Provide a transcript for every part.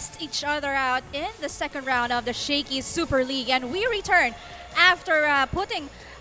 faced each other out in the second round of the Shakey Super League, and we return after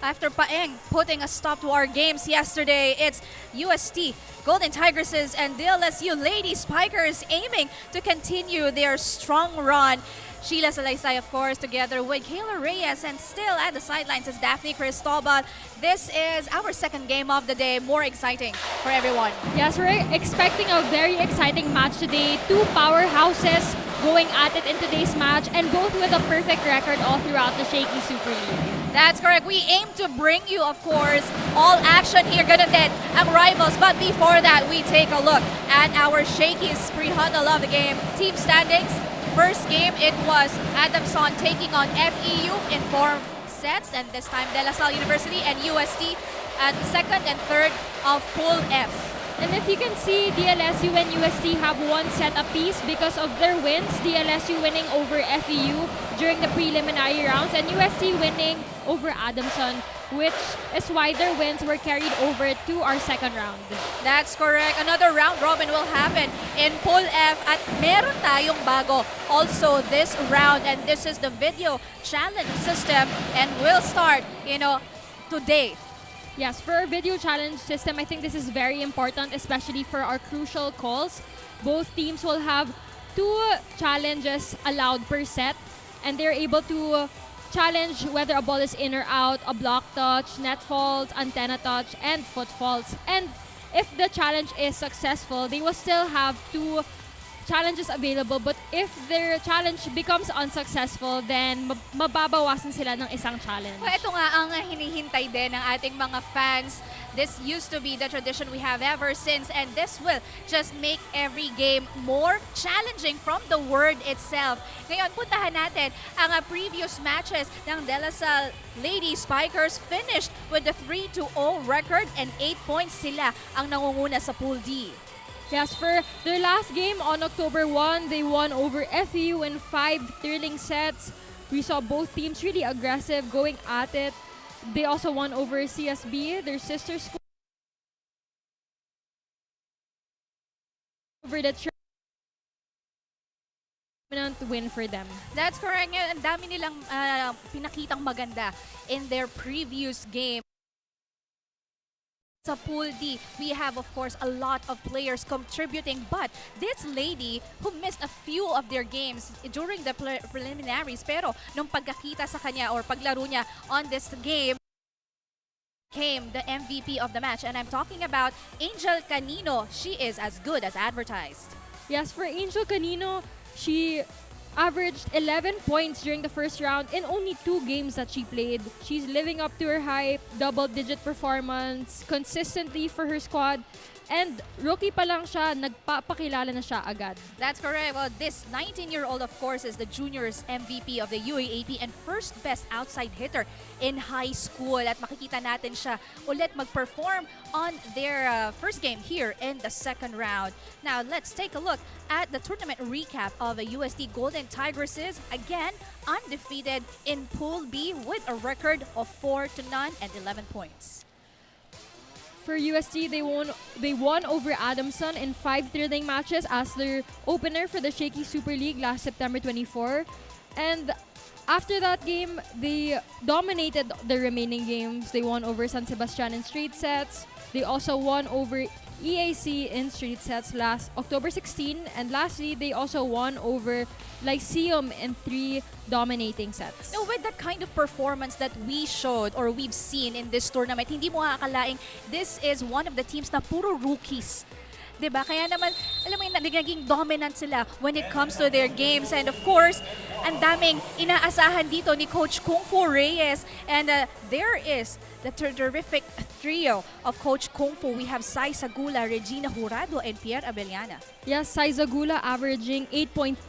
Paeng putting a stop to our games yesterday. It's UST, Golden Tigresses, and DLSU Lady Spikers aiming to continue their strong run. Sheila Salaysay, of course, together with Kayla Reyes, and still at the sidelines is Daphne Cristobal. This is our second game of the day, more exciting for everyone. Yes, we're expecting a very exciting match today. Two powerhouses going at it in today's match, and both with a perfect record all throughout the Shakey Super League. That's correct. We aim to bring you, of course, all action here. Ganun din ang rivals. But before that, we take a look at our Shakey's pre-huddle of the game. Team standings. First game, it was Adamson taking on FEU in 4 sets, and this time De La Salle University and UST at second and third of Pool F. And if you can see, DLSU and UST have 1 set apiece because of their wins. DLSU winning over FEU during the preliminary rounds, and UST winning over Adamson, which is why their wins were carried over to our second round. That's correct. Another round robin will happen in Pool F, at meron tayong bago also this round, and this is the video challenge system, and we'll start, today. Yes, for our video challenge system, I think this is very important, especially for our crucial calls. Both teams will have 2 challenges allowed per set, and they're able to challenge whether a ball is in or out, a block touch, net faults, antenna touch, and foot faults. And if the challenge is successful, they will still have 2 challenges available, but if their challenge becomes unsuccessful, then mababawasan sila ng isang challenge. Well, ito nga ang hinihintay din ng ating mga fans. This used to be the tradition we have ever since, and this will just make every game more challenging from the word itself. Ngayon, puntahan natin ang previous matches ng De La Salle Lady Spikers. Finished with the 3-0 record, and 8 points sila ang nangunguna sa Pool D. Yes, for their last game on October 1, they won over FEU in 5 thrilling sets. We saw both teams really aggressive, going at it. They also won over CSB, their sister school. Over the dominant win for them. That's correct. Ang dami nilang pinakitang maganda in their previous game. Sa Pool D, we have, of course, a lot of players contributing, but this lady who missed a few of their games during the preliminaries, pero nung pagkakita sa kanya or paglaro niya on this game, came the MVP of the match, and I'm talking about Angel Canino. She is as good as advertised. Yes, for Angel Canino, she averaged 11 points during the first round in only 2 games that she played. She's living up to her hype, double-digit performance, consistently for her squad, and rookie pa lang siya, nagpapakilala na siya agad. That's correct. Well, this 19-year-old, of course, is the juniors MVP of the UAAP and first best outside hitter in high school. At makikita natin siya ulit mag-perform on their first game here in the second round. Now, let's take a look at the tournament recap of the UST Golden Tigresses. Again, undefeated in Pool B with a record of 4-0 and 11 points. For UST, they won over Adamson in 5 thrilling matches as their opener for the Shakey Super League last September 24. And after that game, they dominated the remaining games. They won over San Sebastian in straight sets. They also won over EAC in straight sets last October 16. And lastly, they also won over Lyceum in 3 dominating sets. Now, with the kind of performance that we showed or we've seen in this tournament, hindi mo akalaing this is one of the teams na puro rookies. Diba? Kaya naman, alam mo, naging dominant sila when it comes to their games. And of course, ang daming inaasahan dito ni Coach Kung Fu Reyes. And there is the terrific trio of Coach Kung Fu. We have Sai Sagula, Regina Jurado, and Pierre Abellana. Yes, Sai Sagula averaging 8.3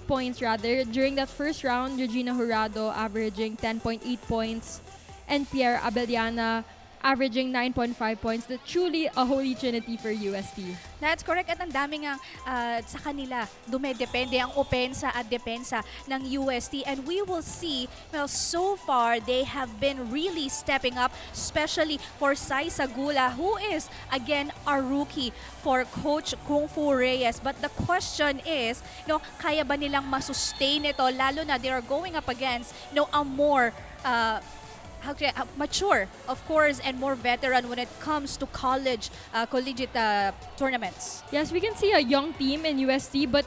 points during that first round. Regina Jurado averaging 10.8 points. And Pierre Abellana averaging 9.5 points. That's truly a holy trinity for UST. That's correct. At ang dami nga sa kanila, dumedepende ang opensa at depensa ng UST. And we will see, well, so far, they have been really stepping up, especially for Sai Sagula, who is, again, a rookie for Coach Kung Fu Reyes. But the question is, kaya ba nilang masustain ito? Lalo na they are going up against, a more mature, of course, and more veteran when it comes to collegiate tournaments. Yes, we can see a young team in UST, but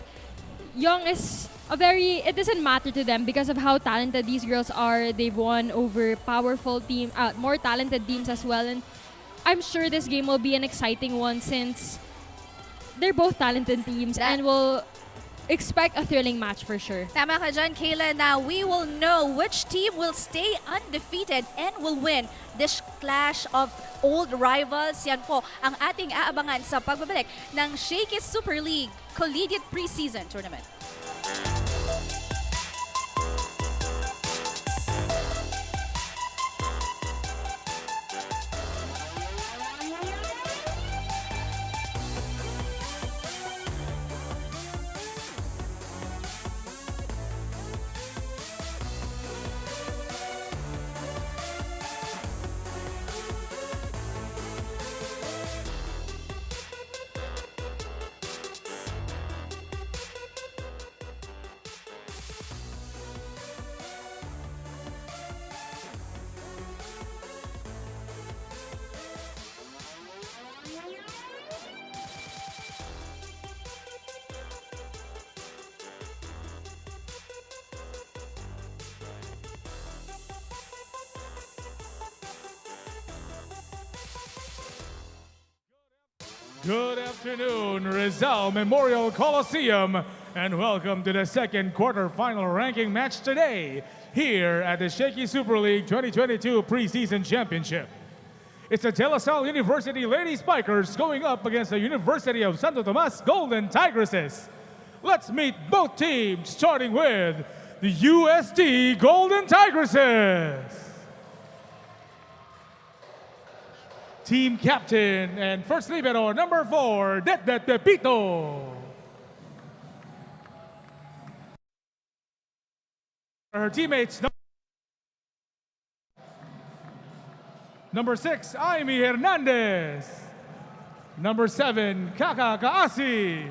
young is it doesn't matter to them because of how talented these girls are. They've won over powerful more talented teams as well. And I'm sure this game will be an exciting one since they're both talented teams and will expect a thrilling match for sure. Tama ka dyan, Kayla. Now, we will know which team will stay undefeated and will win this clash of old rivals. Yan po ang ating aabangan sa pagbabalik ng Shakey Super League Collegiate Preseason Tournament. Good afternoon, Rizal Memorial Coliseum, and welcome to the second quarterfinal ranking match today here at the Shakey Super League 2022 Preseason Championship. It's the De La Salle University Lady Spikers going up against the University of Santo Tomas Golden Tigresses. Let's meet both teams, starting with the UST Golden Tigresses. Team captain and first libero, number 4, Det Pepito. Her teammates, number 6, Aimee Hernandez. Number 7, Kaka Kaasi.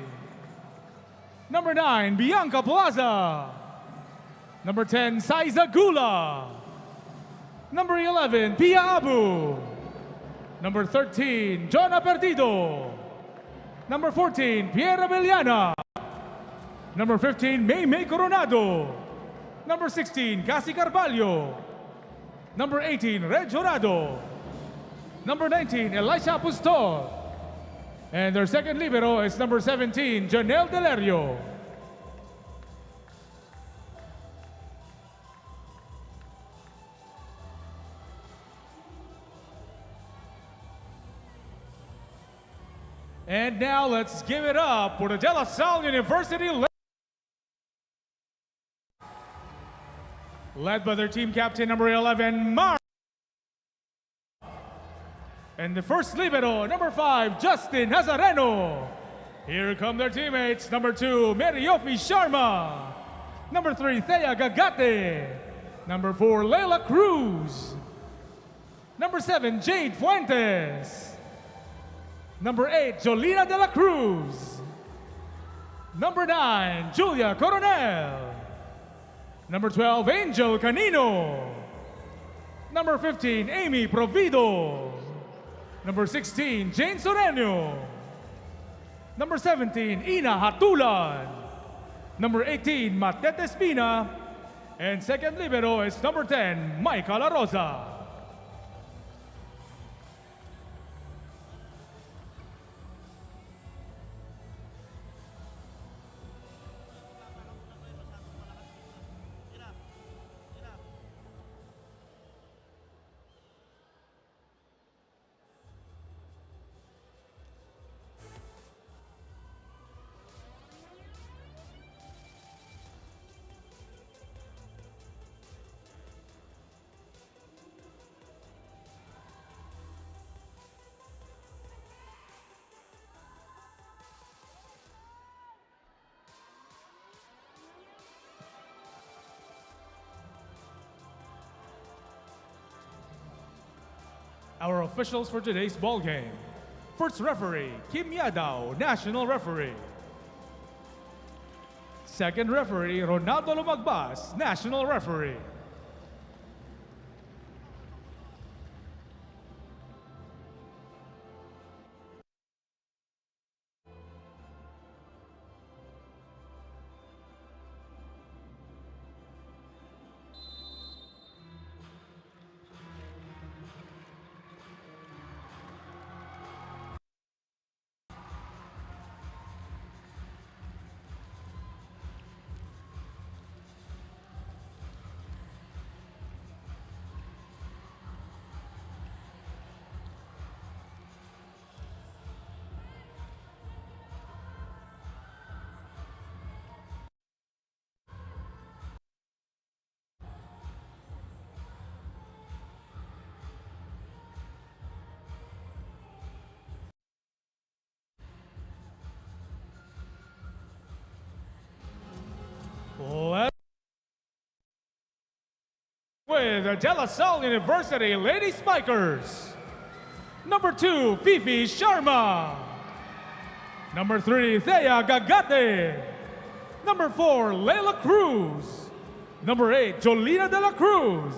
Number 9, Bianca Plaza. Number 10, Saiza Gula. Number 11, Pia Abu. Number 13, Jonah Perdido. Number 14, Pierre Abellana. Number 15, May Coronado. Number 16, Cassie Carvalho. Number 18, Reg Jurado. Number 19, Elisha Pustol. And their second libero is number 17, Janelle Delerio. And now let's give it up for the De La Salle University, led by their team captain, number 11, Mar. And the first libero, number 5, Justin Nazareno. Here come their teammates, number 2, Mariofi Sharma. Number 3, Thea Gagate. Number 4, Leila Cruz. Number 7, Jade Fuentes. Number 8, Jolina de la Cruz. Number 9, Julia Coronel. Number 12, Angel Canino. Number 15, Amy Provido. Number 16, Jane Soreno. Number 17, Ina Hatulan. Number 18, Matete Espina. And second libero is number 10, Micah La Rosa. Our officials for today's ball game. First referee, Kim Yadao, national referee. Second referee, Ronaldo Lumagbas, national referee. Let's with the De La Salle University Lady Spikers. Number 2, Fifi Sharma. Number 3, Thea Gagate. Number 4, Leila Cruz. Number 8, Jolina de la Cruz.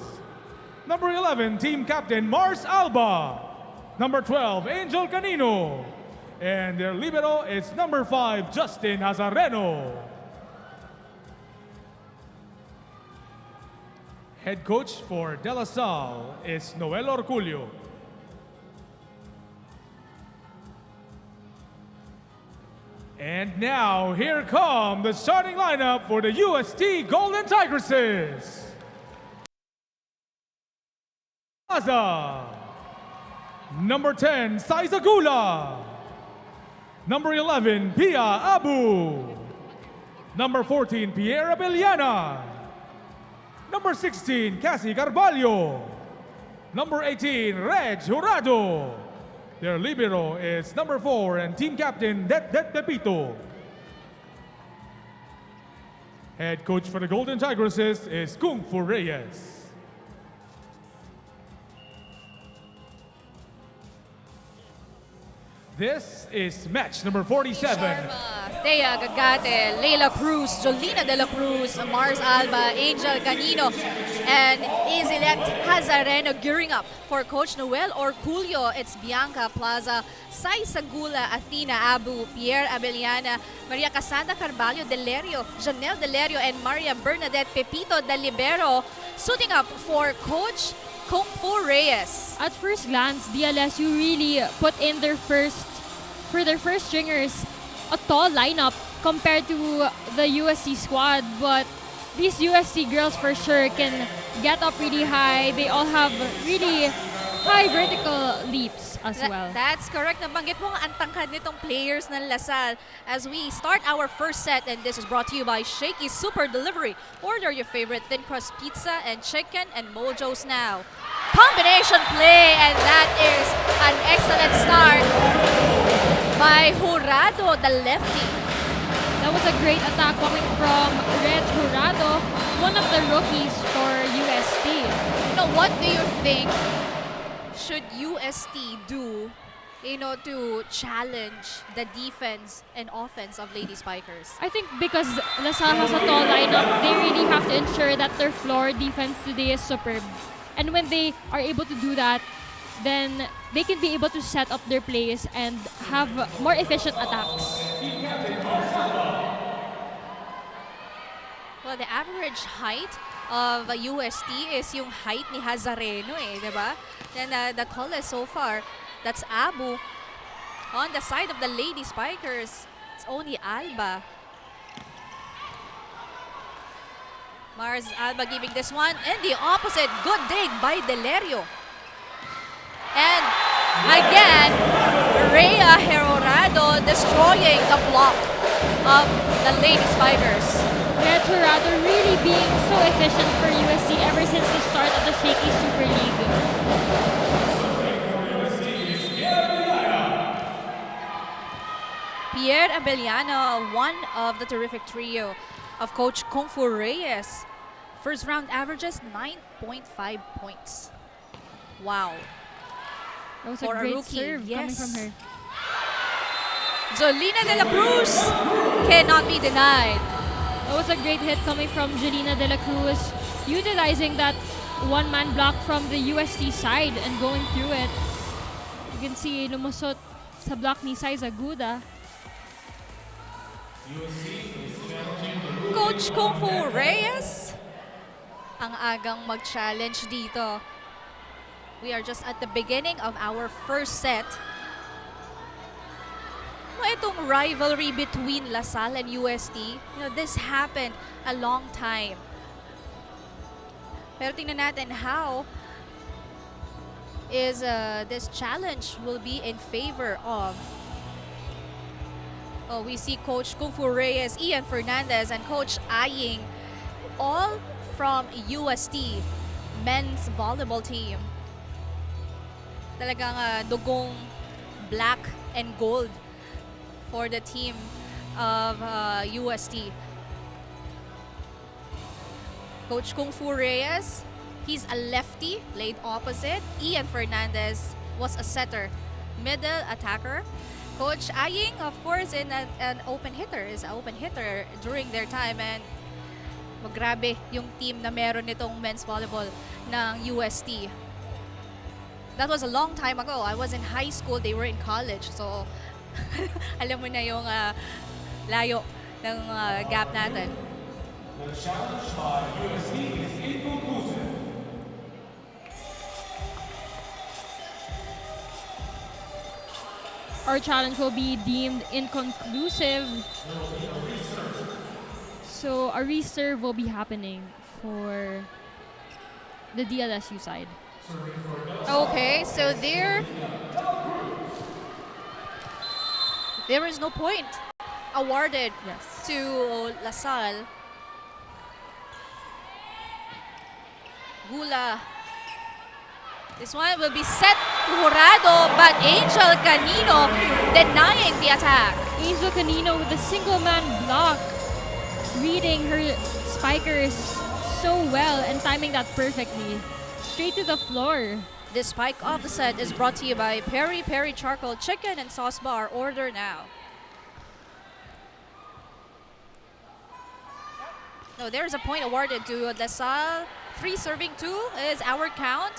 Number 11, Team Captain Mars Alba. Number 12, Angel Canino. And their libero is number 5, Justin Hazareno. Head coach for De La Salle is Noel Orculio. And now, here come the starting lineup for the UST Golden Tigresses. Plaza. Number 10, Saiza Gula. Number 11, Pia Abu. Number 14, Pierre Abeliana. Number 16, Cassie Carvalho. Number 18, Reg Jurado. Their libero is number 4 and team captain Det Pepito. Head coach for the Golden Tigresses is Kung Fu Reyes. This is match number 47. Sharma, Thea Gagate, Leila Cruz, Jolina de la Cruz, Mars Alba, Angel Canino, and Izilect Hazareno gearing up for Coach Noel Orculio. It's Bianca Plaza, Sai Sagula, Athena Abu, Pierre Abeliana, Maria Casada Carvalho Delerio, Janelle Delerio, and Maria Bernadette Pepito de Libero suiting up for Coach Kung Fu Reyes. At first glance, DLSU really put in their first stringers a tall lineup compared to the USC squad, but these USC girls for sure can get up really high. They all have really high vertical leaps as well. That's correct. Nabanggit mo ang tangkad nitong players ng Lasal as we start our first set, and this is brought to you by Shakey Super Delivery. Order your favorite thin crust pizza and chicken and mojos now. Combination play, and that is an excellent start by Jurado, the lefty. That was a great attack coming from Red Jurado, one of the rookies for UST. Now, what do you think should UST do, to challenge the defense and offense of Lady Spikers? I think because LaSalle has a tall lineup, they really have to ensure that their floor defense today is superb. And when they are able to do that, then they can be able to set up their plays and have more efficient attacks. Well, the average height of UST is yung height ni Hazareno, diba? Then the tallest so far, that's Abu. On the side of the Lady Spikers, it's only Alba. Mars Alba giving this one, and the opposite, good dig by Delerio. And again, Rhea Herorado destroying the block of the Lady Spikers. Red Jurado really being so efficient for USC ever since the start of the Shakey Super League. Pierre Abeliana, one of the terrific trio of Coach Kung Fu Reyes. First round averages 9.5 points. Wow. That was for a a great rookie. serve coming from her. Jolina De La Cruz cannot be denied. That was a great hit coming from Jelena De La Cruz, utilizing that one-man block from the UST side and going through it. You can see lumusot sa block ni Sai Zaguda. Coach Kung Fu Reyes ang agang mag-challenge dito. We are just at the beginning of our first set. Itong rivalry between LaSalle and UST, this happened a long time. Pero tingnan natin how is this challenge will be in favor of. Oh, we see Coach Kung Fu Reyes, Ian Fernandez, and Coach Aying, all from UST men's volleyball team. Talagang dugong black and gold for the team of UST. Coach Kung Fu Reyes, he's a lefty, played opposite. Ian Fernandez was a setter, middle attacker. Coach Aying, of course, an open hitter, is an open hitter during their time. And grabe yung team na meron nitong men's volleyball ng UST. That was a long time ago. I was in high school, they were in college. So, alam mo na yung layo ng gap natin. The challenge by UST is inconclusive. Our challenge will be deemed inconclusive. So a reserve will be happening for the DLSU side. Okay, so there is no point awarded to LaSalle. Gula. This one will be set to Jurado, but Angel Canino denying the attack. Angel Canino with a single-man block, reading her spikers so well and timing that perfectly. Straight to the floor. This spike of the set is brought to you by Peri Peri Charcoal Chicken and Sauce Bar. Order now. No, there's a point awarded to LaSalle. 3 serving 2 is our count.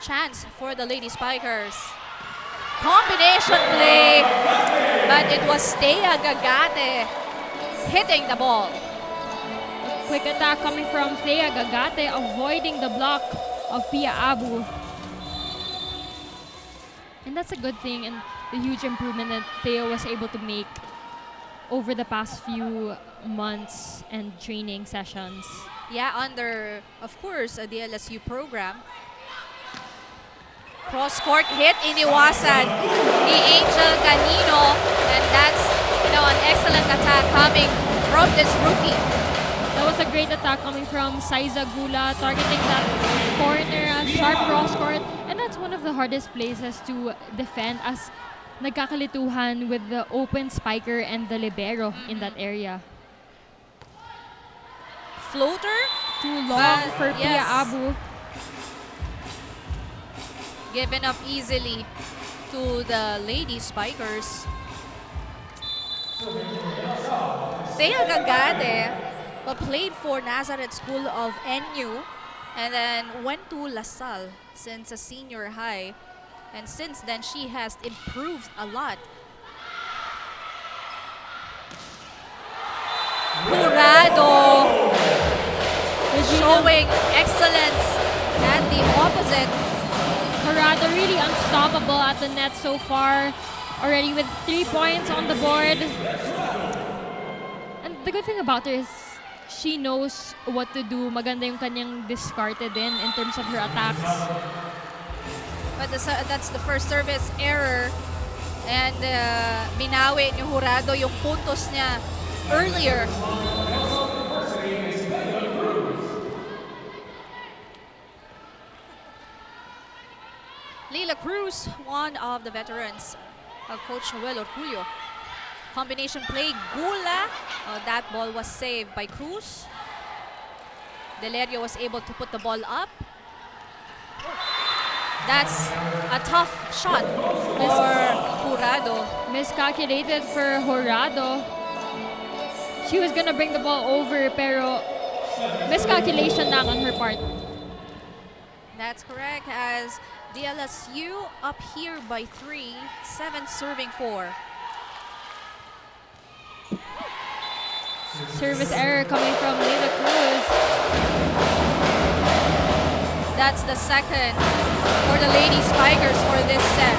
Chance for the Lady Spikers. Combination play, but it was Thea Gagate hitting the ball. A quick attack coming from Thea Gagate, avoiding the block of Pia Abu. And that's a good thing and the huge improvement that Thea was able to make over the past few months and training sessions. Yeah, under, of course, the DLSU program. Cross-court hit, iniwasan ni Angel Canino. And that's, an excellent attack coming from this rookie. That was a great attack coming from Saiza Gula, targeting that corner, sharp cross-court. And that's one of the hardest places to defend as nagkakalituhan with the open spiker and the libero in that area. Floater? Too long for Pia Abu. Given up easily to the Lady Spikers. Thea Gagade played for Nazareth School of NU and then went to LaSalle since a senior high. And since then, she has improved a lot. Jurado showing excellence at the opposite. Jurado really unstoppable at the net so far. Already with 3 points on the board. And the good thing about her is she knows what to do. Maganda yung kanyang discarded in terms of her attacks. But that's the first service error. And binawi ni Jurado yung puntos niya earlier. Leila Cruz, one of the veterans of Coach Noel Orcullo. Combination play, Gula. That ball was saved by Cruz. Delerio was able to put the ball up. That's a tough shot for Jurado. Miscalculated for Jurado. She was gonna bring the ball over, pero miscalculation lang on her part. That's correct, as DLSU up here by 3, 7 serving 4. Service error coming from Leda Cruz. That's the second for the Lady Spikers for this set.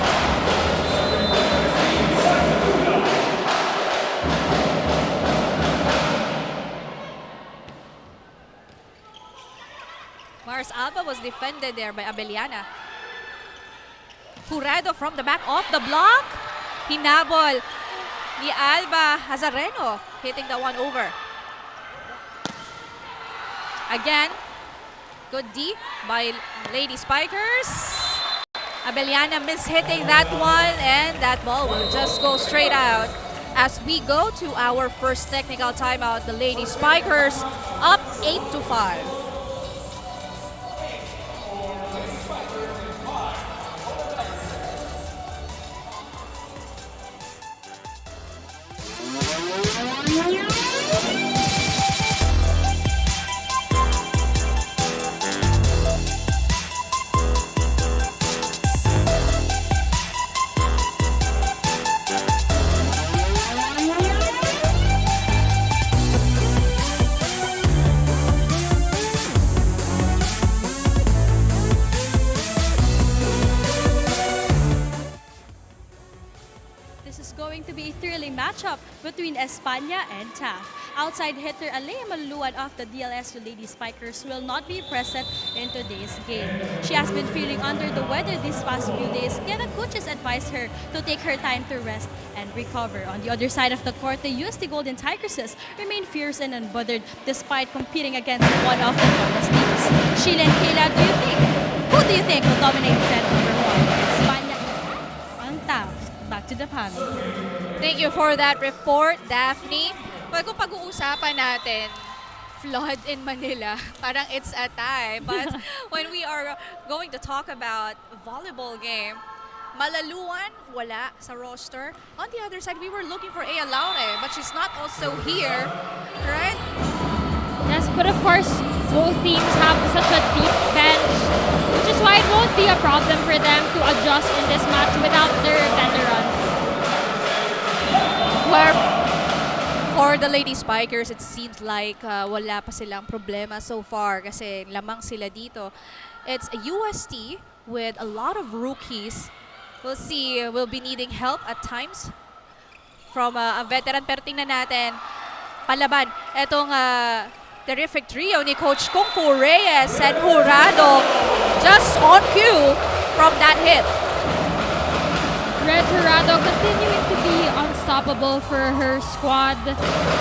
Mars Alba was defended there by Abellana. Jurado from the back off the block. Hinabol ni Alba Hazareno, hitting the one over. Again, good D by Lady Spikers. Abellana mishitting that one, and that ball will just go straight out. As we go to our first technical timeout, the Lady Spikers up 8-5. Matchup between Espana and TAF. Outside hitter Alea Maluluan of the DLSU Lady Spikers will not be present in today's game. She has been feeling under the weather these past few days, yet the coaches advised her to take her time to rest and recover. On the other side of the court, the UST Golden Tigresses remain fierce and unbothered despite competing against one of the tallest teams. Sheila and Kayla, who do you think will dominate set number 1? Espana on TAF. Back to the panel. Thank you for that report, Daphne. Well, kung pag-uusapan natin, flood in Manila, parang it's a tie. But when we are going to talk about volleyball game, Malaluan, wala sa roster. On the other side, we were looking for Ea Laure, but she's not also here, right? Yes, but of course, both teams have such a deep bench, which is why it won't be a problem for them to adjust in this match without their veterans. Where for the Lady Spikers, it seems like wala pa silang problema so far kasi lamang sila dito. It's a UST with a lot of rookies. We'll see, we'll be needing help at times from a veteran. Pero tingnan natin, palaban, etong terrific trio ni Coach Kung Fu Reyes and Jurado just on cue from that hit. Red Jurado continuing to be unstoppable for her squad,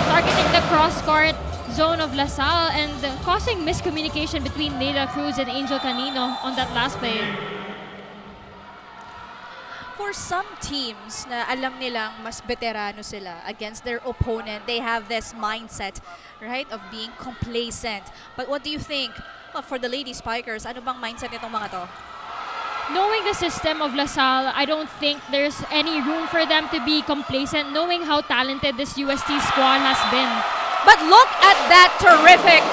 targeting the cross-court zone of LaSalle and causing miscommunication between Neila Cruz and Angel Canino on that last play. For some teams na alam nilang mas veterano sila against their opponent, they have this mindset, right, of being complacent. But what do you think? Well, for the Lady Spikers, ano bang mindset nitong mga to? Knowing the system of LaSalle, I don't think there's any room for them to be complacent, knowing how talented this UST squad has been. But look at that terrific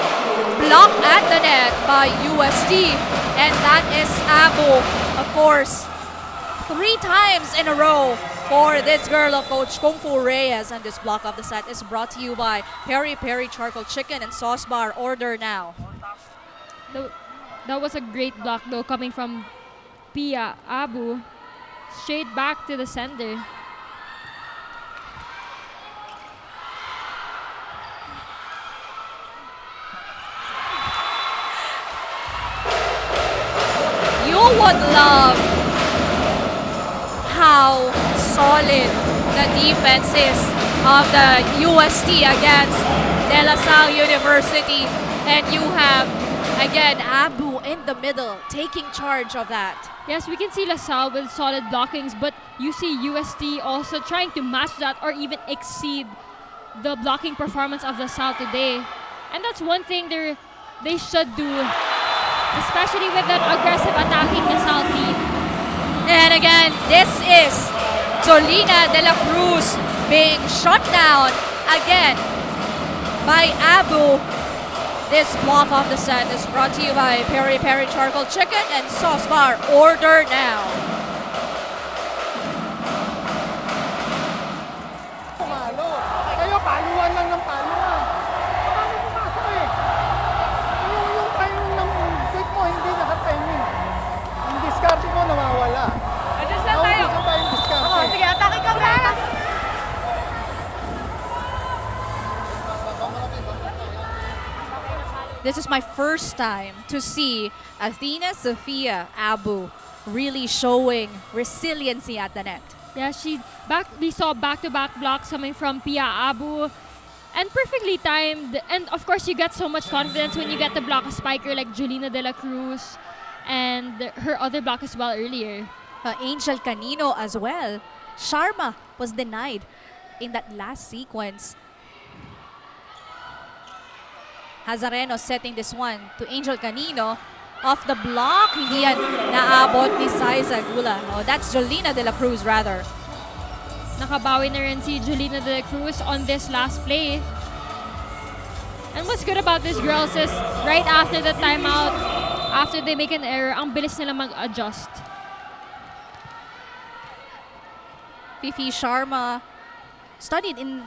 block at the net by UST. And that is Abu, of course, 3 times in a row for this girl of Coach Kung Fu Reyes. And this block of the set is brought to you by Peri Peri Charcoal Chicken and Sauce Bar. Order now. That was a great block though, coming from Pia Abu, straight back to the sender. You would love how solid the defense is of the UST against De La Salle University. And you have, again, Abu in the middle, taking charge of that. Yes, we can see LaSalle with solid blockings, but you see UST also trying to match that or even exceed the blocking performance of LaSalle today. And that's one thing they should do especially with that aggressive attacking missile team. And again, this is Jolina De La Cruz being shut down again by Abu. This block of the set is brought to you by Peri Peri Charcoal Chicken and Sauce Bar. Order now. Pumalo. Kayo, paluan lang ng paluan. Paano pumasok eh? Yung timing ng quick mo, hindi naka-timing. Yung discard mo, nawawala. Adjust lang tayo. Naubusan pa yung discard. Oo, sige, atake ka ba? This is my first time to see Athena Sofia Abu really showing resiliency at the net. Yeah, we saw back-to-back blocks coming from Pia Abu, and perfectly timed. And of course, you get so much confidence when you get to block a spiker like Jolina De La Cruz and her other block as well earlier. Angel Canino as well. Sharma was denied in that last sequence. Hazareno setting this one to Angel Canino. Off the block, hindi yan naabot ni Saiza Gula. Oh, that's Jolina De La Cruz rather. Nakabawi na rin si Jolina De La Cruz on this last play. And what's good about this, girls, is right after the timeout, after they make an error, ang bilis nila mag-adjust. Fifi Sharma studied in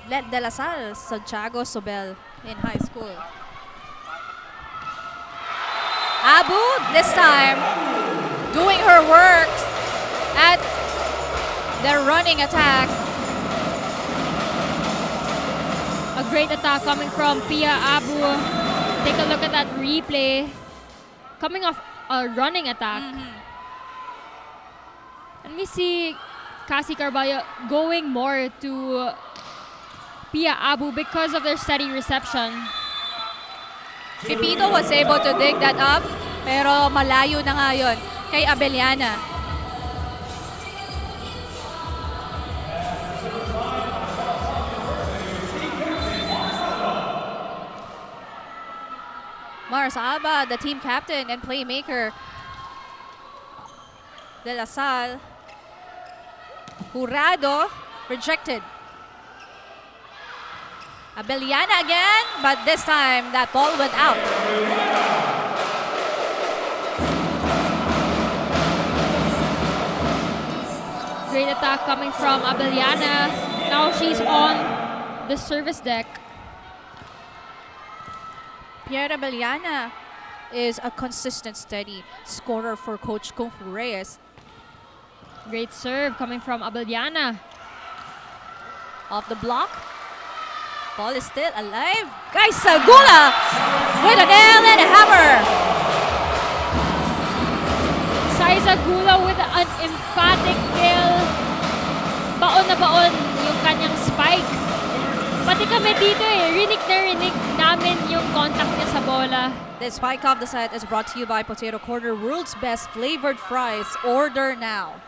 De La Salle, Santiago Sobel in high school. Abu, this time, doing her work at the running attack. A great attack coming from Pia Abu. Take a look at that replay. Coming off a running attack. And we see Cassie Carballo going more to Pia Abu because of their steady reception. Pipito was able to dig that up, pero malayo na nga yun kay Abellana. Mars Alba, the team captain and playmaker De La Salle. Jurado, rejected. Abellana again, but this time that ball went out. Great attack coming from Abellana. Now she's on the service deck. Pierre Abellana is a consistent, steady scorer for Coach Kung Fu Reyes. Great serve coming from Abellana. Off the block. Ball is still alive. Guys, Gula with a nail and a hammer. Saiza Gula with an emphatic kill. Baon na baon yung kanyang spike. Pati kami dito rinig na rinig namin yung contact niya sa bola. The spike of the set is brought to you by Potato Corner, world's best flavored fries. Order now.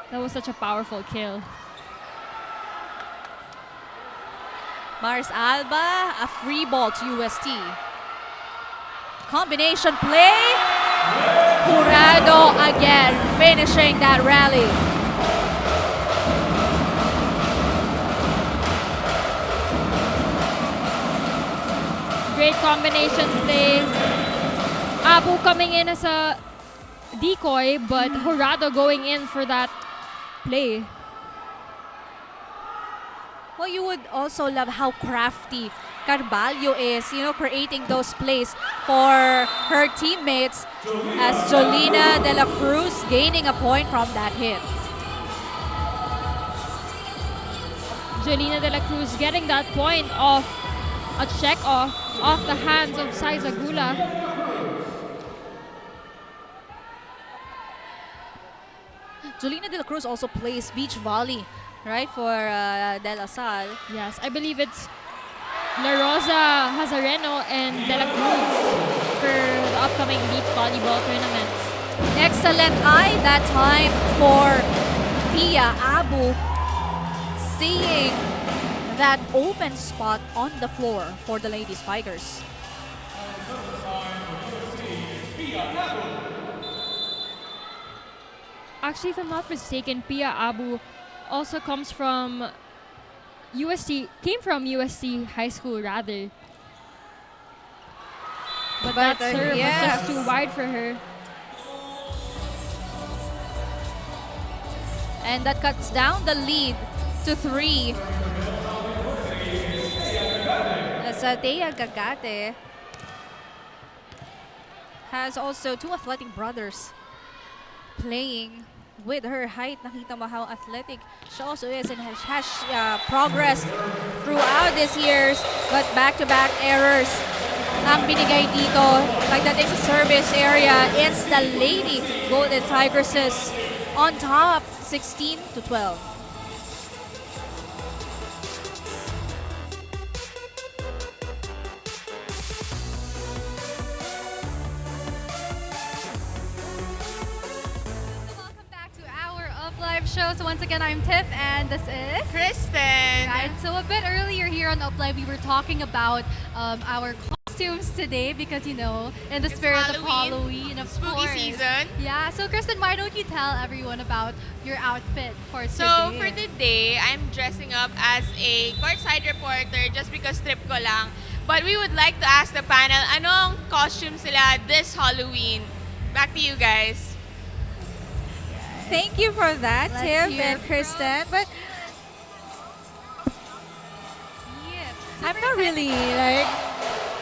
That was such a powerful kill. Mars Alba, a free ball to UST. Combination play. Jurado again, finishing that rally. Great combination play. Abu coming in as a decoy, but Jurado going in for that play. Well, you would also love how crafty Carballo is, creating those plays for her teammates as Jolina De La Cruz gaining a point from that hit. Jolina De La Cruz getting that point off a check off the hands of Saiza Gula. Jolina De La Cruz also plays beach volley, right, for De La Salle. Yes, I believe it's La Rosa, Hazareno, and De La Cruz for the upcoming beach volleyball tournaments. Excellent eye that time for Pia Abu, seeing that open spot on the floor for the Lady Spikers. Actually, if I'm not mistaken, Pia Abu also comes from came from UST High School rather. But that serve was just too wide for her. And that cuts down the lead to 3. Thea Gagate has also 2 athletic brothers playing with her height. Nakita mo how athletic she also is and has progressed throughout these years. But back-to-back errors ang binigay dito. Pagdating sa service area, it's the Lady Golden Tigresses on top, 16-12. Live show. So once again, I'm Tiff, and this is Kristen. Right. So a bit earlier here on Up Live, we were talking about our costumes today because in the spirit of Halloween, of Spooky course. season. Yeah. So Kristen, why don't you tell everyone about your outfit for today? So for today, I'm dressing up as a courtside reporter just because trip ko lang. But we would like to ask the panel, anong costume sila this Halloween? Back to you guys. Thank you for that, Let's Tiff hear and Kristen. But I'm not really like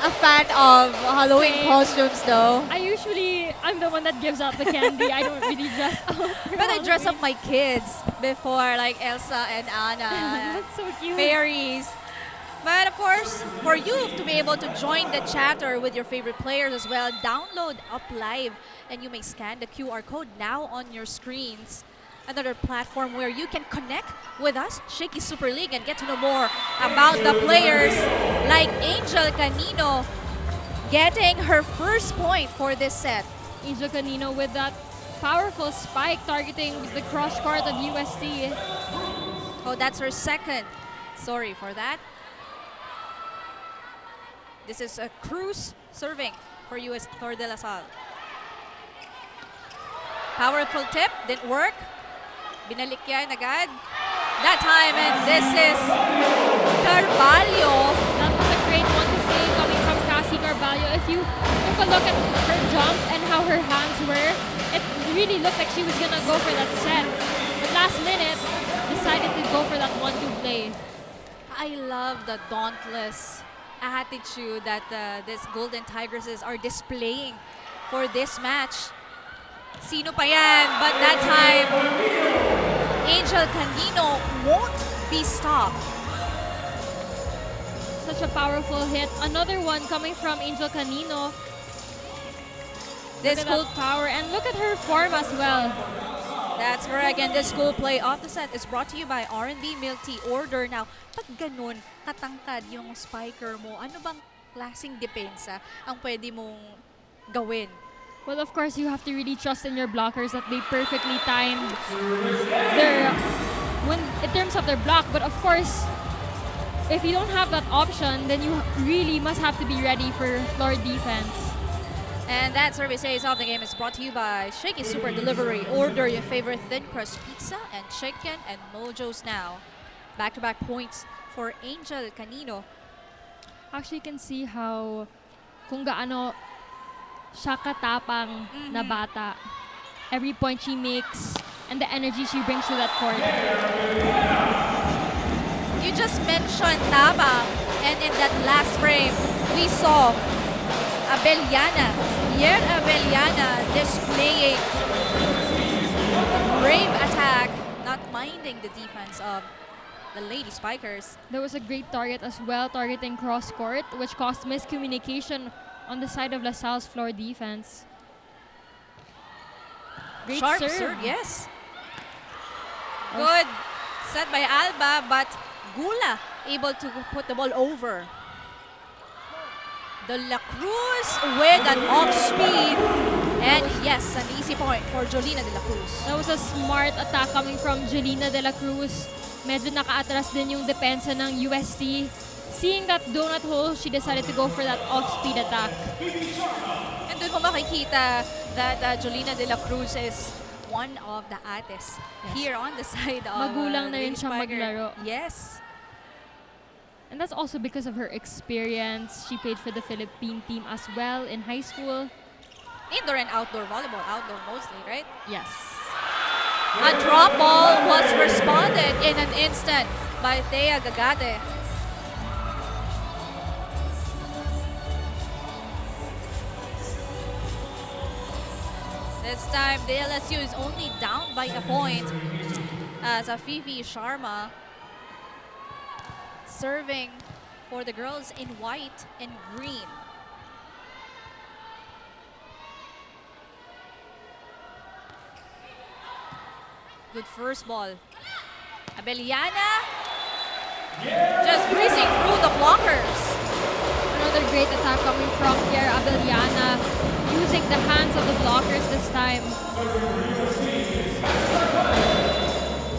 a fan of Halloween Same. costumes though. I'm the one that gives out the candy. I don't really dress up. But I dress up my kids before, like Elsa and Anna, That's so cute. fairies. But of course, for you to be able to join the chatter with your favorite players as well, download Up Live and you may scan the QR code now on your screens. Another platform where you can connect with us, Shakey Super League, and get to know more about the players like Angel Canino getting her first point for this set. Angel Canino with that powerful spike targeting the cross court of UST. Oh, that's her second. Sorry for that. This is a Cruz serving for De La Salle. Powerful tip, didn't work. Binalik yan agad. That time, and this is Carvalho. That was a great one to say coming from Cassie Carvalho. If you took a look at her jump and how her hands were, it really looked like she was gonna go for that set. But last minute, decided to go for that 1-2 play. I love the dauntless attitude that these Golden Tigresses are displaying for this match. Sino pa yan? But that time, Angel Canino won't be stopped. Such a powerful hit. Another one coming from Angel Canino. This Look at school that power, and look at her form as well. That's correct. And the school play off the set is brought to you by R&B Milk Tea. Order now. Pag ganun, katangkad yung spiker mo, ano bang klaseng depensa ang pwede mong gawin? Well, of course, you have to really trust in your blockers that they perfectly timed in terms of their block. But of course, if you don't have that option, then you really must have to be ready for floor defense. And that service ace of the game is brought to you by Shakey Super Delivery. Order your favorite thin crust pizza and chicken and mojos now. Back-to-back points for Angel Canino. Actually, you can see how kung gaano siya katapang na bata. Every point she makes and the energy she brings to that court. You just mentioned Taba, and in that last frame, we saw Abeliana displaying brave attack, not minding the defense of the Lady Spikers. There was a great target as well, targeting cross court, which caused miscommunication on the side of LaSalle's floor defense. Great Sharp serve. yes. Good set by Alba, but Gula able to put the ball over. De La Cruz with an off speed. And yes, an easy point for Jolina De La Cruz. That was a smart attack coming from Jelena De La Cruz. Medyo naka-atras din yung depensa ng UST seeing that donut hole, she decided to go for that off-speed attack. And doon mo makikita that Jolina de la Cruz is one of the ates here on the side of Magulang na rin Lady siyang Spiker. maglaro. Yes. And that's also because of her experience. She played for the Philippine team as well in high school. Indoor and outdoor volleyball. Outdoor mostly, right? Yes. A drop ball was responded in an instant by Thea Gagate. This time, DLSU is only down by a point as Fifi Sharma serving for the girls in white and green. Good first ball. Abeliana just breezing through the blockers. Another great attack coming from Pierre Abeliana, using the hands of the blockers this time.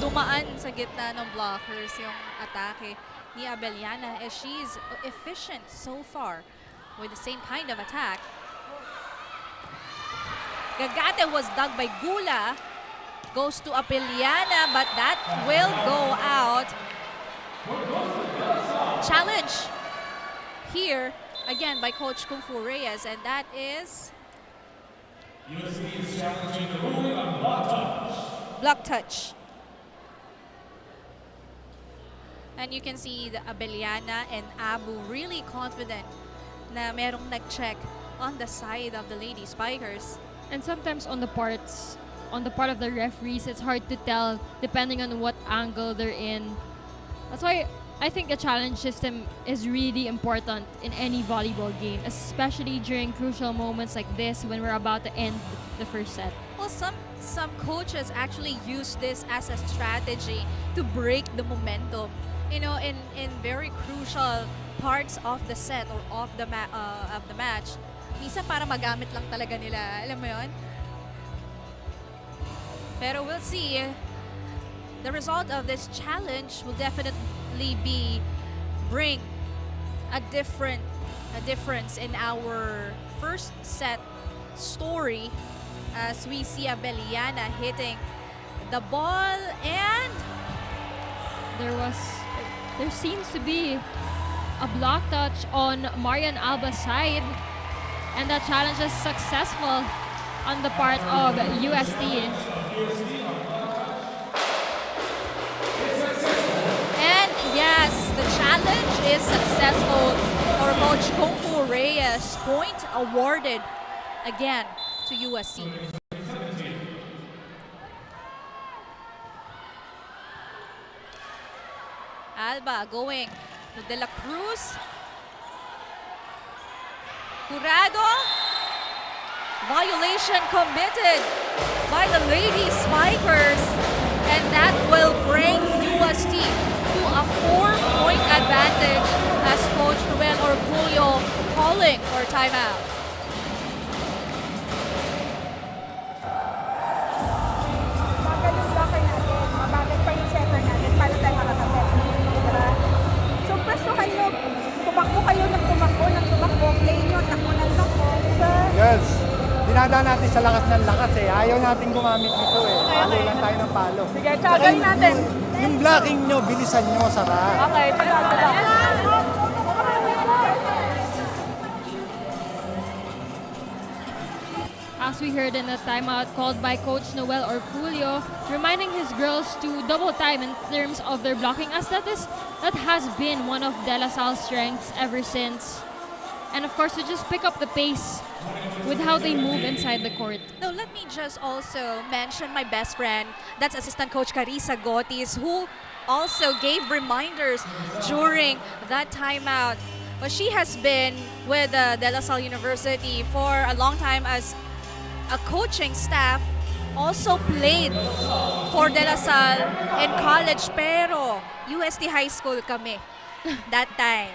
Dumaan sa gitna ng blockers yung atake ni Abeliana as she's efficient so far with the same kind of attack. Gagate was dug by Gula. Goes to Abeliana, but that will go out. Challenge here again by Coach Kung Fu Reyes, and that is UST is challenging the ruling on block touch. block touch. And you can see the Abeliana and Abu really confident na merong nag-check on the side of the Lady Spikers. And sometimes on the part of the referees, it's hard to tell depending on what angle they're in. That's why I think the challenge system is really important in any volleyball game, especially during crucial moments like this when we're about to end the first set. Well, some coaches actually use this as a strategy to break the momentum. You know, in very crucial parts of the set or of the match. Minsan para magamit lang talaga nila, alam mo yun? Pero we'll see. The result of this challenge will definitely bring a difference in our first set story as we see Abeliana hitting the ball, and there seems to be a block touch on Marian Alba's side, and that challenge is successful on the part of UST. And yes, the challenge is successful for Coach Kung Fu Reyes. Point awarded again to USC. Alba going to De La Cruz. Jurado. Violation committed by the Lady Spikers, and that will bring UST to a 4-point advantage as Coach Ruel Orgullo calling for timeout. Bagal yung blocker natin, mabagal pa yung setter natin, paano tayo makakapit? Diba? So, pwesto kayo, tumakbo kayo ng tumakbo, play nyo, takbo ng takbo. Diba? Yes. Dinadaan natin sa lakas ng lakas eh. Ayaw natin gumamit nito eh. Palo lang tayo ng palo. Sige, tsaka gawin natin. Yung blocking nyo, bilisan nyo, Sara. Okay, As we heard in the timeout called by Coach Noel Orculio, reminding his girls to double time in terms of their blocking, as that has been one of De La Salle's strengths ever since. And of course, to just pick up the pace with how they move inside the court. Now, let me just also mention my best friend. That's Assistant Coach Carissa Gotis, who also gave reminders during that timeout. But she has been with De La Salle University for a long time as a coaching staff. Also played for De La Salle in college, pero UST High School kami that time.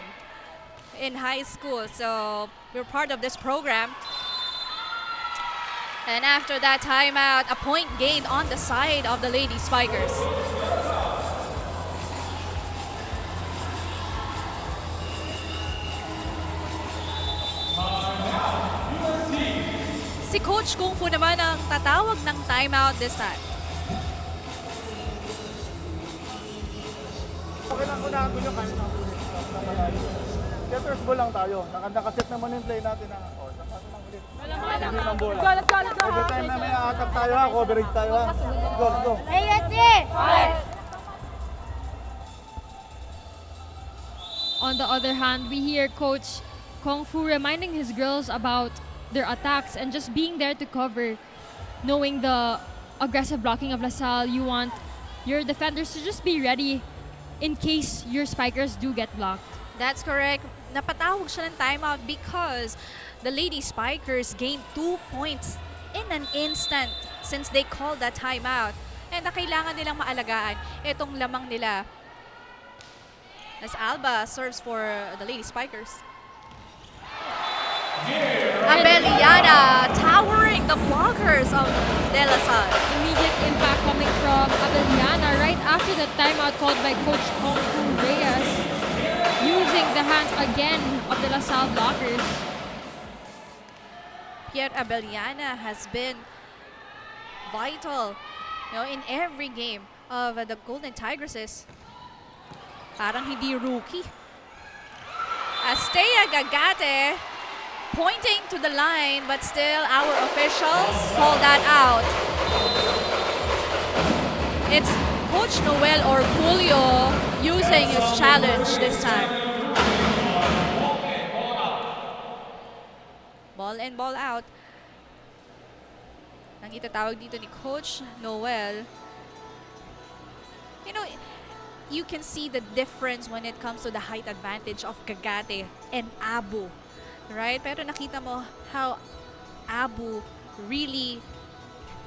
In high school, so we're part of this program. And after that timeout, a point gained on the side of the Lady Spikers. Si Coach Kung Fu naman ang tatawag ng timeout this time. Okay lang, unahan ko nyo, kaya na ulit. Getter's ball lang tayo. Nakaset naman yung play natin na, dapat lang ulit. Hindi ng bola. Every time na may attack tayo ha, coverage tayo ha. Go, go. UST! On the other hand, we hear Coach Kung Fu reminding his girls about their attacks and just being there to cover. Knowing the aggressive blocking of LaSalle, you want your defenders to just be ready in case your spikers do get blocked. That's correct. Napatawag siya ng timeout because the Lady Spikers gained 2 points in an instant since they called that timeout. And na kailangan nilang maalagaan itong lamang nila. As Alba serves for the Lady Spikers. Abeliana towering the blockers of De La Salle. Immediate impact coming from Abeliana right after the timeout called by Coach Kung Fu Reyes, using the hands again of the LaSalle blockers. Pierre Abeliana has been vital, in every game of the Golden Tigresses. Parang hindi rookie. Astea Gagate pointing to the line, but still our officials call that out. It's Coach Noel or Julio using his challenge this time. Ball in, ball out. Ang itatawag dito ni Coach Noel. You can see the difference when it comes to the height advantage of Gagate and Abu. Right? Pero nakita mo how Abu really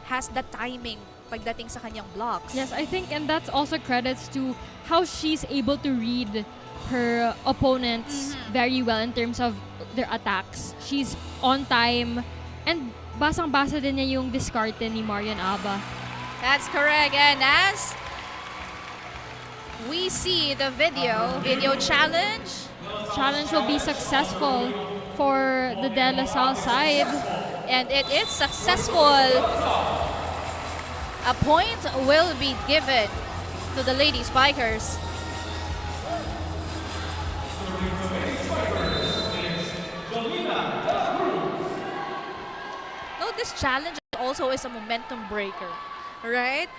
has the timing pagdating sa kanyang blocks. Yes, I think, and that's also credits to how she's able to read her opponents very well in terms of their attacks. She's on time, and basang-basa din niya yung diskarte ni Marian Aba. That's correct. And as we see the video challenge. Challenge will be successful for the De La Salle side. And it is successful. A point will be given to the Lady Spikers. No, this challenge also is a momentum breaker, right?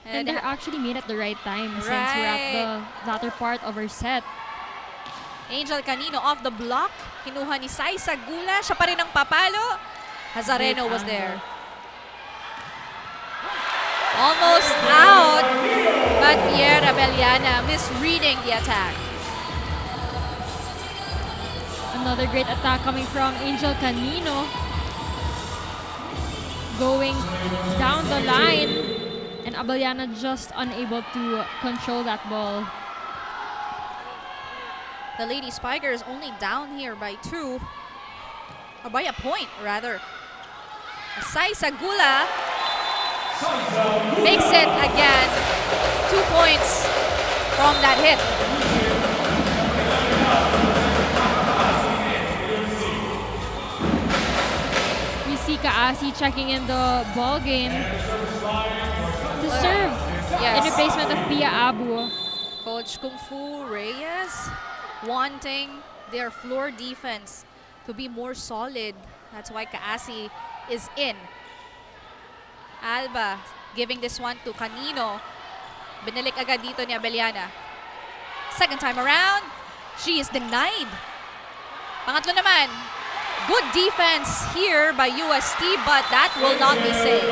And they're actually made at the right time since we're at the latter part of our set. Angel Canino off the block. Kinuha ni Sai Sagula. Siya pa rin ang papalo. Hazareno was there. Almost out. But Pierre Abeliana misreading the attack. Another great attack coming from Angel Canino. Going down the line. And Abeliana just unable to control that ball. The Lady Spikers only down here by 2. Or by a point, rather. Sai Sagula makes it again. 2 points from that hit. We see Kaasi checking in the ball game to serve in replacement of Pia Abu. Coach Kung Fu Reyes wanting their floor defense to be more solid. That's why Kaasi is in. Alba giving this one to Canino. Binalik agad dito ni Abeliana. Second time around, she is denied. Pangatlo naman, good defense here by UST, but that will not be saved.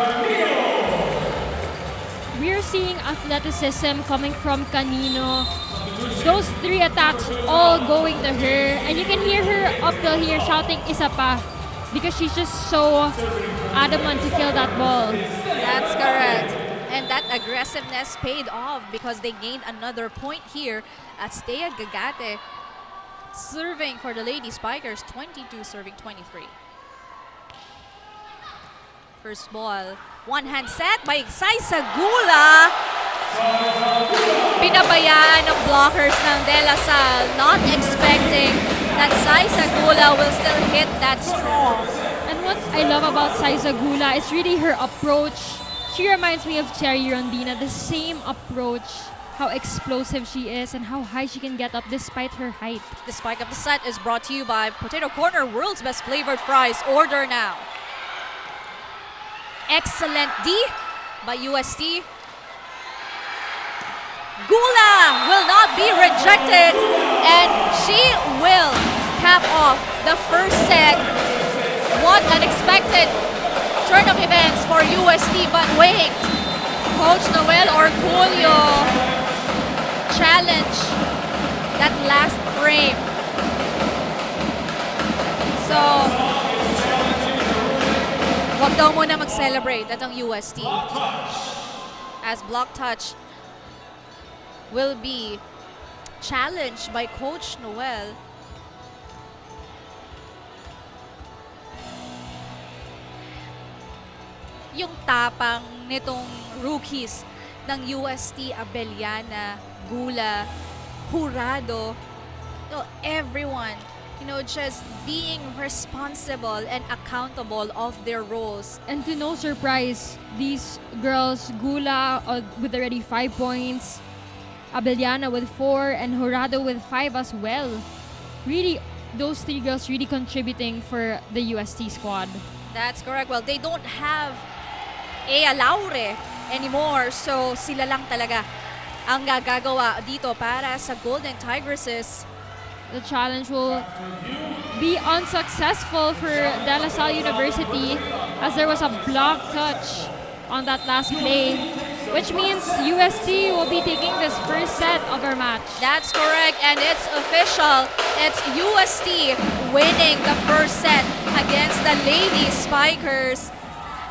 We're seeing athleticism coming from Canino. Those 3 attacks all going to her. And you can hear her uphill here shouting, "Isa pa," because she's just so adamant to kill that ball. That's correct. And that aggressiveness paid off because they gained another point here at Astea Gagate serving for the Lady Spikers, 22 serving 23. First ball, one hand set by Sai Sagula. Pinabayaan ng blockers ng De La Salle, not expecting that Sai Sagula will still hit that strong. And And what I love about Saiza Gula is really her approach. She reminds me of Cherry Rondina, the same approach, how explosive she is and how high she can get up despite her height. The spike of the set is brought to you by Potato Corner, world's best flavored fries. Order now. Excellent D by UST. Gula will not be rejected, and she will cap off the first set. What unexpected turn of events for UST, but wait, Coach Noel Orgulio challenge that last frame. So, wag daw muna mag-celebrate at ang UST. As block touch will be challenged by Coach Noel. Yung tapang nitong rookies ng UST, Abellana, Gula, Jurado, everyone, just being responsible and accountable of their roles. And to no surprise, these girls, Gula with already 5 points, Abellana with 4, and Jurado with 5 as well. Really, those 3 girls really contributing for the UST squad. That's correct. Well, they don't have Ea Laure anymore, so sila lang talaga ang gagawa dito para sa Golden Tigresses. The challenge will be unsuccessful for De La Salle University as there was a block touch on that last play, which means UST will be taking this first set of our match. That's correct, and it's official. It's UST winning the first set against the Lady Spikers.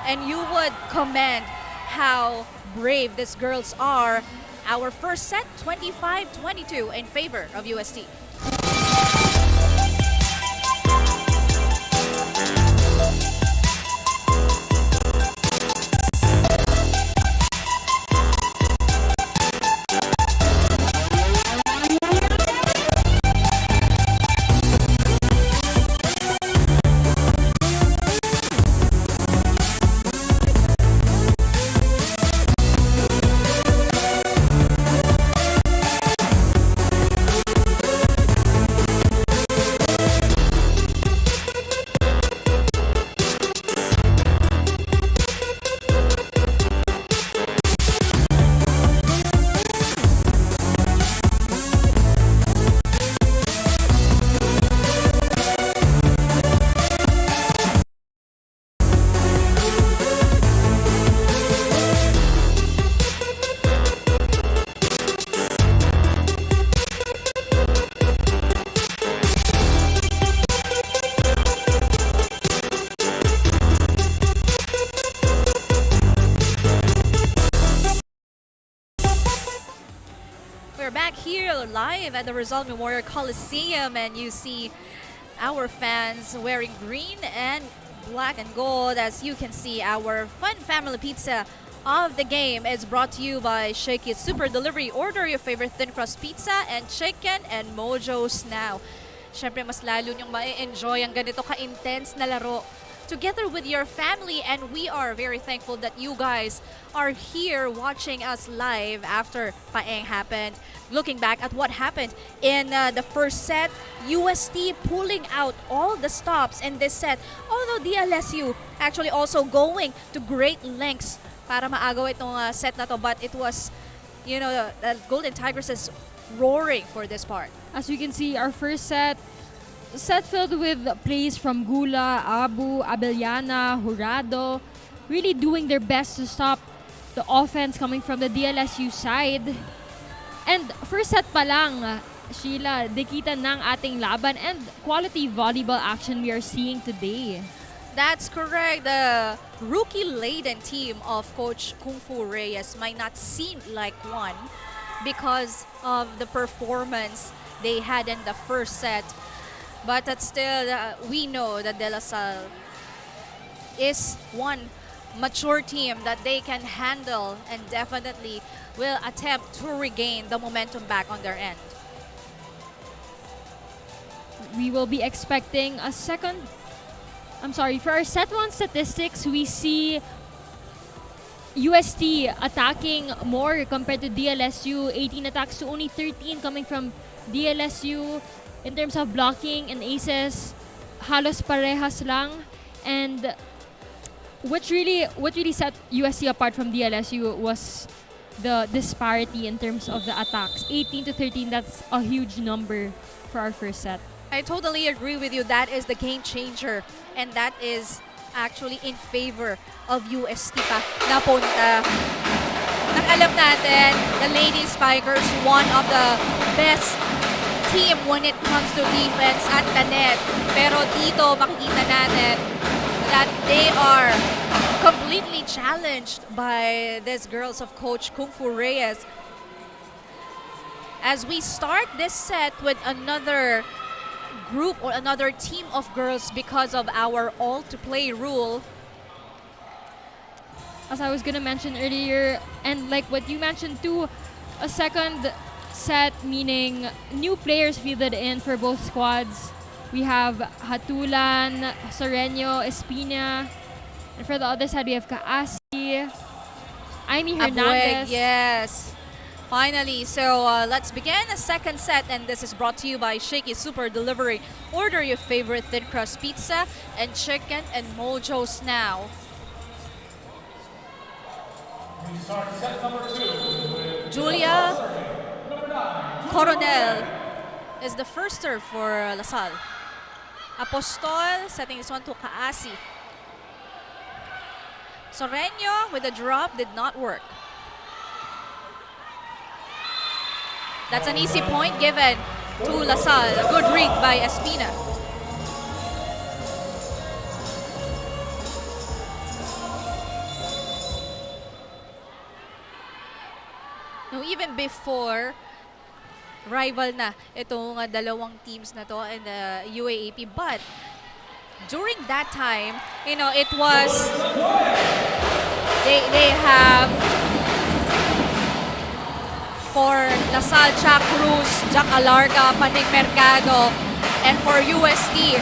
And you would commend how brave these girls are. Our first set, 25-22 in favor of UST. We're back here live at the Rizal Memorial Coliseum, and you see our fans wearing green and black and gold. As you can see, our fun family pizza of the game is brought to you by Shakey Super Delivery. Order your favorite thin crust pizza and chicken and Mojo's now. Syempre, mas lalo nyong ma-enjoy ang ganito ka-intense na laro together with your family, and we are very thankful that you guys are here watching us live after Paeng happened. Looking back at what happened in the first set, UST pulling out all the stops in this set, although DLSU actually also going to great lengths para maagaw itong set na to, but it was, the Golden Tigresses roaring for this part. As we can see, our first set filled with plays from Gula, Abu, Abellana, Jurado, really doing their best to stop the offense coming from the DLSU side. And first set pa lang, Sheila, dekita ng ating laban and quality volleyball action we are seeing today. That's correct. The rookie-laden team of Coach Kung Fu Reyes might not seem like one because of the performance they had in the first set. But that still, we know that De La Salle is one mature team that they can handle and definitely will attempt to regain the momentum back on their end. We will be expecting a second I'm sorry, for our set 1 statistics, we see UST attacking more compared to DLSU. 18 attacks to only 13 coming from DLSU. In terms of blocking and aces, halos parehas lang. And what really set UST apart from DLSU was the disparity in terms of the attacks. 18 to 13, that's a huge number for our first set. I totally agree with you. That is the game changer. And that is actually in favor of UST pa napunta. Nang alam natin, the Lady Spikers, one of the best team when it comes to defense at the net. Pero dito makikita natin that they are completely challenged by these girls of Coach Kung Fu Reyes. As we start this set with another group or another team of girls because of our all-to-play rule. As I was gonna mention earlier, and like what you mentioned too, a second set meaning new players fielded in for both squads. We have Hatulan, Soreño, Espina, and for the other side we have Kaasi, Amy Abueg, Hernandez. yes. Finally, so let's begin the second set, and this is brought to you by Shakey Super Delivery. Order your favorite thin crust pizza and chicken and mojos now. We start set number 2 with Julia Coronel is the first serve for Lasal. Apostol setting this one to Kaasi. Soreño with a drop did not work. That's an easy point given to Lasal. A good read by Espina. No, even before, rival na itong dalawang teams na to in the UAAP. But during that time, you know, it was, they have for Lasal, Jack Cruz, Jack Alarga, Paning Mercado, and for UST,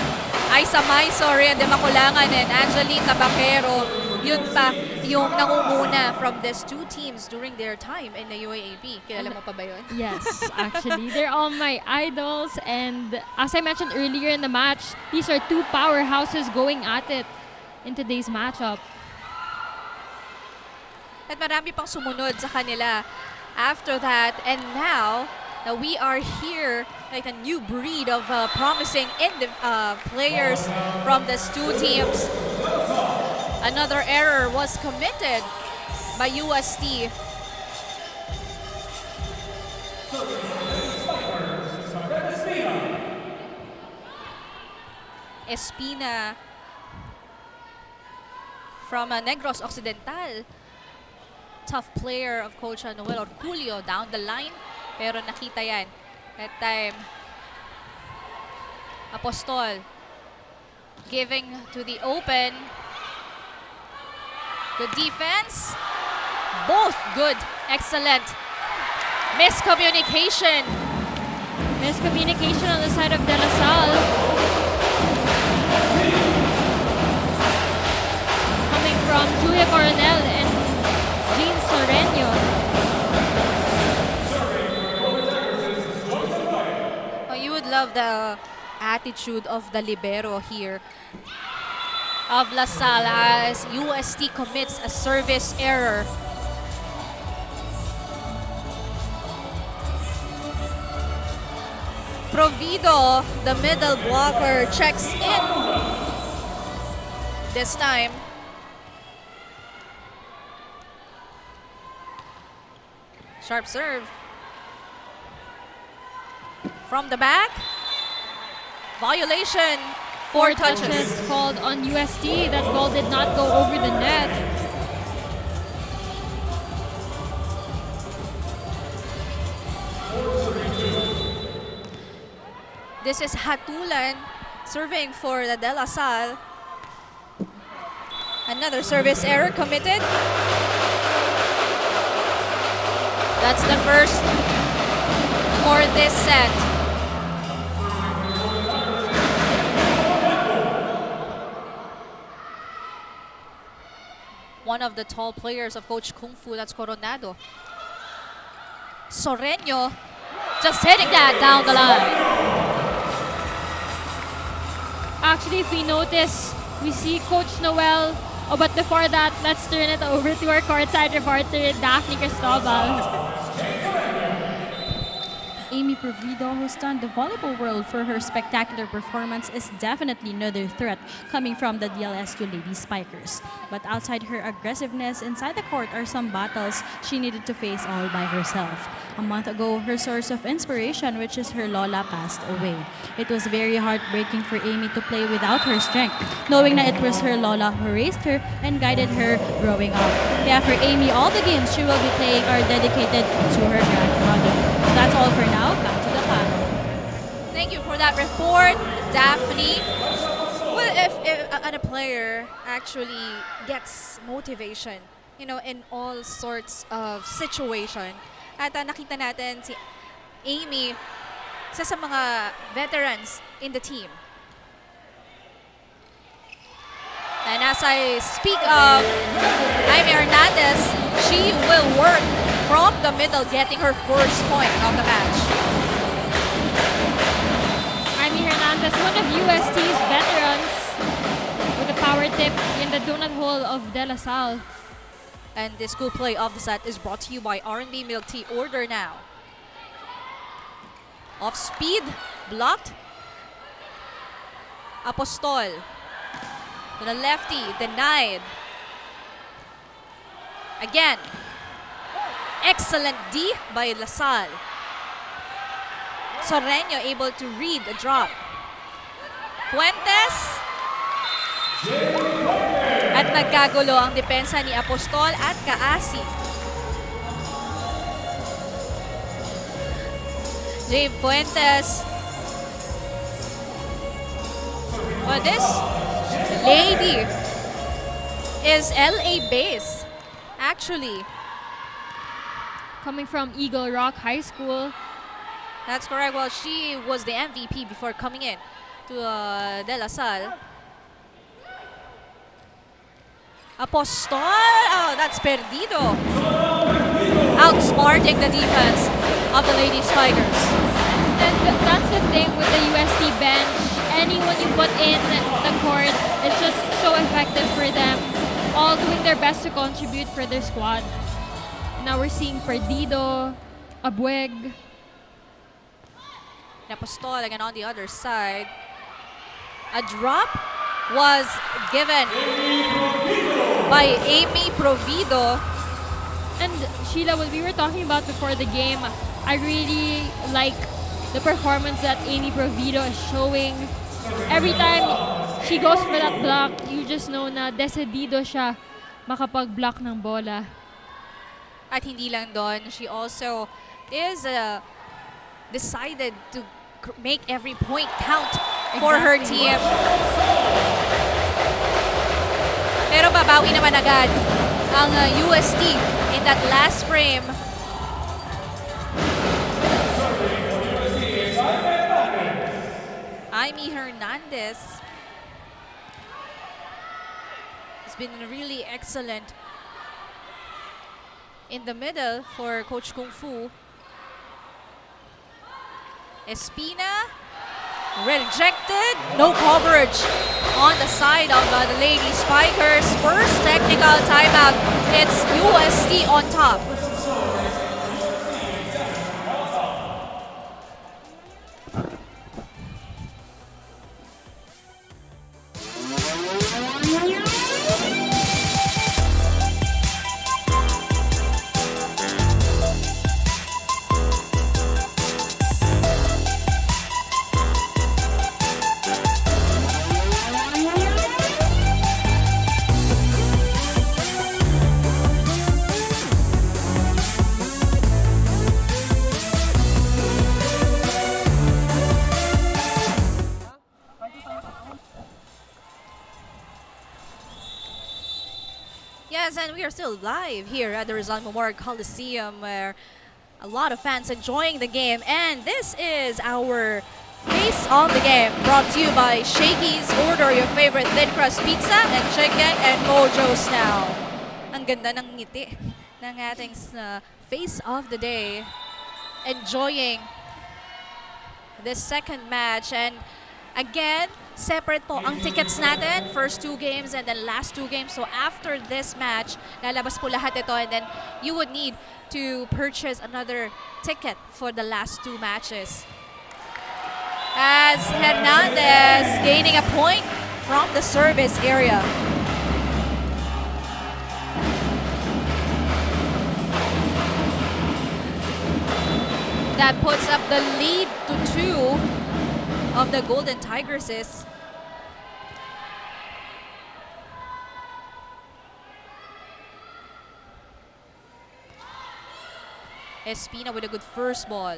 Aisa Maisor, De Maculangan, and Angeline Tabaquero. Yun pa yung nangunguna from these two teams during their time in the UAAP. Kilala mo pa ba yun? Yes, actually. They're all my idols. And as I mentioned earlier in the match, these are two powerhouses going at it in today's matchup. At marami pang sumunod sa kanila after that. And now that we are here, like a new breed of promising players from these two teams. Another error was committed by UST. Espina from Negros Occidental. Tough player of Coach Noel Orculio down the line. Pero nakita yan. That time, Apostol giving to the open. Good defense. Both good. Excellent. Miscommunication. Miscommunication on the side of De La Salle. Coming from Julia Coronel and Jean Soreño. Oh, you would love the attitude of the libero here of La Salle as UST commits a service error. Provido, the middle blocker, checks in this time. Sharp serve. From the back. Violation. 4 touches called on UST. That ball did not go over the net. This is Hatulan serving for the De La Salle. Another service error committed. That's the first for this set. one of the tall players of Coach Kung Fu, that's Coronado. Soreño just hitting that down the line. Actually, if we notice, we see Coach Noel. Oh, but before that, let's turn it over to our courtside reporter, Daphne Cristobal. Amy Provido, who stunned the volleyball world for her spectacular performance, is definitely another threat coming from the DLSU Lady Spikers. But outside her aggressiveness, inside the court are some battles she needed to face all by herself. A month ago, her source of inspiration, which is her Lola, passed away. It was very heartbreaking for Amy to play without her strength, knowing that it was her Lola who raised her and guided her growing up. Yeah, for Amy, all the games she will be playing are dedicated to her grandmother. That's all for now. Back to the panel. Thank you for that report, Daphne. Well, if a player actually gets motivation, you know, in all sorts of situation, at nakita natin si Amy, isa sa mga veterans in the team. And as I speak of Jaime Hernandez, she will work from the middle, getting her first point of the match. Jaime Hernandez, one of UST's veterans, with a power tip in the donut hole of De La Salle. And the school play of the set is brought to you by R&B Milk Tea. Order now. Off speed, blocked. Apostol. To the lefty, denied. Again. Excellent D by La Salle. Soreño able to read a drop. Fuentes. At nagkagulo ang depensa ni Apostol at Kaasi. James Fuentes. Well, this lady is LA based, actually. Coming from Eagle Rock High School. That's correct. Well, she was the MVP before coming in to De La Salle. Apostol! Oh, that's perdido. Outsmarting the defense of the Lady Spikers. And that's the thing with the UST bench. Anyone you put in the court, it's just so effective for them. All doing their best to contribute for their squad. Now we're seeing Perdido, Abueg. Apostol again on the other side. A drop was given by Amy Provido. And Sheila, what we were talking about before the game, I really like the performance that Amy Provido is showing. Every time she goes for that block, you just know na decidido siya makapag-block ng bola. At hindi lang doon, she also is decided to make every point count for her team. Pero babawi naman agad ang UST in that last frame. Jaime Hernandez has been really excellent in the middle for Coach Kung Fu. Espina rejected. No coverage on the side of the Lady Spikers. First technical timeout. It's UST on top. Yes, and we are still live here at the Rizal Memorial Coliseum, where a lot of fans enjoying the game. And this is our face of the game, brought to you by Shakey's. Order your favorite thin crust pizza and chicken and Mojo's now. ang ganda ng ngiti ng ating face of the day. Enjoying this second match. And again, separate po ang tickets natin. First 2 games and then last 2 games. So after this match, lalabas po lahat ito. And then you would need to purchase another ticket for the last 2 matches. As Hernandez gaining a point from the service area. That puts up the lead to 2 of the Golden Tigresses. Espina with a good first ball.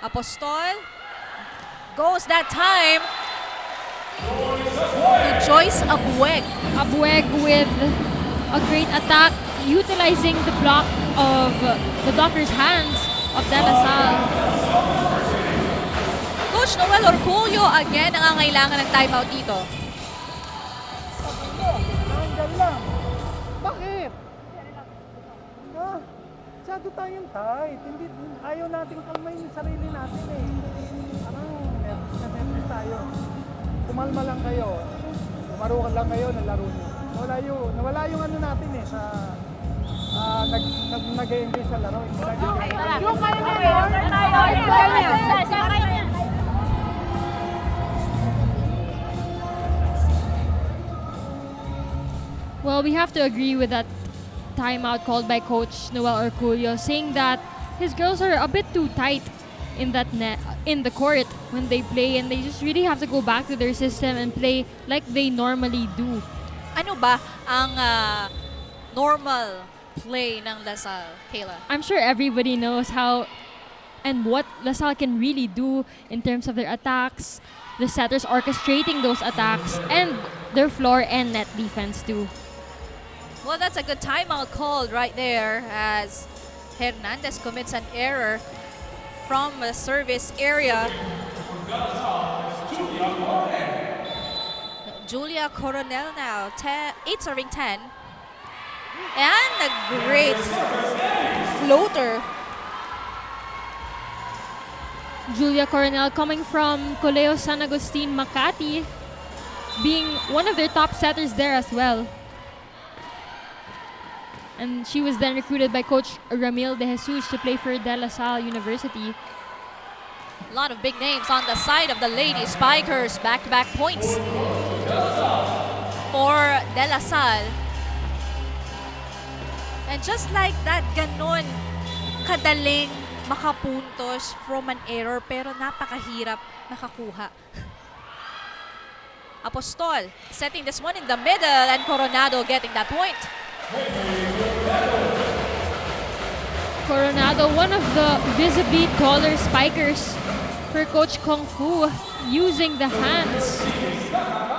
Apostol goes that time to Joyce Abueg. Abueg with a great attack, utilizing the block of the blocker's hands of De La Salle. Coach Noel Orcullo again nangangailangan ng timeout dito. Nandyan lang. Bakit? Masyado tayong tight. Hindi, ayaw natin kalmayin yung sarili natin eh. Parang nervous tayo. Kumalma lang kayo. Lumaro lang kayo ng laro nyo. Nawala yung ano natin eh sa nag-enjoy sa laro. Yung kayo Well, we have to agree with that timeout called by Coach Noel Orcullo, saying that his girls are a bit too tight in that in the court when they play, and they just really have to go back to their system and play like they normally do. Ano ba ang normal play ng LaSalle, Kayla? I'm sure everybody knows how and what LaSalle can really do in terms of their attacks, the setters orchestrating those attacks, and their floor and net defense too. Well, that's a good timeout called right there as Hernandez commits an error from the service area. Julia Coronel now, 8 serving 10. And a great floater. Julia Coronel coming from Colegio San Agustin Makati, being one of their top setters there as well. And she was then recruited by Coach Ramil De Jesus to play for De La Salle University. A lot of big names on the side of the Lady Spikers. Back-to-back points for De La Salle. And just like that, ganon kadaling makapuntos from an error, pero napakahirap makakuha. Apostol setting this one in the middle, and Coronado getting that point. Coronado, one of the visibly taller spikers for Coach Kung Fu, using the hands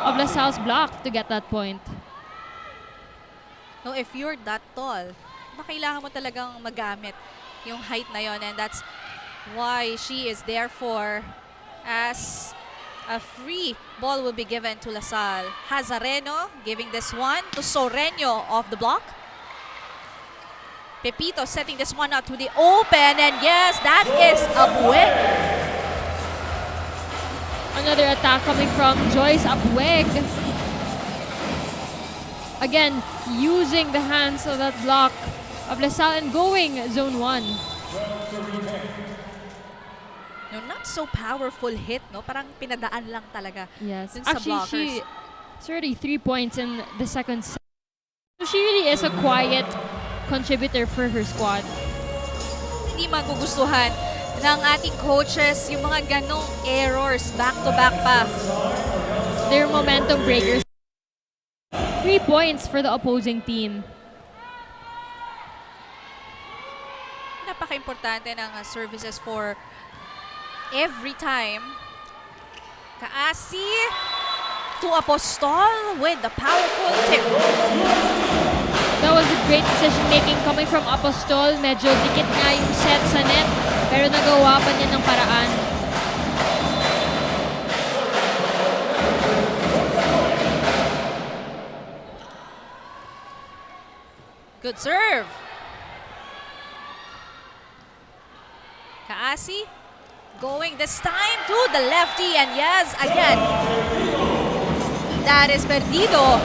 of LaSalle's block to get that point. No, if you're that tall, kailangan mo talagang magamit yung height na yon, and that's why she is there for, as a free ball will be given to LaSalle. Hazareno giving this one to Soreño off the block. Pepito setting this one up to the open, and yes, that is Abueg. Another attack coming from Joyce Abueg. Again, using the hands of that block of LaSalle and going zone 1. No, not so powerful hit, no? Parang pinadaan lang talaga. Yes. Dun sa Actually, blockers. it's already 3 points in the second set. So she really is a quiet contributor for her squad. Hindi magugustuhan ng ating coaches yung mga ganong errors back-to-back pa. They're momentum breakers. 3 points for the opposing team. Napaka-importante ng services for every time. Kaasi to Apostol with the powerful tip. That was a great decision-making coming from Apostol. Medyo dikit nga yung set sa net, pero nagawa pa niya ng paraan. Good serve. Kaasi going this time to the lefty, and yes, again, that is Perdido.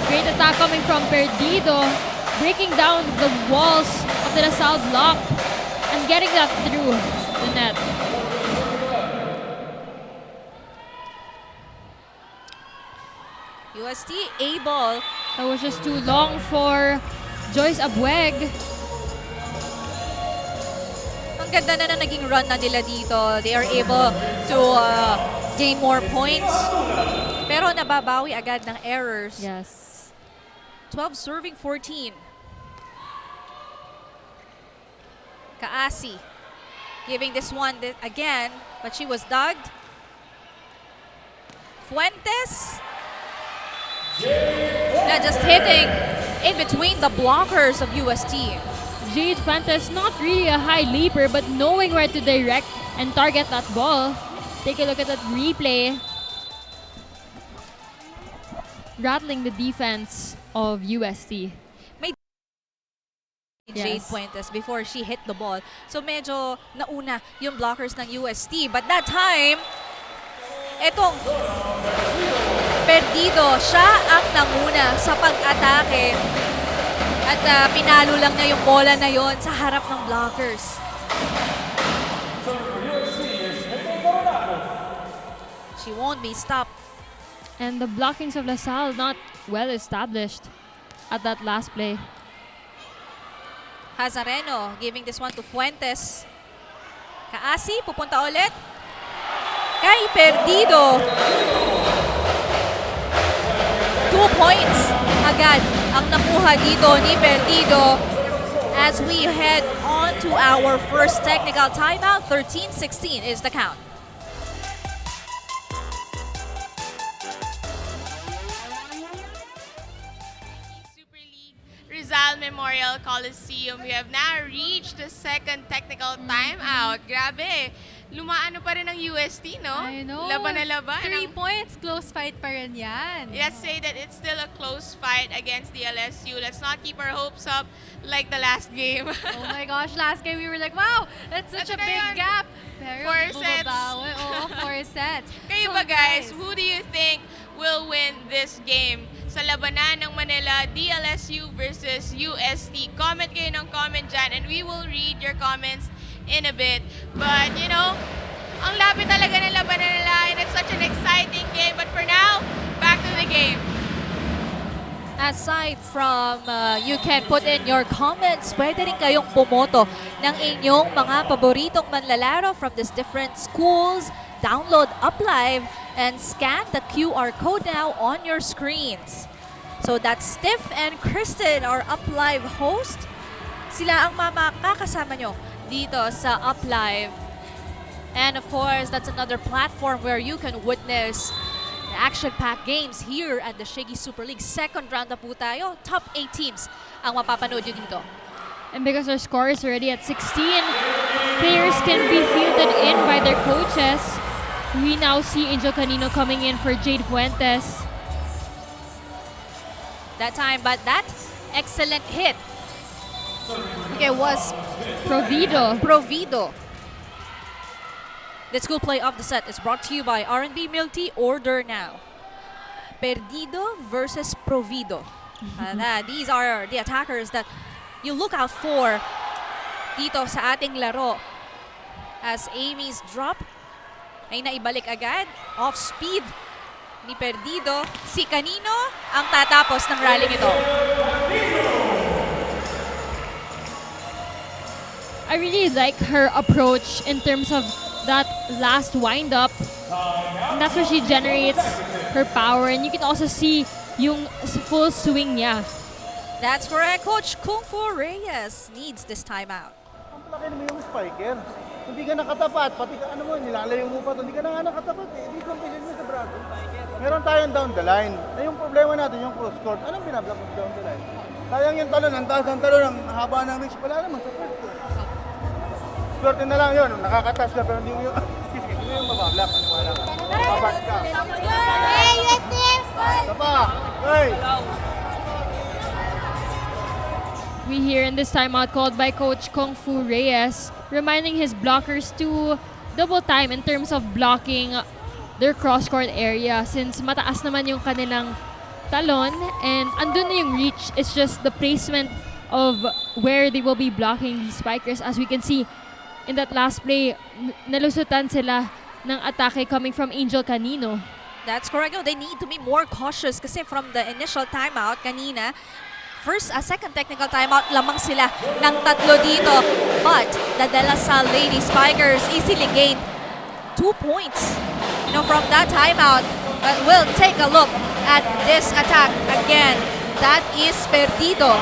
Great attack coming from Perdido, breaking down the walls of the Lasal block and getting that through the net. UST able. That was just too long for Joyce Abueg. Ang ganda na naging run na nila dito. They are able to gain more points. Pero nababawi agad ng errors. Yes. 12 serving 14. Kaasi giving this one again, but she was dogged. Fuentes. Now just hitting in between the blockers of UST. Jade Fuentes, not really a high leaper, but knowing where to direct and target that ball. Take a look at that replay. Rattling the defense of UST. Jade Yes. Fuentes before she hit the ball. So medyo nauna yung blockers ng UST. But that time, etong Perdido, siya ang nanguna sa pag-atake. At pinalo lang niya yung bola na yon sa harap ng blockers. She won't be stopped. And the blockings of Lasal not well established at that last play. Hazareno giving this one to Fuentes. Kaasi, pupunta ulit. Kay Perdido. 2 points agad ang nakuha dito ni Perdido as we head on to our first technical timeout. 13-16 is the count. Super League Rizal Memorial Coliseum. We have now reached the second technical timeout. Grabe, lumaano pa rin ang UST, no? I know. Laban na laban. 3 points, close fight pa rin yan. Let's say that it's still a close fight against DLSU. Let's not keep our hopes up like the last game. Oh my gosh, last game we were like, wow, that's such a Ito na big yun. gap. Pero 4 sets. bumabawi. Oo, 4 sets. Kayo So ba guys, nice. who do you think will win this game sa labanan ng Manila, DLSU versus UST? Comment kayo ng comment dyan and we will read your comments in a bit. But you know, ang lapit talaga ng labanan nila and it's such an exciting game. But for now, back to the game. Aside from you can put in your comments, pwede rin kayong pumoto ng inyong mga paboritong manlalaro from these different schools. Download UpLive and scan the QR code now on your screens. So that's Steph and Kristen, our UpLive host. Sila ang makakasama nyo dito sa UpLive. And of course, that's another platform where you can witness the action-packed games here at the Shakey Super League. Second round na po tayo. Top 8 teams ang mapapanood nyo dito. And because our score is already at 16, players can be fielded in by their coaches. We now see Angel Canino coming in for Jade Fuentes. That time, but that excellent hit. Okay, was Provido. The school play of the set is brought to you by R&B Milk Tea. Order now. Perdido versus Provido. These are the attackers that you look out for dito sa ating laro. As Amy's drop ay naibalik agad. Off speed ni Perdido. Si Canino ang tatapos ng rally ito. I really like her approach in terms of that last wind-up. And that's where she generates her power. And you can also see yung full swing niya. That's correct. Coach Kung Fu Reyes needs this timeout. Ang palaki mo yung spiker. Hindi ka nakatapat, pati ka nilalayo mo pa ito, hindi ka na nga nakatapat eh. Hindi competition mo sa braso. Meron tayong down the line. Na yung problema natin, yung cross court, anong binablock mo down the line? Sayang yung talon, ang taas ng talon, ang haba ng reach, wala naman sa first court. Swerte na lang yun, nakakatas ka pero hindi mo yung, hindi mo yung mabablock, wala ka. Mababack ka. Isa pa! Hey! We hear in this timeout called by Coach Kung Fu Reyes, reminding his blockers to double time in terms of blocking their cross-court area since mataas naman yung kanilang talon and andun na yung reach. It's just the placement of where they will be blocking these spikers. As we can see in that last play, nalusutan sila ng atake coming from Angel Canino. That's correct. No, they need to be more cautious kasi from the initial timeout kanina, second technical timeout lamang sila ng tatlo dito. But the De La Salle Lady Spikers easily gained 2 points, from that timeout. But we'll take a look at this attack again. That is Perdido.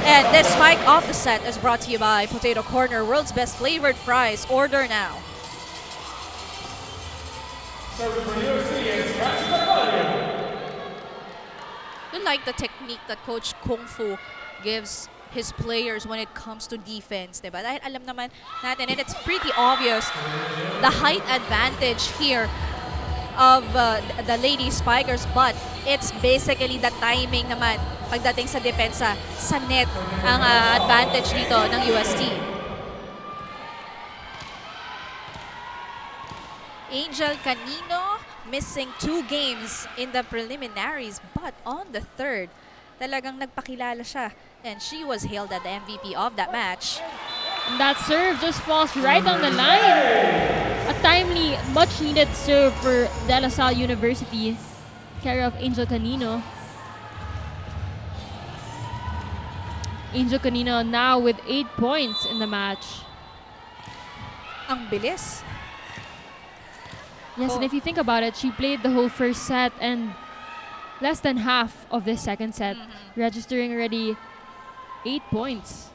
And this spike off the set is brought to you by Potato Corner, world's best flavored fries. Order now. I like the technique that Coach Kung Fu gives his players when it comes to defense, diba? Dahil alam naman natin, and it's pretty obvious, the height advantage here of the Lady Spikers, but it's basically the timing naman pagdating sa depensa, sa net ang advantage dito ng UST. Angel Canino missing 2 games in the preliminaries, but on the third, talagang nagpakilala siya and she was hailed as the MVP of that match. And that serve just falls right on the line. A timely, much-needed serve for De La Salle University, care of Angel Canino. Angel Canino now with 8 points in the match. Ang bilis. Yes, and if you think about it, she played the whole first set and less than half of the second set, registering already 8 points.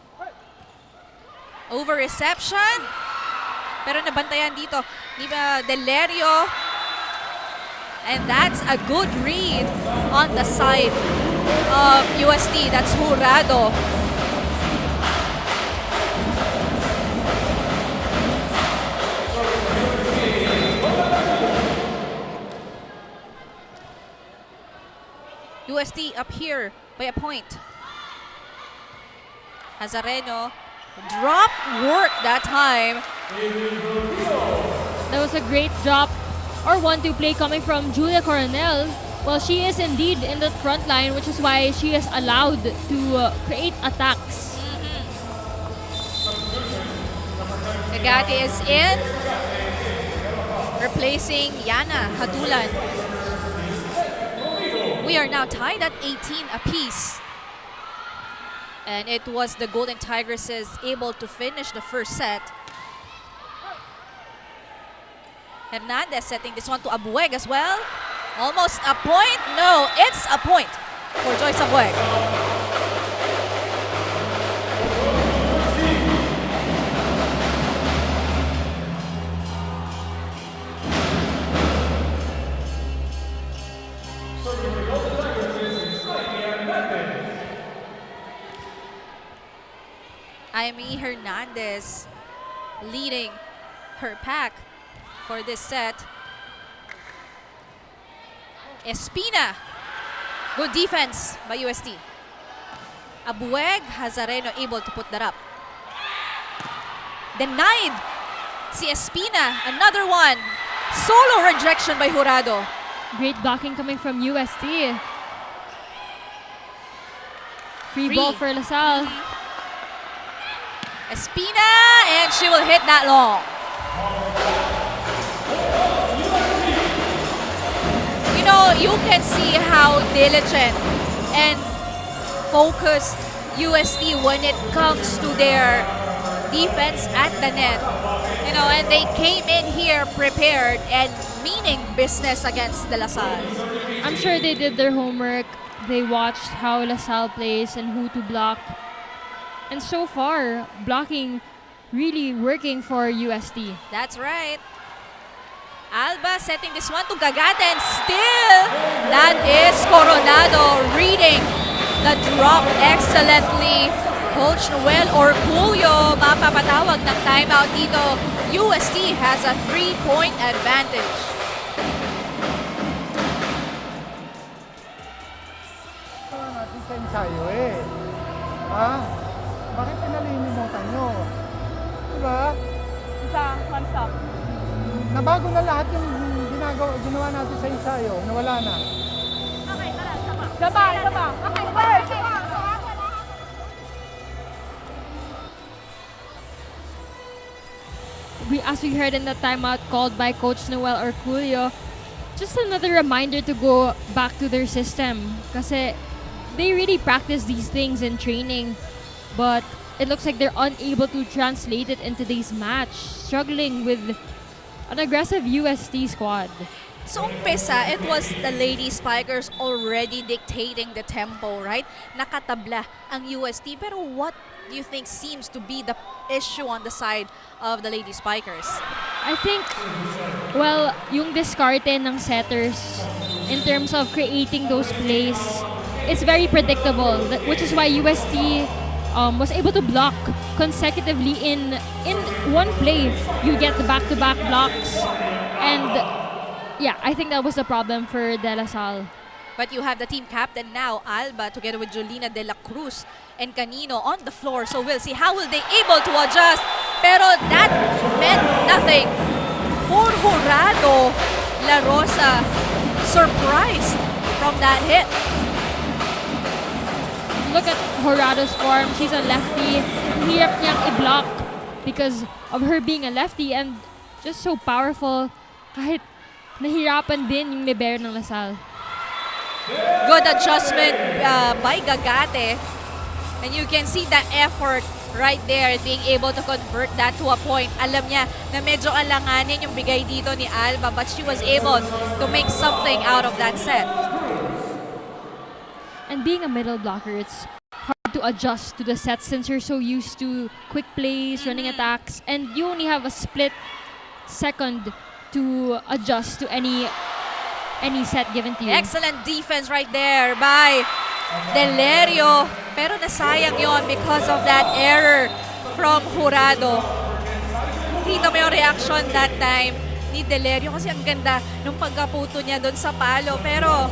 Over reception. Pero nabantayan dito ni Delerio. And that's a good read on the side of UST. That's Jurado. UST up here by a point. Hazareno, drop work that time. That was a great drop or 1-2 play coming from Julia Coronel. Well, she is indeed in the front line, which is why she is allowed to create attacks. Agate is in, replacing Yana Hadulan. We are now tied at 18 apiece. And it was the Golden Tigresses able to finish the first set. Hernandez setting this one to Abueg as well. Almost a point. No, it's a point for Joyce Abueg. Amy Hernandez leading her pack for this set. Espina. Good defense by UST. Abueg, Hazareno able to put that up. Denied. Si Espina, another one. Solo rejection by Jurado. Great blocking coming from UST. Free ball for La Salle. Espina, and she will hit that long. You can see how diligent and focused UST when it comes to their defense at the net. And they came in here prepared and meaning business against De La Salle. I'm sure they did their homework. They watched how La Salle plays and who to block. And so far, blocking really working for UST. That's right. Alba setting this one to Gagate, and still, that is Coronado reading the drop excellently. Coach Noel Orculio mapapatawag ng timeout dito. UST has a 3-point advantage. Natin sa ensayo Ha? Bakit pinalilimutan nyo? Diba? Isa, one stop. Nabago na lahat yung ginawa natin sa ensayo. Nawala na. Okay, tara, saba. Saba. Okay, first. As we heard in the timeout called by Coach Noel Orculio, just another reminder to go back to their system. Kasi they really practice these things in training, but it looks like they're unable to translate it in today's match, struggling with an aggressive UST squad. So umpisa, it was the Lady Spikers already dictating the tempo, right? Nakatabla ang UST. Pero what do you think seems to be the issue on the side of the Lady Spikers? I think, well, yung diskarte ng setters in terms of creating those plays, it's very predictable, which is why UST was able to block consecutively in one play. You get the back-to-back blocks, and yeah, I think that was the problem for De La Salle. But you have the team captain now, Alba, together with Jolina De La Cruz and Canino on the floor. So we'll see how will they able to adjust. Pero that meant nothing. For Jurado, La Rosa surprised from that hit. Look at Jurado's form. She's a lefty. Hirap niyang i-block because of her being a lefty and just so powerful. Kahit nahirapan din yung libero ng La Salle. Good adjustment by Gagate. And you can see the effort right there, being able to convert that to a point. Alam niya na medyo alanganin yung bigay dito ni Alba, but she was able to make something out of that set. And being a middle blocker, it's hard to adjust to the set since you're so used to quick plays, running attacks, and you only have a split second to adjust to any set given to you. Excellent defense right there by Delerio. Pero nasayang yon because of that error from Jurado. Kita mo yung reaction that time ni Delerio kasi ang ganda nung pagkaputo niya doon sa palo. Pero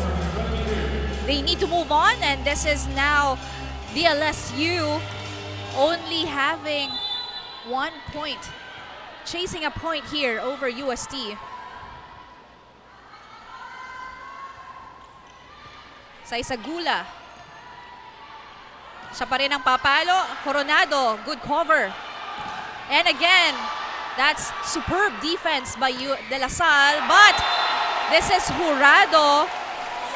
they need to move on, and this is now DLSU only having 1 point. Chasing a point here over UST. Saisagula. Siya pa rin ang papalo. Coronado, good cover. And again, that's superb defense by De La Salle. But this is Jurado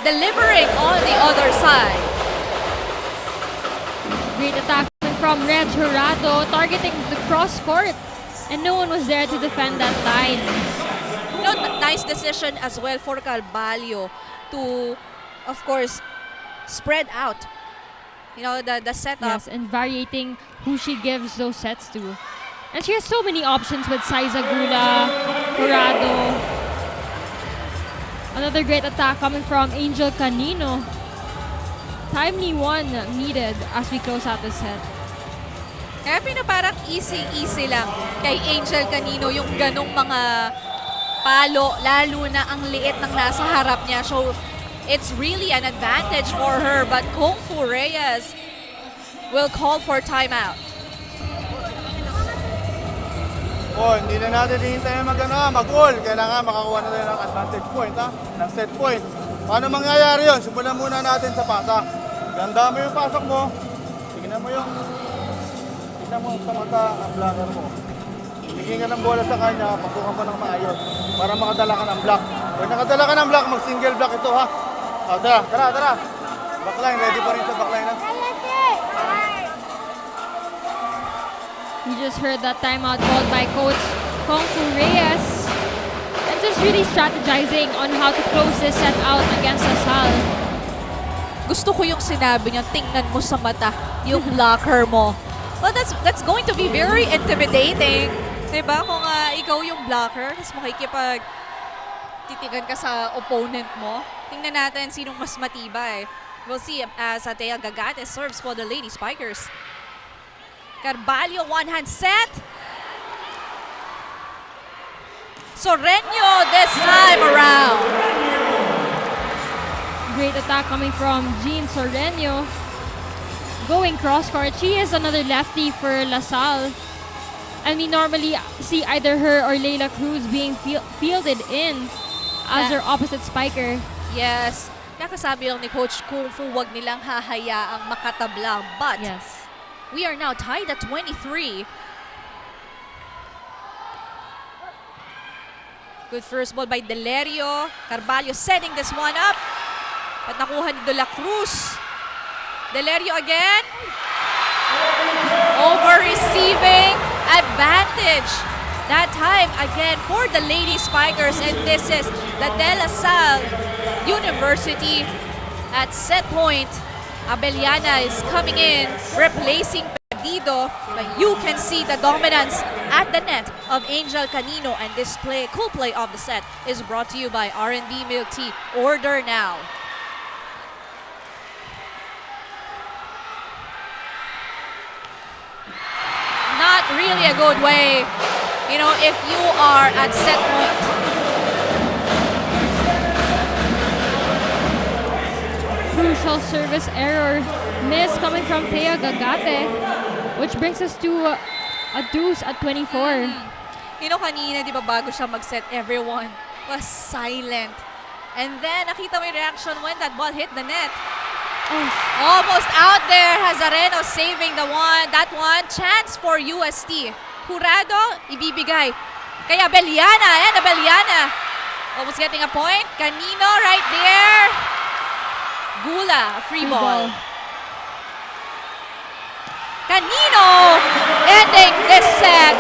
delivering on the other side. Great attack from Red Jurado, targeting the cross court. And no one was there to defend that line. You know, nice decision as well for Carvalho to, of course, spread out. You know, the setup. Yes, and varying who she gives those sets to. And she has so many options with Saizagula, Jurado. Another great attack coming from Angel Canino. Timely one needed as we close out the set. Kaya parang easy lang kay Angel Canino yung ganong mga palo, lalo na ang liit ng nasa harap niya. So, it's really an advantage for her. But Kung Fu Reyes will call for timeout. Oh, hindi na natin hihintayin mag-all. Kailangan makakuha na tayo ng advantage point, ha? Ng set point. Paano mangyayari yun? Simulan muna natin sa pasa. Ganda mo yung pasok mo. Tignan mo sa mata ang blocker mo. Bigyan ka ng bola sa kanya, pagkuhan mo ng maayos para makadala ka ng block. Pag nakadala ka ng block, mag-single block ito, ha? O, tara. Backline, ready pa rin sa backline, ha? You just heard that timeout called by Coach Kung Fu Reyes. And just really strategizing on how to close this set out against Lasal. Gusto ko yung sinabi niya, tingnan mo sa mata yung blocker mo. Well, that's going to be very intimidating. Diba? Kung ikaw yung blocker, tapos titigan ka sa opponent mo. Tingnan natin sinong mas matibay. We'll see as Atea Gagate serves for the Lady Spikers. Carvalho, one-hand set. Soreño this time around. Great attack coming from Jean Soreño. going cross-court. She is another lefty for LaSalle. And we normally see either her or Layla Cruz being fielded in as her opposite spiker. Yes. Kakasabi lang ni Coach kung wag nilang hahayaang makatabla. But Yes. we are now tied at 23. Good first ball by Delerio. Carvalho setting this one up. At nakuha ni De La Cruz. Delerio again. Over-receiving advantage. That time again for the Lady Spikers, and this is the De La Salle University at set point. Abellana is coming in, replacing Perdido, but you can see the dominance at the net of Angel Canino, and this cool play of the set is brought to you by R&B Milk Tea. Order now. Not really a good way, you know, if you are at set point. Crucial service error miss coming from Thea Gagate, which brings us to a deuce at 24. You know, kanina, di ba, bago siya mag-set, everyone was silent. And then, nakita mo yung reaction when that ball hit the net. Almost out there, Hazareno saving that one. Chance for UST. Jurado, ibibigay. Kaya Abellana, and Abellana almost getting a point. Canino right there. Gula, free ball. Canino ending this set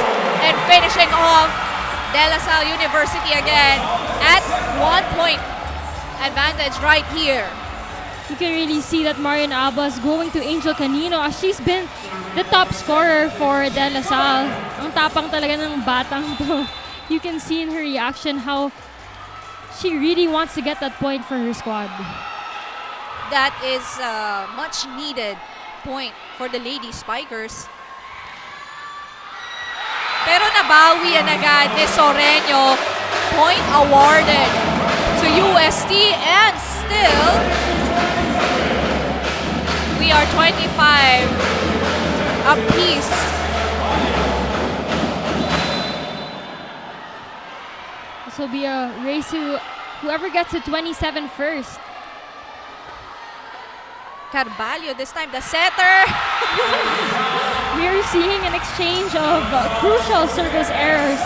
and finishing off De La Salle University again at 1 point advantage right here. You can really see that Marian Abbas going to Angel Canino as she's been the top scorer for De La Salle. Ang tapang talaga ng batang to. You can see in her reaction how she really wants to get that point for her squad. That is a much needed point for the Lady Spikers. Pero nabawi yan agad ni Soreño. Point awarded to UST, and still we are 25 apiece. This will be a race to whoever gets to 27 first. Carvalho this time, the setter. We're seeing an exchange of crucial service errors.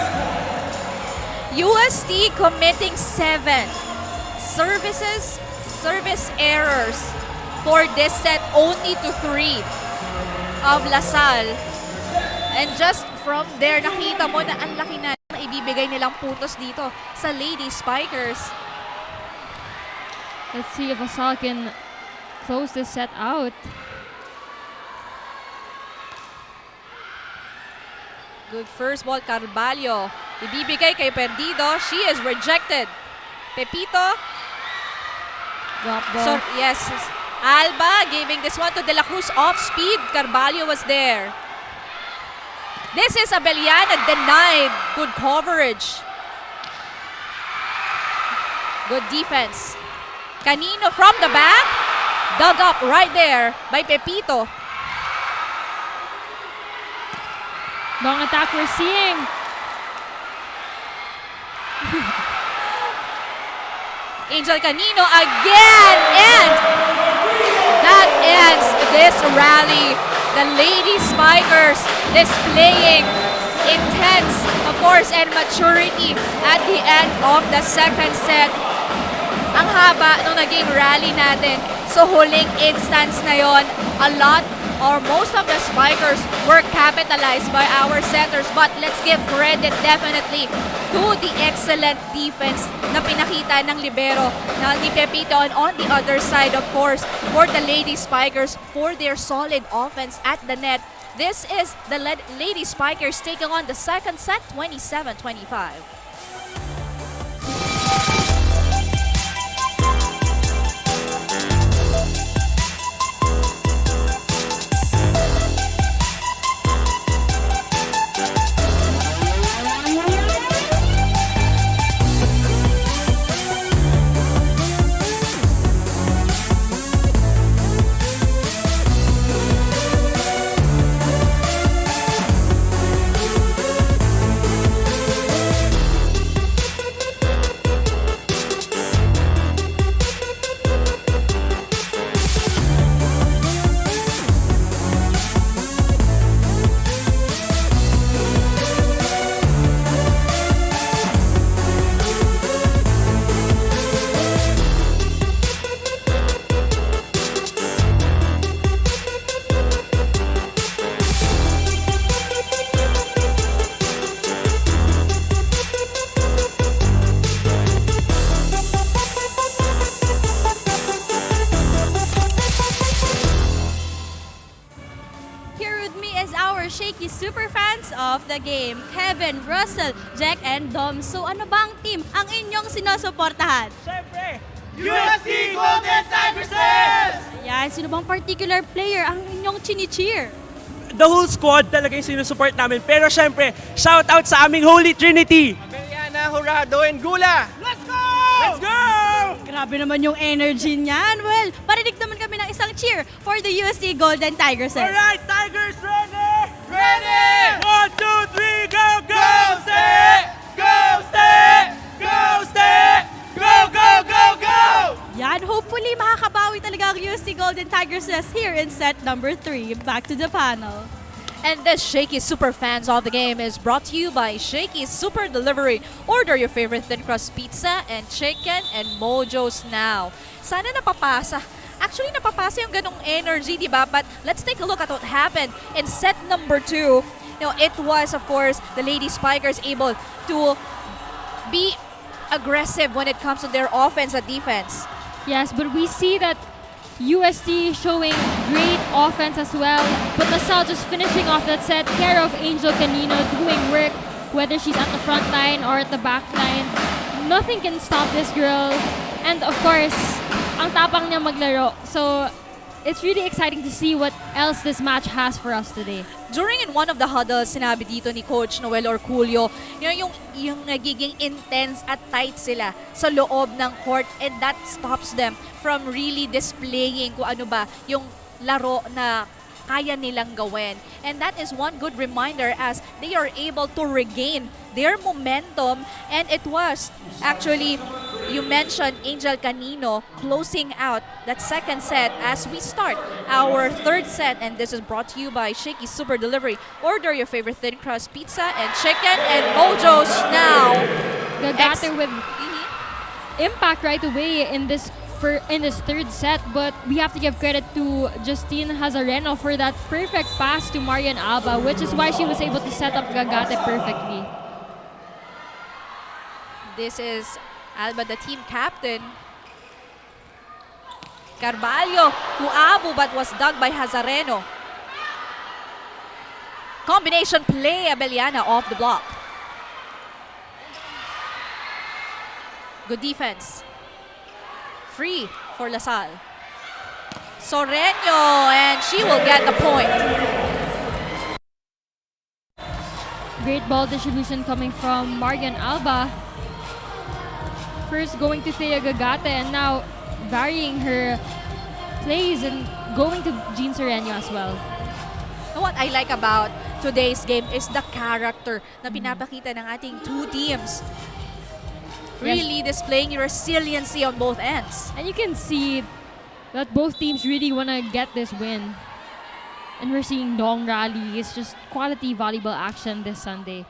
UST committing 7 service errors for this set, only to 3 of LaSalle. And just from there, nakita mo na ang laki na ibibigay nilang puntos dito sa Lady Spikers. Let's see if LaSalle can close this set out. Good first ball, Carvalho. Ibibigay kay Perdido. She is rejected. Pepito. Drop ball. So, yes. Alba giving this one to De La Cruz off speed. Carvalho was there. This is Abellana denied. Good coverage. Good defense. Canino from the back. Dug up right there by Pepito. Long attack we're seeing. Angel Canino again, and that ends this rally. The Lady Spikers displaying intense, of course, and maturity at the end of the second set. Ang haba nung naging rally natin. So huling instance na yon, a lot or most of the spikers were capitalized by our setters, but let's give credit definitely to the excellent defense na pinakita ng libero na ni Pepito, and on the other side, of course, for the Lady Spikers for their solid offense at the net. This is the Lady Spikers taking on the second set, 27-25. of the game, Kevin, Russell, Jack, and Dom. So ano bang team ang inyong sinusuportahan? Siyempre, UST Golden Tigresses! Ayan, sino bang particular player ang inyong chini-cheer? The whole squad talaga yung sinusupport namin. Pero siyempre, shout out sa aming Holy Trinity! Abeliana, Horado, and Gula! Let's go! Let's go! Grabe naman yung energy niyan. Well, parinig naman kami ng isang cheer for the UST Golden Tigresses. Alright, Tigers ready? Ready! 1, 2, 3, go, go! Stay! Go, stay! Go, stay! Go, go, go, go! Yan, hopefully makakabawi talaga ang UST Golden Tigresses here in set number 3. Back to the panel. And this Shakey Super Fans of the Game is brought to you by Shakey's Super Delivery. Order your favorite thin crust pizza and chicken and mojos now. Sana napapasa. Actually, napapasa yung ganong energy, di ba? But let's take a look at what happened in set number 2. You know, it was, of course, the Lady Spikers able to be aggressive when it comes to their offense and defense. Yes, but we see that UST showing great offense as well. But LaSalle just finishing off that set, care of Angel Canino, doing work, whether she's at the front line or at the back line. Nothing can stop this girl. And of course, ang tapang niya maglaro. So it's really exciting to see what else this match has for us today. During in one of the huddles, sinabi dito ni Coach Noel Orculio, yung nagiging intense at tight sila sa loob ng court, and that stops them from really displaying kung ano ba yung laro na kaya nilang gawin. And that is one good reminder as they are able to regain their momentum. And it was actually, you mentioned Angel Canino closing out that second set as we start our third set. And this is brought to you by Shakey Super Delivery. Order your favorite thin crust pizza and chicken and mojos now. Gagate with impact right away in this third set, but we have to give credit to Justine Hazareno for that perfect pass to Marian Alba, which is why she was able to set up Gagate perfectly. This is Alba, the team captain. Carvalho, who abu but was dug by Hazareno. Combination play, Abeliana off the block. Good defense. Free for LaSalle. Soreño, and she will get the point. Great ball distribution coming from Marian Alba. First going to Thea Gagate and now varying her plays and going to Jean Soreño as well. What I like about today's game is the character na pinapakita ng ating two teams. Really displaying resiliency on both ends. And you can see that both teams really want to get this win. And we're seeing long rally. It's just quality volleyball action this Sunday.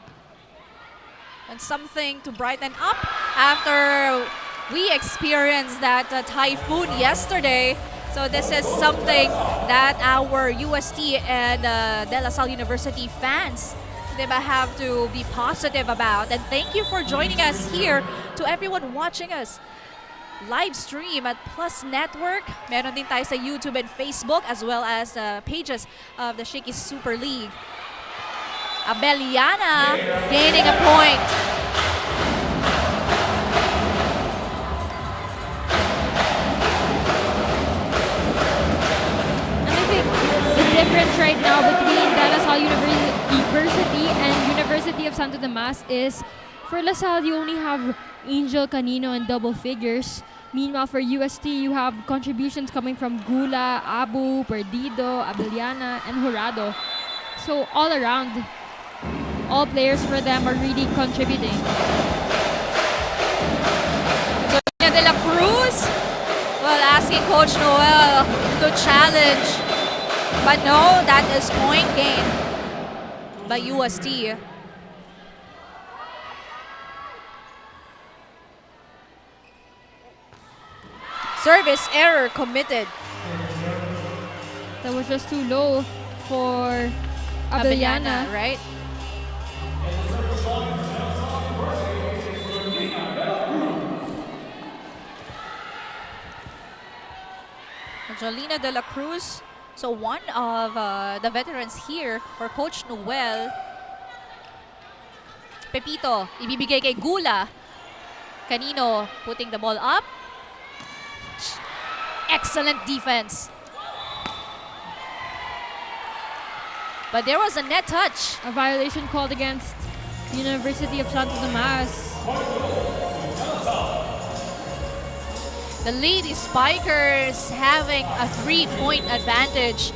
And something to brighten up after we experienced that typhoon yesterday. So this is something that our UST and De La Salle University fans have to be positive about. And thank you for joining us here, to everyone watching us live stream at Plus Network. Meron din tayo sa YouTube and Facebook, as well as pages of the Shakey Super League. Abeliana gaining a point. And I think the difference right now between De La Salle University and University of Santo Tomas is, for La Salle, you only have Angel Canino in double figures. Meanwhile, for UST, you have contributions coming from Gula, Abu, Perdido, Abeliana, and Jurado. So all around, all players for them are really contributing. De La Cruz, well, asking Coach Noel to challenge. But no, that is point gain by UST. Service error committed. That was just too low for Abeliana. Right? Jolina De La Cruz, so one of the veterans here, or Coach Noel, Pepito, ibibigay kay Gula. Canino putting the ball up. Excellent defense. But there was a net touch. A violation called against University of Santo Tomas. The Lady Spikers having a 3-point advantage.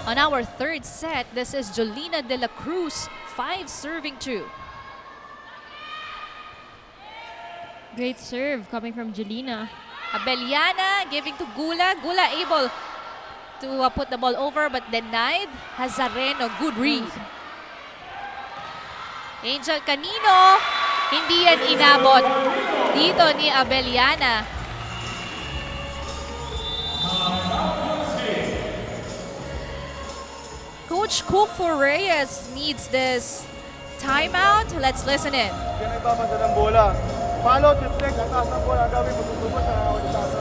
On our third set, this is Jolina de la Cruz, 5 serving 2. Great serve coming from Jolina. Abeliana giving to Gula. Gula able to put the ball over but denied. Hazareno, good read. Angel Canino, hindi yan inabot dito ni Abeliana. Coach Kukfo Reyes needs this timeout. Let's listen in. Yan ay babasa ng bola. Follow, deflect, ang taas ng bola. Ang gawin mo, tutubos sa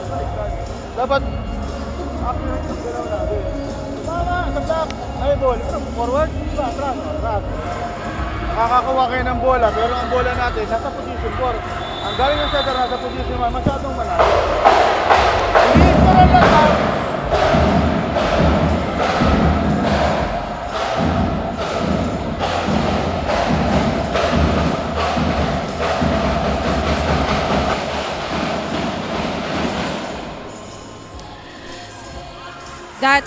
baliktad. Dapat, accurate yung galaw natin. Tama, sa block. Ay, ball. Forward, atras. Nakakakuha kayo ng bola, pero ang bola natin, nasa position 4. Ang galing ng setter, nasa position 1, masyadong malayo. Release ko lang lang. That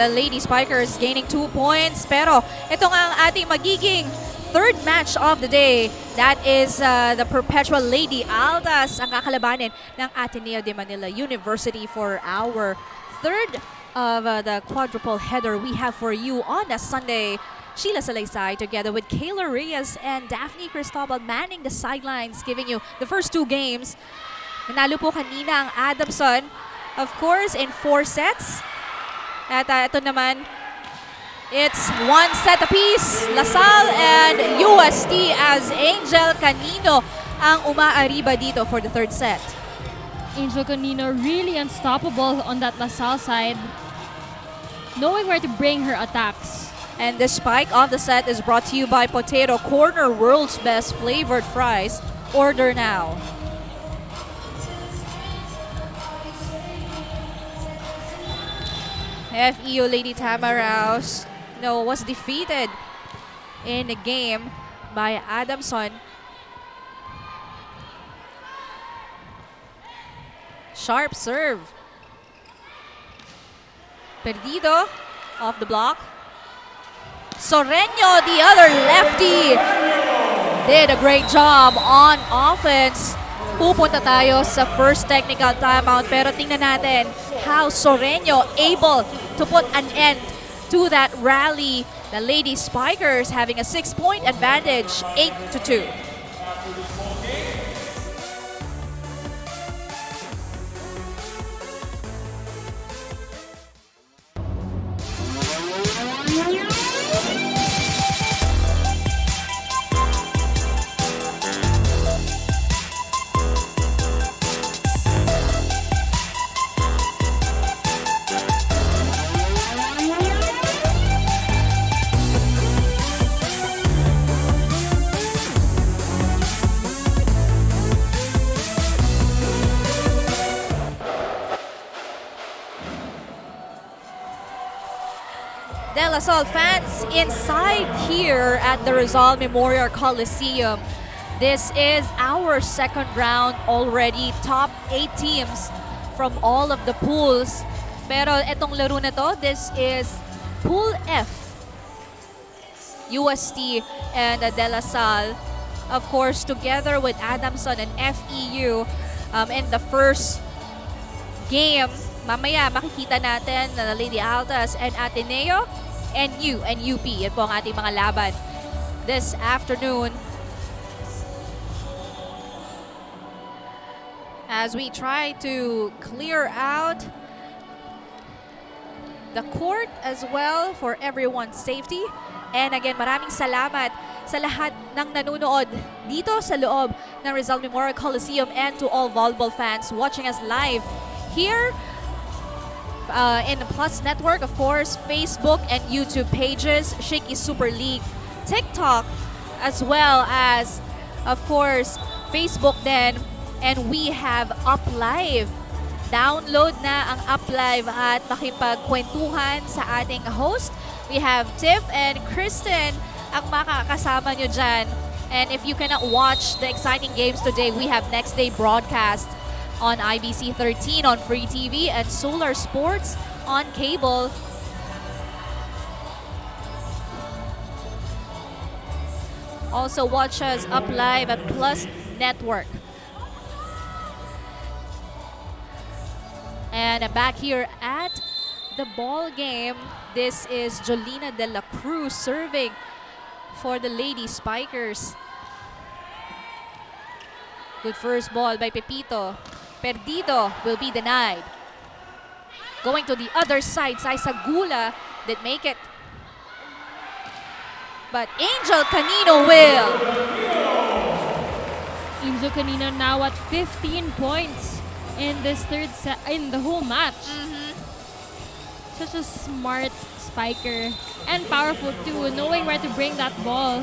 the Lady Spikers gaining 2 points. Pero ito nga ang ating magiging third match of the day. That is the Perpetual Lady Altas ang kakalabanin ng Ateneo de Manila University for our third of the quadruple header we have for you on a Sunday. Sheila Salaysay together with Kayla Reyes and Daphne Cristobal manning the sidelines, giving you the first 2 games. Nanalo po kanina ang Adamson, of course, in 4 sets. At ito naman, it's 1 set apiece. Lasal and UST as Angel Canino ang umaariba dito for the third set. Angel Canino really unstoppable on that Lasal side, knowing where to bring her attacks. And the spike of the set is brought to you by Potato Corner, world's best flavored fries. Order now. FEU Lady Tamaraos was defeated in the game by Adamson. Sharp serve. Perdido off the block. Soreño, the other lefty, did a great job on offense. Pupunta tayo sa first technical timeout, pero tingnan natin how Soreño able to put an end to that rally. The Lady Spikers having a 6-point advantage, 8-2. De La Salle fans inside here at the Rizal Memorial Coliseum. This is our second round already. Top 8 teams from all of the pools. Pero etong laro na to, this is Pool F. UST and De La Salle, of course, together with Adamson and FEU in the first game. Mamaya makikita natin na Lady Altas and Ateneo, NU and UP. Yan po ang ating mga laban this afternoon. As we try to clear out the court as well for everyone's safety. And again, maraming salamat sa lahat ng nanonood dito sa loob ng Rizal Memorial Coliseum and to all volleyball fans watching us live here in the Plus Network, of course, Facebook and YouTube pages, Shakey Super League, TikTok, as well as, of course, Facebook din. And we have Up Live. Download na ang Up Live at makipagkwentuhan sa ating host. We have Tiff and Kristen ang makakasama nyo dyan. And if you cannot watch the exciting games today, we have next day broadcast on IBC 13 on Free TV and Solar Sports on cable. Also watch us Up Live at Plus Network. And back here at the ball game, this is Jolina de la Cruz serving for the Lady Spikers. Good first ball by Pepito. Perdido will be denied. Going to the other side, Saisagula did make it. But Angel Canino will. Angel Canino now at 15 points in this in the whole match. Such a smart spiker and powerful too, knowing where to bring that ball.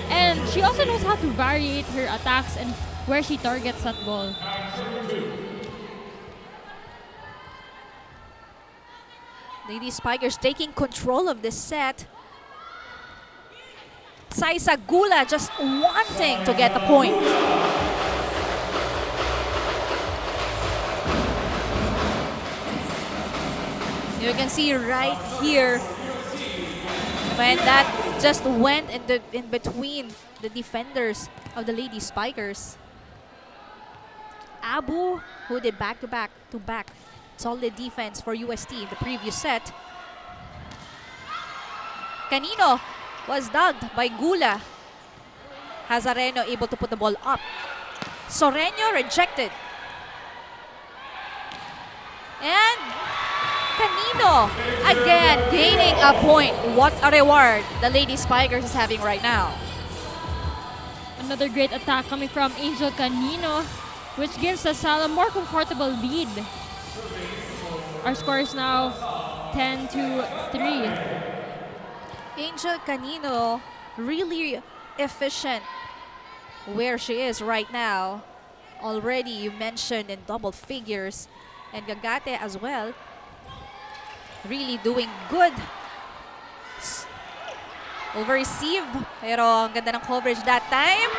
And she also knows how to variate her attacks and where she targets that ball. Lady Spikers taking control of this set. Saisagula just wanting to get the point. You can see right here when that just went in between the defenders of the Lady Spikers. Abu, who did back-to-back solid defense for UST in the previous set. Canino was dogged by Gula. Hazareno able to put the ball up. Soreño rejected. And Canino again gaining a point. What a reward the Lady Spikers is having right now. Another great attack coming from Angel Canino, which gives Asala a more comfortable lead. Our score is now 10-3. Angel Canino really efficient where she is right now. Already you mentioned in double figures. And Gagate as well. Really doing good. Over-receive. Pero ang ganda ng coverage that time.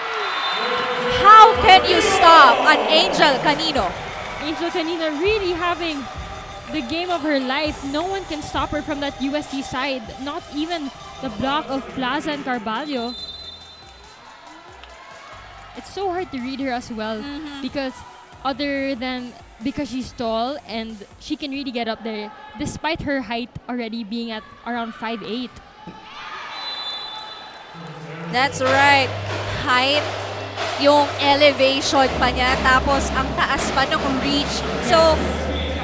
How can you stop an Angel Canino? Angel Canino really having the game of her life. No one can stop her from that UST side. Not even the block of Plaza and Carvalho. It's so hard to read her as well because she's tall and she can really get up there despite her height already being at around 5'8". That's right. Height, yung elevation pa niya, tapos ang taas pa ng reach. So,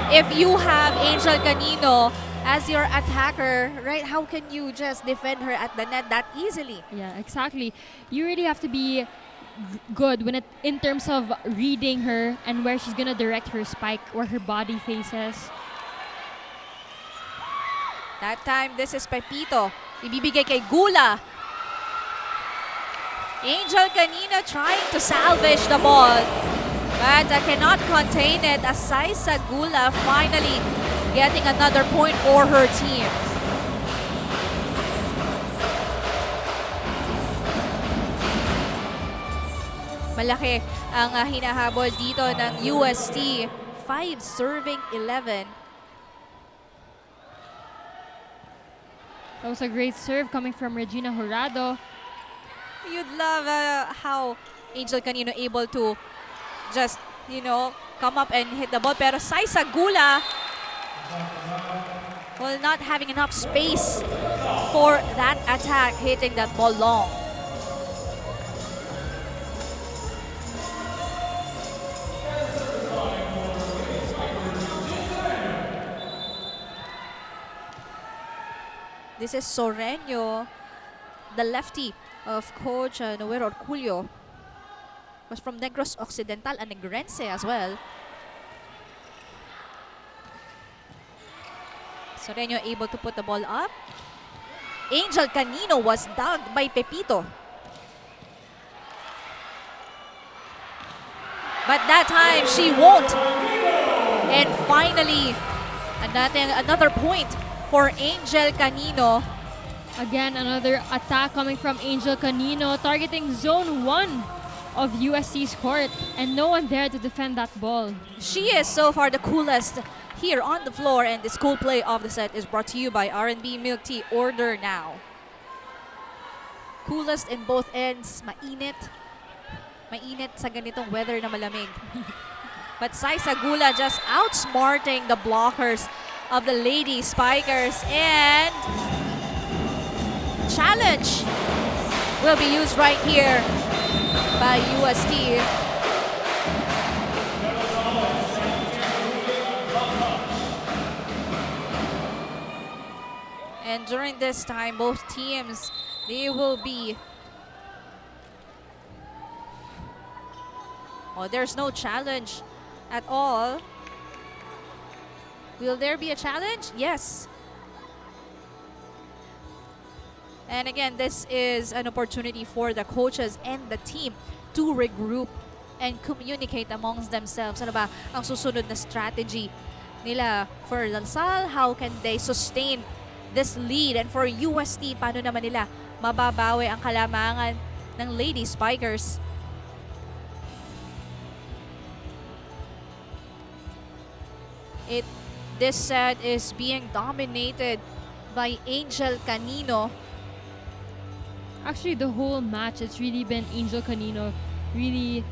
if you have Angel Canino as your attacker, right, how can you just defend her at the net that easily? Yeah, exactly. You really have to be good in terms of reading her and where she's gonna direct her spike, where her body faces. That time, this is Pepito. Ibibigay kay Gula. Angel Canino trying to salvage the ball, but cannot contain it as Saisagula finally getting another point for her team. Malaki ang hinahabol dito ng UST. 5 serving 11. That was a great serve coming from Regina Jurado. You'd love how Angel Canino able to just, come up and hit the ball. Pero Saisagula, well, not having enough space for that attack, hitting that ball long. This is Soreño, the lefty of Coach Noero Orculio. Was from Negros Occidental and Negrense as well. Soreño able to put the ball up. Angel Canino was dogged by Pepito. But that time, she won't. And finally, another point for Angel Canino. Again, another attack coming from Angel Canino, targeting zone 1 of UST's court, and no one there to defend that ball. She is so far the coolest here on the floor, and this cool play of the set is brought to you by R&B Milk Tea. Order now. Coolest in both ends. Mainit. Mainit sa ganitong weather na malamig. But Sai Sagula just outsmarting the blockers of the Lady Spikers, and challenge will be used right here by UST. And during this time, both teams, they will be... Oh, there's no challenge at all. Will there be a challenge? Yes. And again, this is an opportunity for the coaches and the team to regroup and communicate amongst themselves. Ano ba ang susunod na strategy nila for Lasal? How can they sustain this lead? And for UST, paano naman nila mababawi ang kalamangan ng Lady Spikers? This set is being dominated by Angel Canino. Actually, the whole match, it's really been Angel Canino really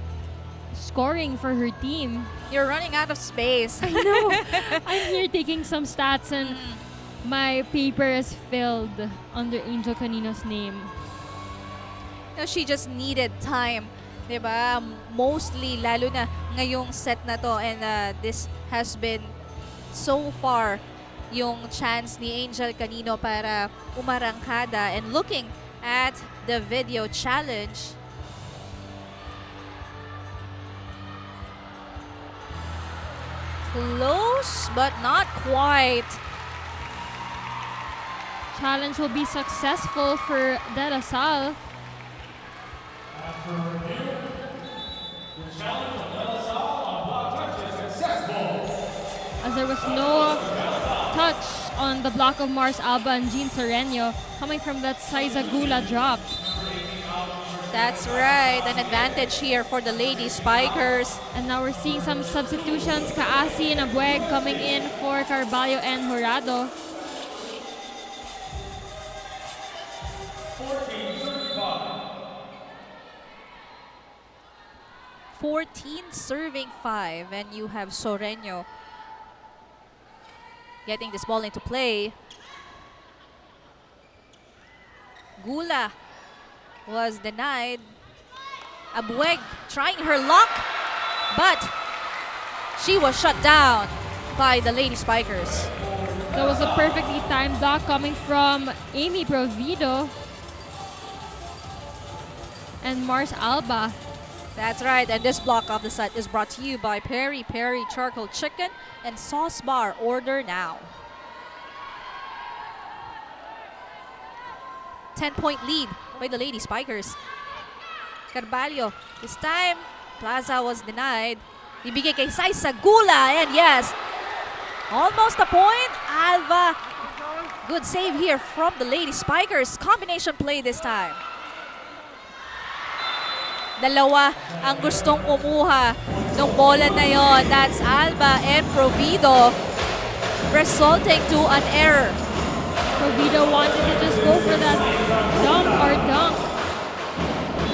scoring for her team. You're running out of space. I know. I'm here taking some stats and my paper is filled under Angel Canino's name. No, she just needed time, diba? Mostly, lalo na ngayong set na to, and this has been so far yung chance ni Angel Canino para umarangkada. And looking at the video challenge, close but not quite. Challenge will be successful for De La Salle. As there was no touch on the block of Mars Alba and Jean Sereno coming from that Saizagula drop. That's right, an advantage here for the Lady Spikers. And now we're seeing some substitutions. Kaasi and Abueg coming in for Carballo and Jurado. 14 serving 5, and you have Soreño getting this ball into play. Gula was denied. Abueg trying her luck, but she was shut down by the Lady Spikers. That was a perfectly timed block coming from Amy Provido and Mars Alba. That's right, and this block of the set is brought to you by Peri Peri Charcoal Chicken and Sauce Bar. Order now. 10-point lead by the Lady Spikers. Carballo, this time, Plaza was denied. Ibigay kay Sai Sagula, and yes, almost a point. Alva, good save here from the Lady Spikers. Combination play this time. Dalawa ang gustong kumuha ng bola na yon. That's Alba and Provido, resulting to an error. Provido wanted to just go for that dump or dunk.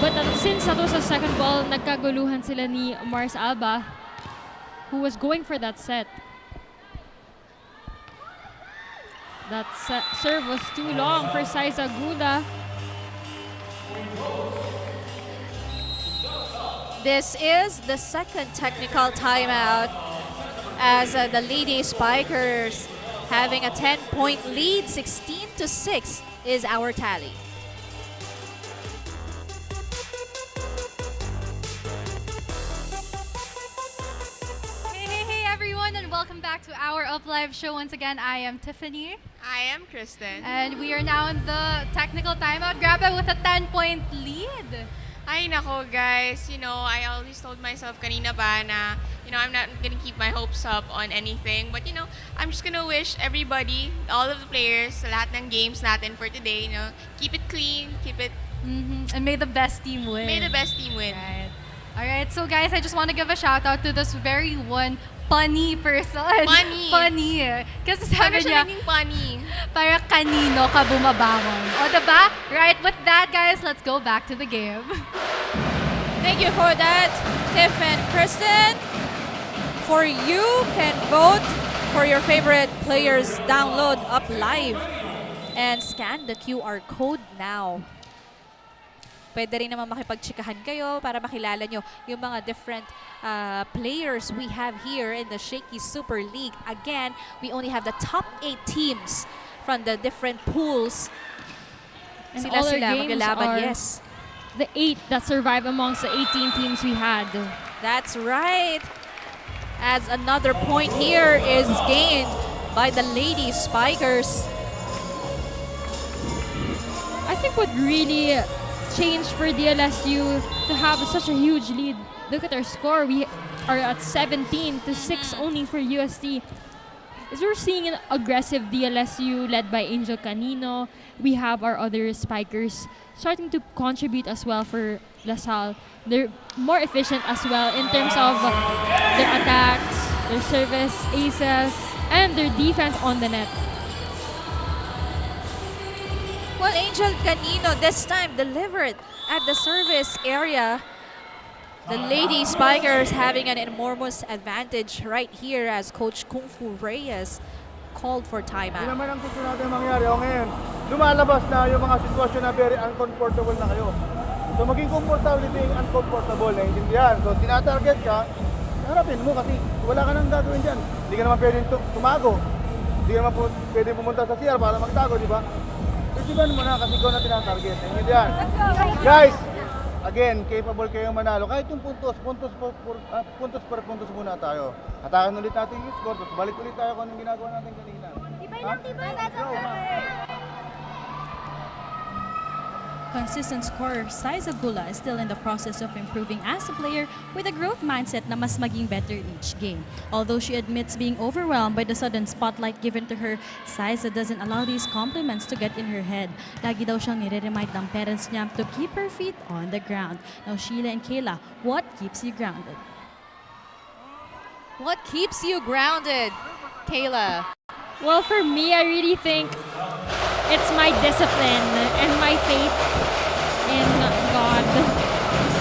But since that was a second ball, nagkaguluhan sila ni Mars Alba, who was going for that set. That serve was too long for Saizagula. This is the second technical timeout as the Lady Spikers having a 10-point lead. 16-6 is our tally. Hey everyone, and welcome back to our Up Live show. Once again, I am Tiffany. I am Kristen. And we are now in the technical timeout. Grab it with a 10-point lead. Ay nako guys, I always told myself kanina pa na, I'm not gonna keep my hopes up on anything. But I'm just gonna wish everybody, all of the players, sa lahat ng games natin for today, keep it clean, keep it... And may the best team win. May the best team win. Right. All right, so guys, I just want to give a shout out to this very one funny person. Funny. Funny. Kasi Paano sabi siya niya, naging funny? para kanino ka bumabangon. O, diba? Right, with that, guys, let's go back to the game. Thank you for that, Tiff and Kristen. For you can vote for your favorite players. Download Up Live and scan the QR code now. Pwede rin naman makipagtsikahan kayo para makilala nyo yung mga different players we have here in the Shakey Super League. Again, we only have the top 8 teams from the different pools. And all our games maglalaban, are yes. the 8 that survive amongst the 18 teams we had. That's right. As another point here is gained by the Lady Spikers. I think what really changed for DLSU to have such a huge lead. Look at our score. We are at 17-6 only for UST. Is we're seeing an aggressive DLSU led by Angel Canino. We have our other spikers starting to contribute as well for LaSalle. They're more efficient as well in terms of their attacks, their service, aces, and their defense on the net. Well, Angel Canino this time delivered at the service area. The Lady Spikers having an enormous advantage right here as Coach Kung Fu Reyes called for Hindi timeout. naman ang gusto natin mangyari. O ngayon, lumalabas na yung mga sitwasyon na very uncomfortable na kayo. So maging comfortable being uncomfortable, naiintindihan. So tinatarget ka, harapin mo kasi wala ka nang gagawin dyan. Hindi ka naman pwedeng tumago. Hindi ka naman pwedeng pumunta sa CR para magtago, di ba? Isipan mo na kasi ikaw na tinatarget. Naiintindihan. Guys, again, capable kayong manalo. Kahit yung puntos per puntos muna tayo. Hatakan ulit natin yung score, tapos balik ulit tayo kung anong ginagawa natin kanina. Tibay na. Consistent scorer Saiza Gula is still in the process of improving as a player with a growth mindset na mas maging better each game. Although she admits being overwhelmed by the sudden spotlight given to her, Saiza doesn't allow these compliments to get in her head. Lagi daw siyang nire-remind ng parents niya to keep her feet on the ground. Now Sheila and Kayla, what keeps you grounded? What keeps you grounded, Kayla? Well, for me, I really think it's my discipline and my faith in God.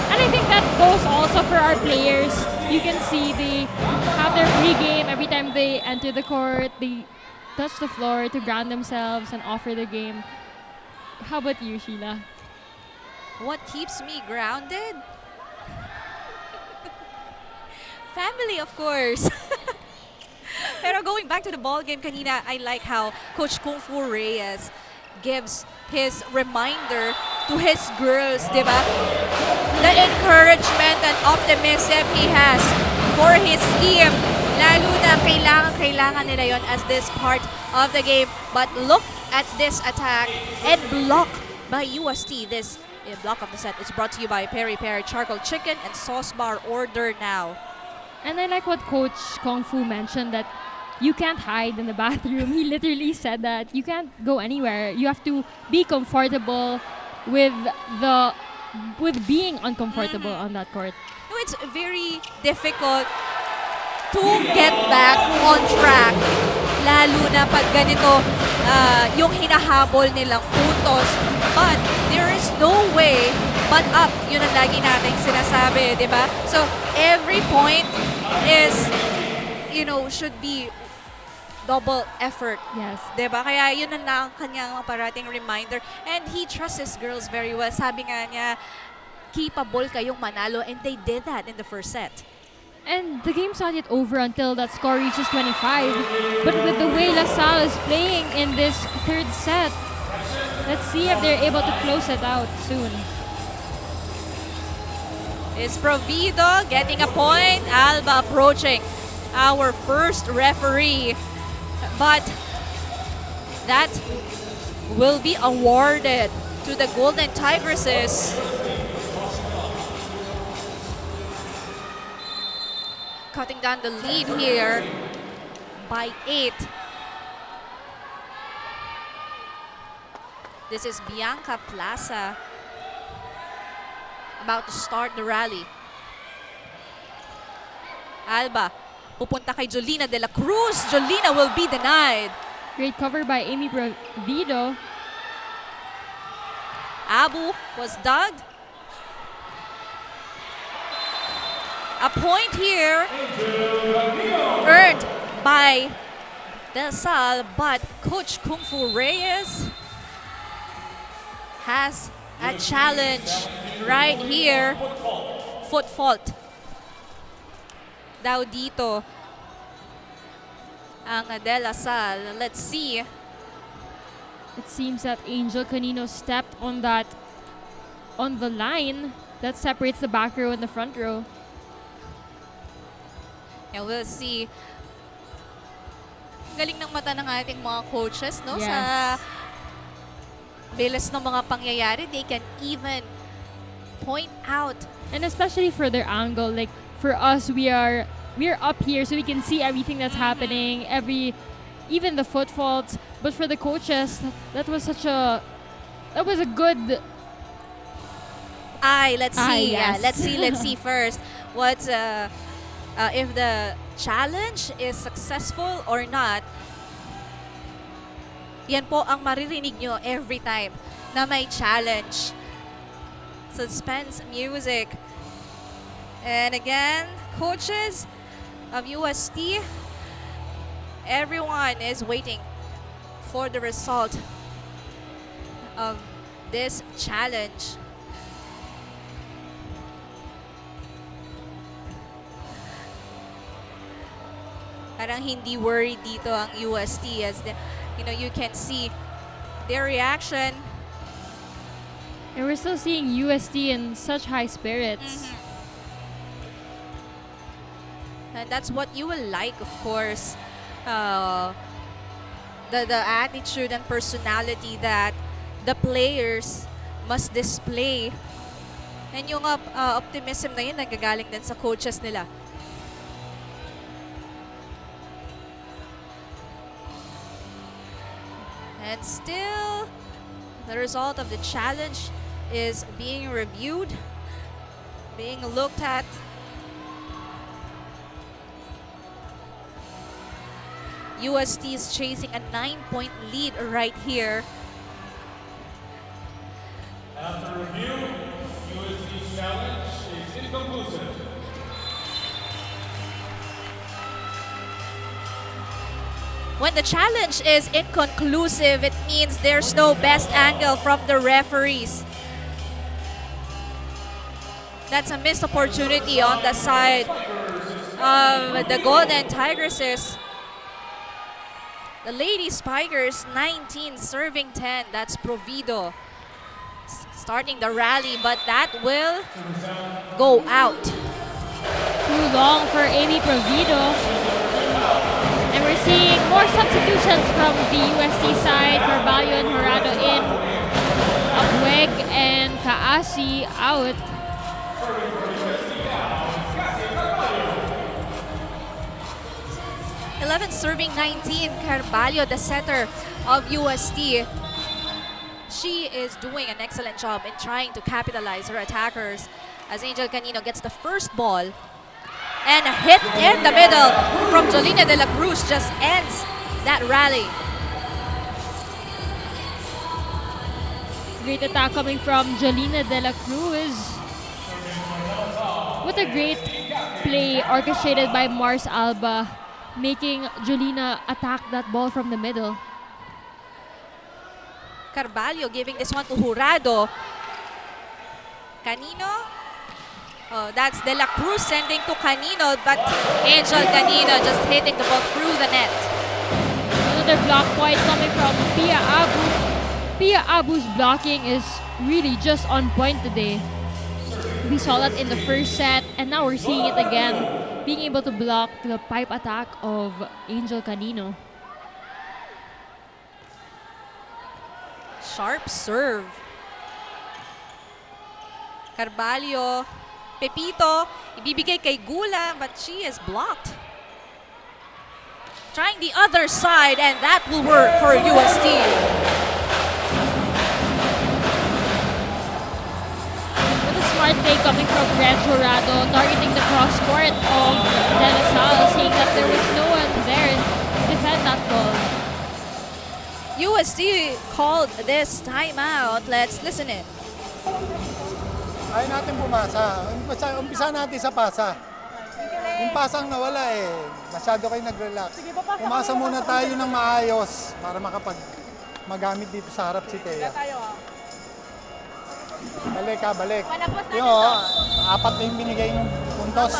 And I think that goes also for our players. You can see they have their pregame every time they enter the court. They touch the floor to ground themselves and offer their game. How about you, Sheila? What keeps me grounded? Family, of course. Pero going back to the ball game kanina, I like how Coach Kung Fu Reyes gives his reminder to his girls, di ba? The encouragement and optimism he has for his team. Lalo na kailangan nila yon as this part of the game. But look at this attack and block by UST. This block of the set is brought to you by Peri Peri Charcoal Chicken and Sauce Bar. Order now. And I like what Coach Kung Fu mentioned, that you can't hide in the bathroom. He literally said that you can't go anywhere. You have to be comfortable with being uncomfortable on that court. No, it's very difficult to get back on track. Lalo na pag ganito yung hinahabol nilang puntos. But there is no way but up. Yun ang lagi nating sinasabi, di ba? So every point is, should be double effort. Yes. Diba? Kaya yun ang lang kanyang parating reminder. And he trusts his girls very well. Sabi nga niya, capable kayong manalo, and they did that in the first set. And the game's not yet over until that score reaches 25. But with the way LaSalle is playing in this third set, let's see if they're able to close it out soon. Is Provido getting a point? Alba approaching our first referee. But that will be awarded to the Golden Tigresses. cutting down the lead here by 8. This is Bianca Plaza about to start the rally. Alba, pupunta kay Jolina de la Cruz. Jolina will be denied. Great cover by Amy Provido. Abu was dug. A point here earned by Del Sal, but Coach Kung Fu Reyes has a challenge right here. Foot fault daw dito ang De La Salle. Let's see. It seems that Angel Canino stepped on the line that separates the back row and the front row. And we'll see. Galing ng mata ng ating mga coaches, no? Yes. Sa bilis ng mga pangyayari, they can even point out. And especially for their angle, like for us, we are up here so we can see everything that's happening, even the foot faults. But for the coaches, that was a good Let's see. Yes. Let's see first. What if the challenge is successful or not? Yan po ang maririnig nyo every time na may challenge. Suspense music. And again, coaches of UST, everyone is waiting for the result of this challenge. Parang hindi worried dito ang UST as you can see their reaction. And we're still seeing UST in such high spirits. And that's what you will like, of course. The attitude and personality that the players must display. And yung optimism na yun nagagaling din sa coaches nila. And still, the result of the challenge is being reviewed, being looked at. UST is chasing a 9-point lead right here. After review, UST's challenge is inconclusive. When the challenge is inconclusive, it means there's no best angle from the referees. That's a missed opportunity on the side of the Golden Tigresses. The Lady Spikers, 19 serving 10. That's Provido starting the rally, but that will go out. Too long for Amy Provido. And we're seeing more substitutions from the UST side. Carvalho and Jurado in. Abueg and Kaasi out. Serving 19, Carvalho, the setter of UST. She is doing an excellent job in trying to capitalize her attackers as Angel Canino gets the first ball. And a hit in the middle from Jolina de la Cruz just ends that rally. Great attack coming from Jolina de la Cruz. What a great play orchestrated by Mars Alba, making Jolina attack that ball from the middle. Carvalho giving this one to Jurado. Canino. Oh, that's De La Cruz sending to Canino, but Angel Canino just hitting the ball through the net. Another block point coming from Pia Abu. Pia Abu's blocking is really just on point today. We saw that in the first set, and now we're seeing it again, being able to block the pipe attack of Angel Canino. Sharp serve. Carvalho Pepito, ibibigay kay Gula, but she is blocked. Trying the other side, and that will work for UST. With a smart play coming from Red Jurado, targeting the cross court of De La Salle, seeing that there was no one there to defend that ball. UST called this timeout. Let's listen in. Ayaw natin pumasa. Umpisa natin sa pasa. Yung pasang nawala masyado kayo nag-relax. Pumasa muna tayo ng maayos para magamit dito sa harap si Thea. Balik ka, balik. Yung 4 na yung binigay ng puntos.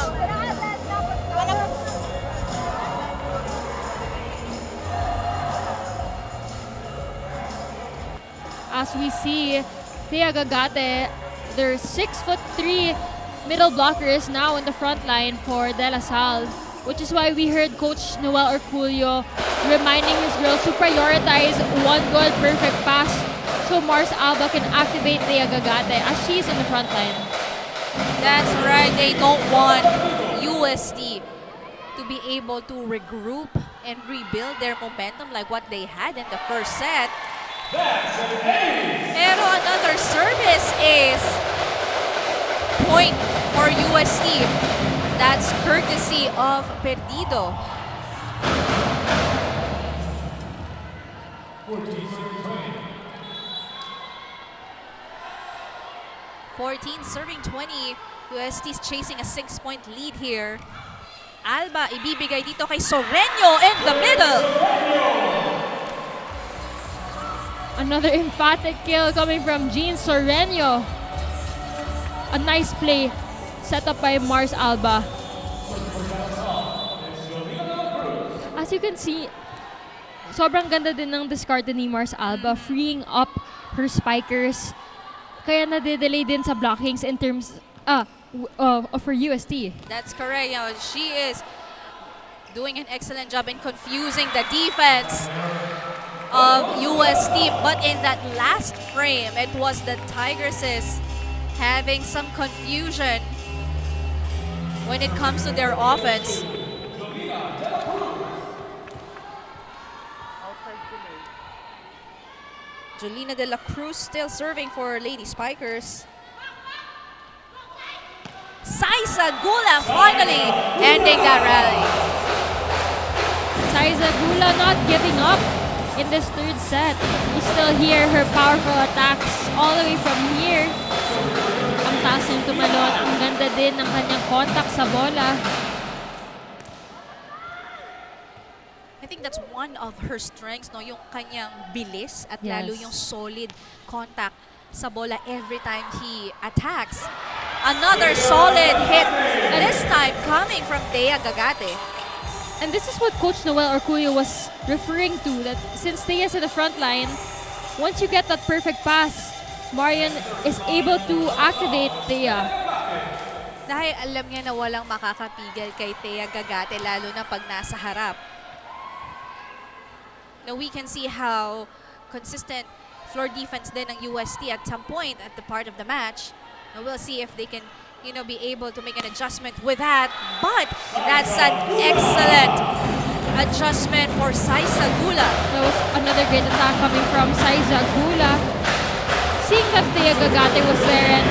As we see, Thea Gagate, their 6'3" middle blocker is now in the front line for De La Salle, which is why we heard Coach Noel Orculio reminding his girls to prioritize one good perfect pass so Mars Alba can activate Thea Gagate as she's in the front line. That's right. They don't want UST to be able to regroup and rebuild their momentum like what they had in the first set. Pero another service is point for UST. That's courtesy of Perdido. 14 serving 20. UST is chasing a 6-point lead here. Alba ibibigay dito kay Soreño in the middle. Another emphatic kill coming from Jean Soreño. A nice play set up by Mars Alba. As you can see, sobrang ganda din ng discard ni Mars Alba, freeing up her spikers. Kaya nade-delay din sa blockings in terms for UST. That's correct. You know, she is doing an excellent job in confusing the defense of UST. But in that last frame, it was the Tigresses having some confusion when it comes to their offense. Jolina de la Cruz still serving for Lady Spikers. Saisa Gula finally ending that rally. Saisa Gula not giving up in this third set. You still hear her powerful attacks all the way from here. Ang taas ng tumalon. Ang ganda din ng kanyang contact sa bola. I think that's one of her strengths, no? Yung kanyang bilis at Yes. lalo yung solid contact sa bola every time he attacks. Another solid hit, this time coming from Thea Gagate. And this is what Coach Noel Orculio was referring to, that since Thea's in the front line, once you get that perfect pass, Marian is able to activate Thea. Dahil alam niya na walang makakapigil kay Thea Gagate, lalo na pag nasa harap. Now we can see how consistent floor defense din ng UST at some point at the part of the match. Now we'll see if they can, you know, be able to make an adjustment with that. But that's an excellent adjustment for Saisa Gula. That was another great attack coming from Saisa Gula. Seeing that Thea Gagate was there and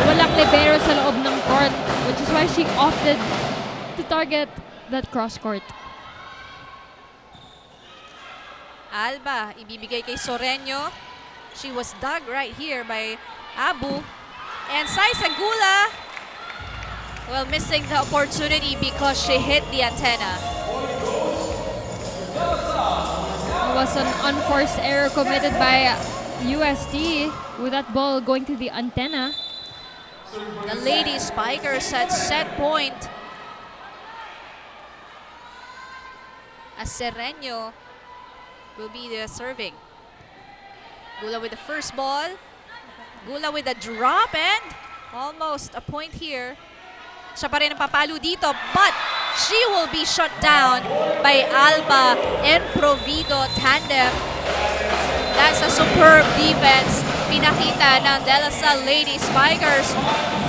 walang libero sa loob ng court, which is why she opted to target that cross court. Alba, ibibigay kay Soreño. She was dug right here by Abu. And Saisa Gula, well, missing the opportunity because she hit the antenna. It was an unforced error committed by UST with that ball going to the antenna. The Lady Spikers at set point. As Soreño will be the serving. Gula with the first ball. Gula with a drop and almost a point here. Siya pa rin ang papalo dito, but she will be shut down by Alba and Provido tandem. That's a superb defense pinakita ng De La Salle Lady Spikers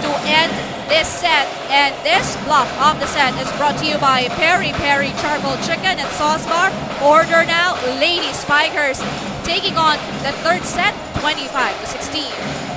to end this set. And this block of the set is brought to you by Peri Peri Charcoal Chicken and Sauce Bar. Order now, Lady Spikers taking on the third set, 25-16.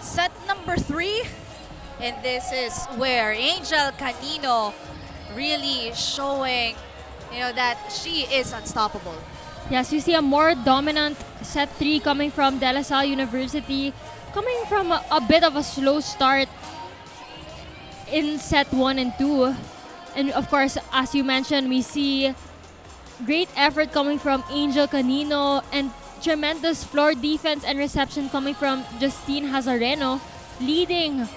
Set number 3, and this is where Angel Canino really showing, that she is unstoppable. Yes, we see a more dominant set 3 coming from De La Salle University, coming from a bit of a slow start in set 1 and 2. And of course, as you mentioned, we see great effort coming from Angel Canino and tremendous floor defense and reception coming from Justine Hazareno, leading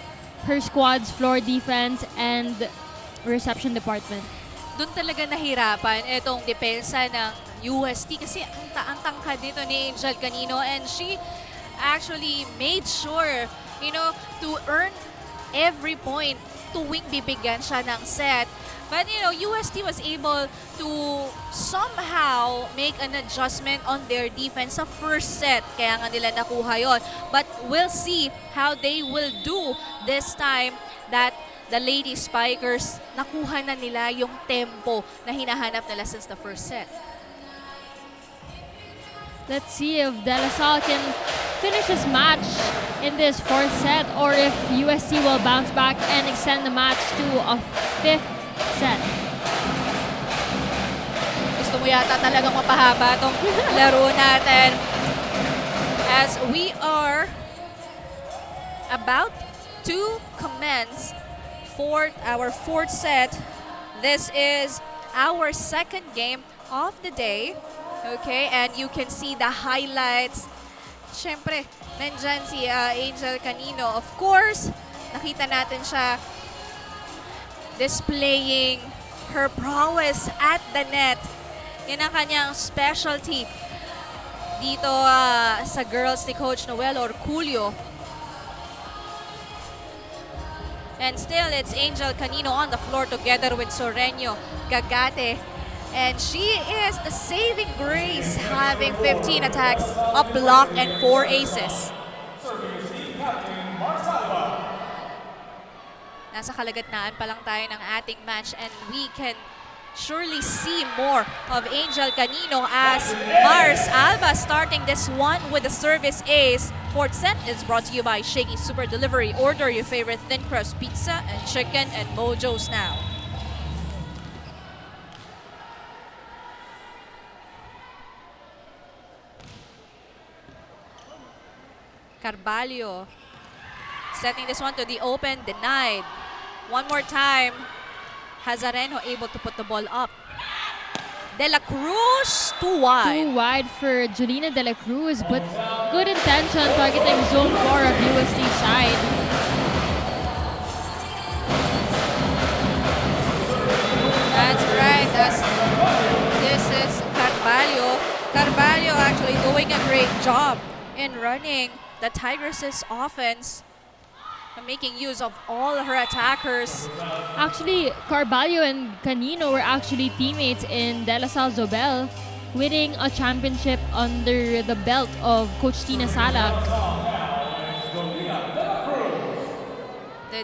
her squad's floor defense and reception department. Doon talaga nahirapan itong depensa ng UST kasi ang tangkad dito ni Angel Canino, and she actually made sure, to earn every point tuwing bibigyan siya ng set. But UST was able to somehow make an adjustment on their defense sa first set. Kaya nga nila nakuha yon. But we'll see how they will do this time that the Lady Spikers nakuha na nila yung tempo na hinahanap nila since the first set. Let's see if De La Salle can finish this match in this fourth set, or if UST will bounce back and extend the match to a fifth set. Gusto mo yata talagang mapahaba itong laro natin. As we are about to commence our fourth set. This is our second game of the day. Okay, and you can see the highlights. Siyempre, nandyan si Angel Canino. Of course, nakita natin siya displaying her prowess at the net. Yan ang kanyang specialty dito sa girls ni Coach Noel Orculio. And still, it's Angel Canino on the floor together with Soreño Gagate. And she is the saving grace, having 15 attacks, a block, and 4 aces. Nasa kalagitnaan pa lang tayo ng ating match, and we can surely see more of Angel Canino as Mars Alba starting this one with a service ace. Fourth set is brought to you by Shakey Super Delivery. Order your favorite thin crust pizza and chicken and Mojo's now. Carvalho setting this one to the open, denied. One more time. Hazareno able to put the ball up. De La Cruz, too wide. Too wide for Julina De La Cruz, but good intention targeting zone 4 of UST side. That's right. This is Carvalho. Carvalho actually doing a great job in running the Tigresses offense. making use of all her attackers. Actually, Carvalho and Canino were actually teammates in De La Salle Zobel, winning a championship under the belt of Coach Tina Salak.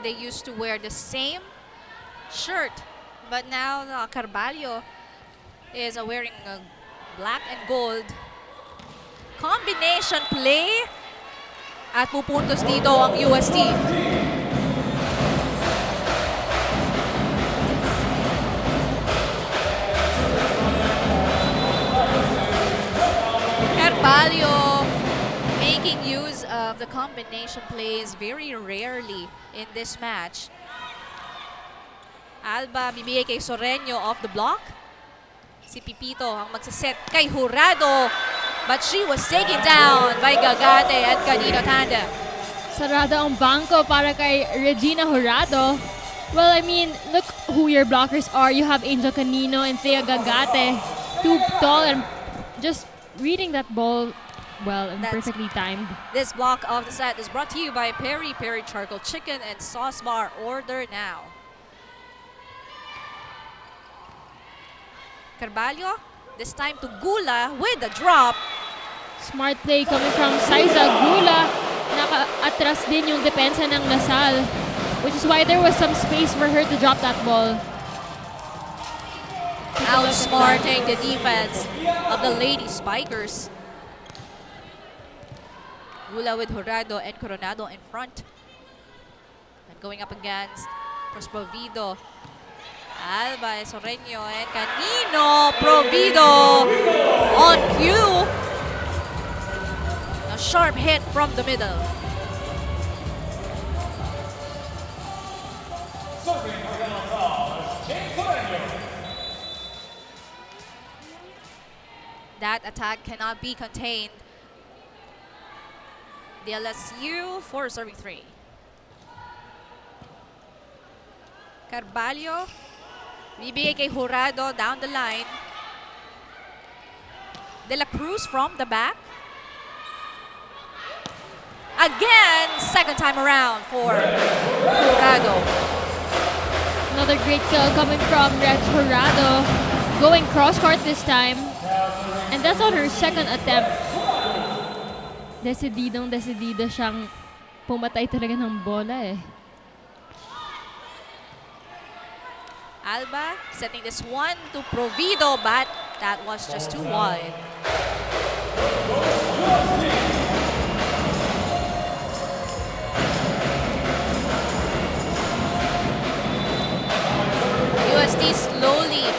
They used to wear the same shirt, but now Carvalho is wearing black and gold. Combination play at pupuntos dito ang UST. Carvalho making use of the combination plays very rarely in this match. Alba bibigay kay Soreño off the block. Si Pipito ang magsaset kay Jurado, but she was taken down by Gagate at Canino tandem. Sarado ang bangko para kay Regina Jurado. Well, I mean, look who your blockers are. You have Angel Canino and Thea Gagate. Too tall and just reading that ball well and perfectly timed. This block of the set is brought to you by Peri Peri Charcoal Chicken and Sauce Bar. Order now. Carvalho, this time to Gula with the drop. Smart play coming from Saiza Gula. Naka-atras din yung depensa ng Lasal, which is why there was some space for her to drop that ball. Outsmarting the defense of the Lady Spikers. Gula with Jurado and Coronado in front. And going up against Provido. Alba, Soreño, and Canino. Provido on cue. A sharp hit from the middle. That attack cannot be contained. DLSU for serving 3. Carvalho, bibigay kay Jurado down the line. De La Cruz from the back. Again, second time around for Jurado. Another great kill coming from Reg Jurado. Going cross-court this time. And that's on her second attempt. Desididong-desidido siyang pumatay talaga ng bola eh. Alba setting this one to Provido, but that was just too wide. UST slowly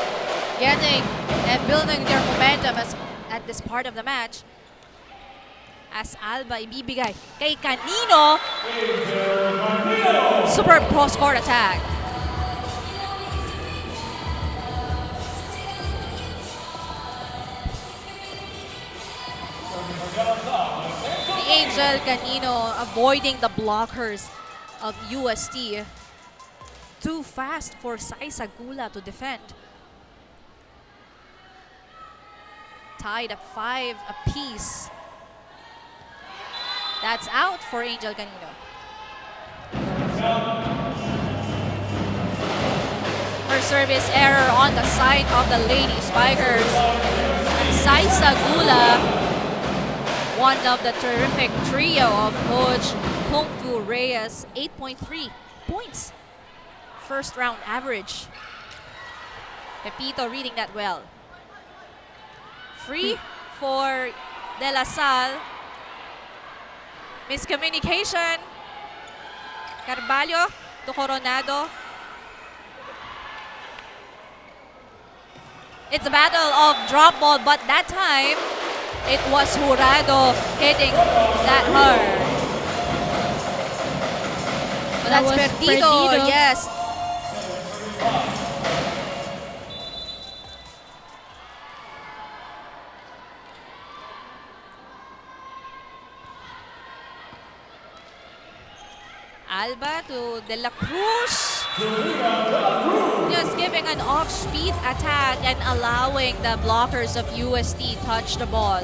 getting and building their momentum at this part of the match. As Alba ibibigay kay Canino. Superb cross-court attack. The Angel Canino avoiding the blockers of UST. Too fast for Saiza Gula to defend. Tied at 5 apiece. That's out for Angel Canino. Her service error on the side of the Lady Spikers. And Saiza Gula, one of the terrific trio of Coach Kung Fu Reyes, 8.3 points. First round average. Pepito reading that well. Free for De La Salle. Miscommunication. Carvalho to Coronado. It's a battle of drop ball, but that time it was Jurado hitting that hard. But that's Perdido, yes. Alba to De La Cruz. Just giving an off-speed attack and allowing the blockers of UST touch the ball.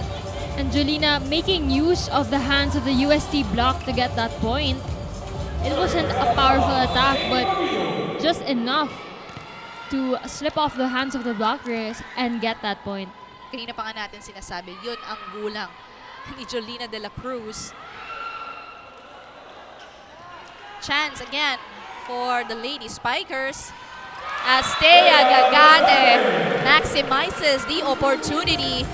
And Julina making use of the hands of the UST block to get that point. It wasn't a powerful attack, but just enough to slip off the hands of the blockers and get that point. Kanina pa nga natin sinasabi, yun ang gulang ni Jolina de la Cruz. Chance again for the Lady Spikers as Thea Gagate maximizes the opportunity.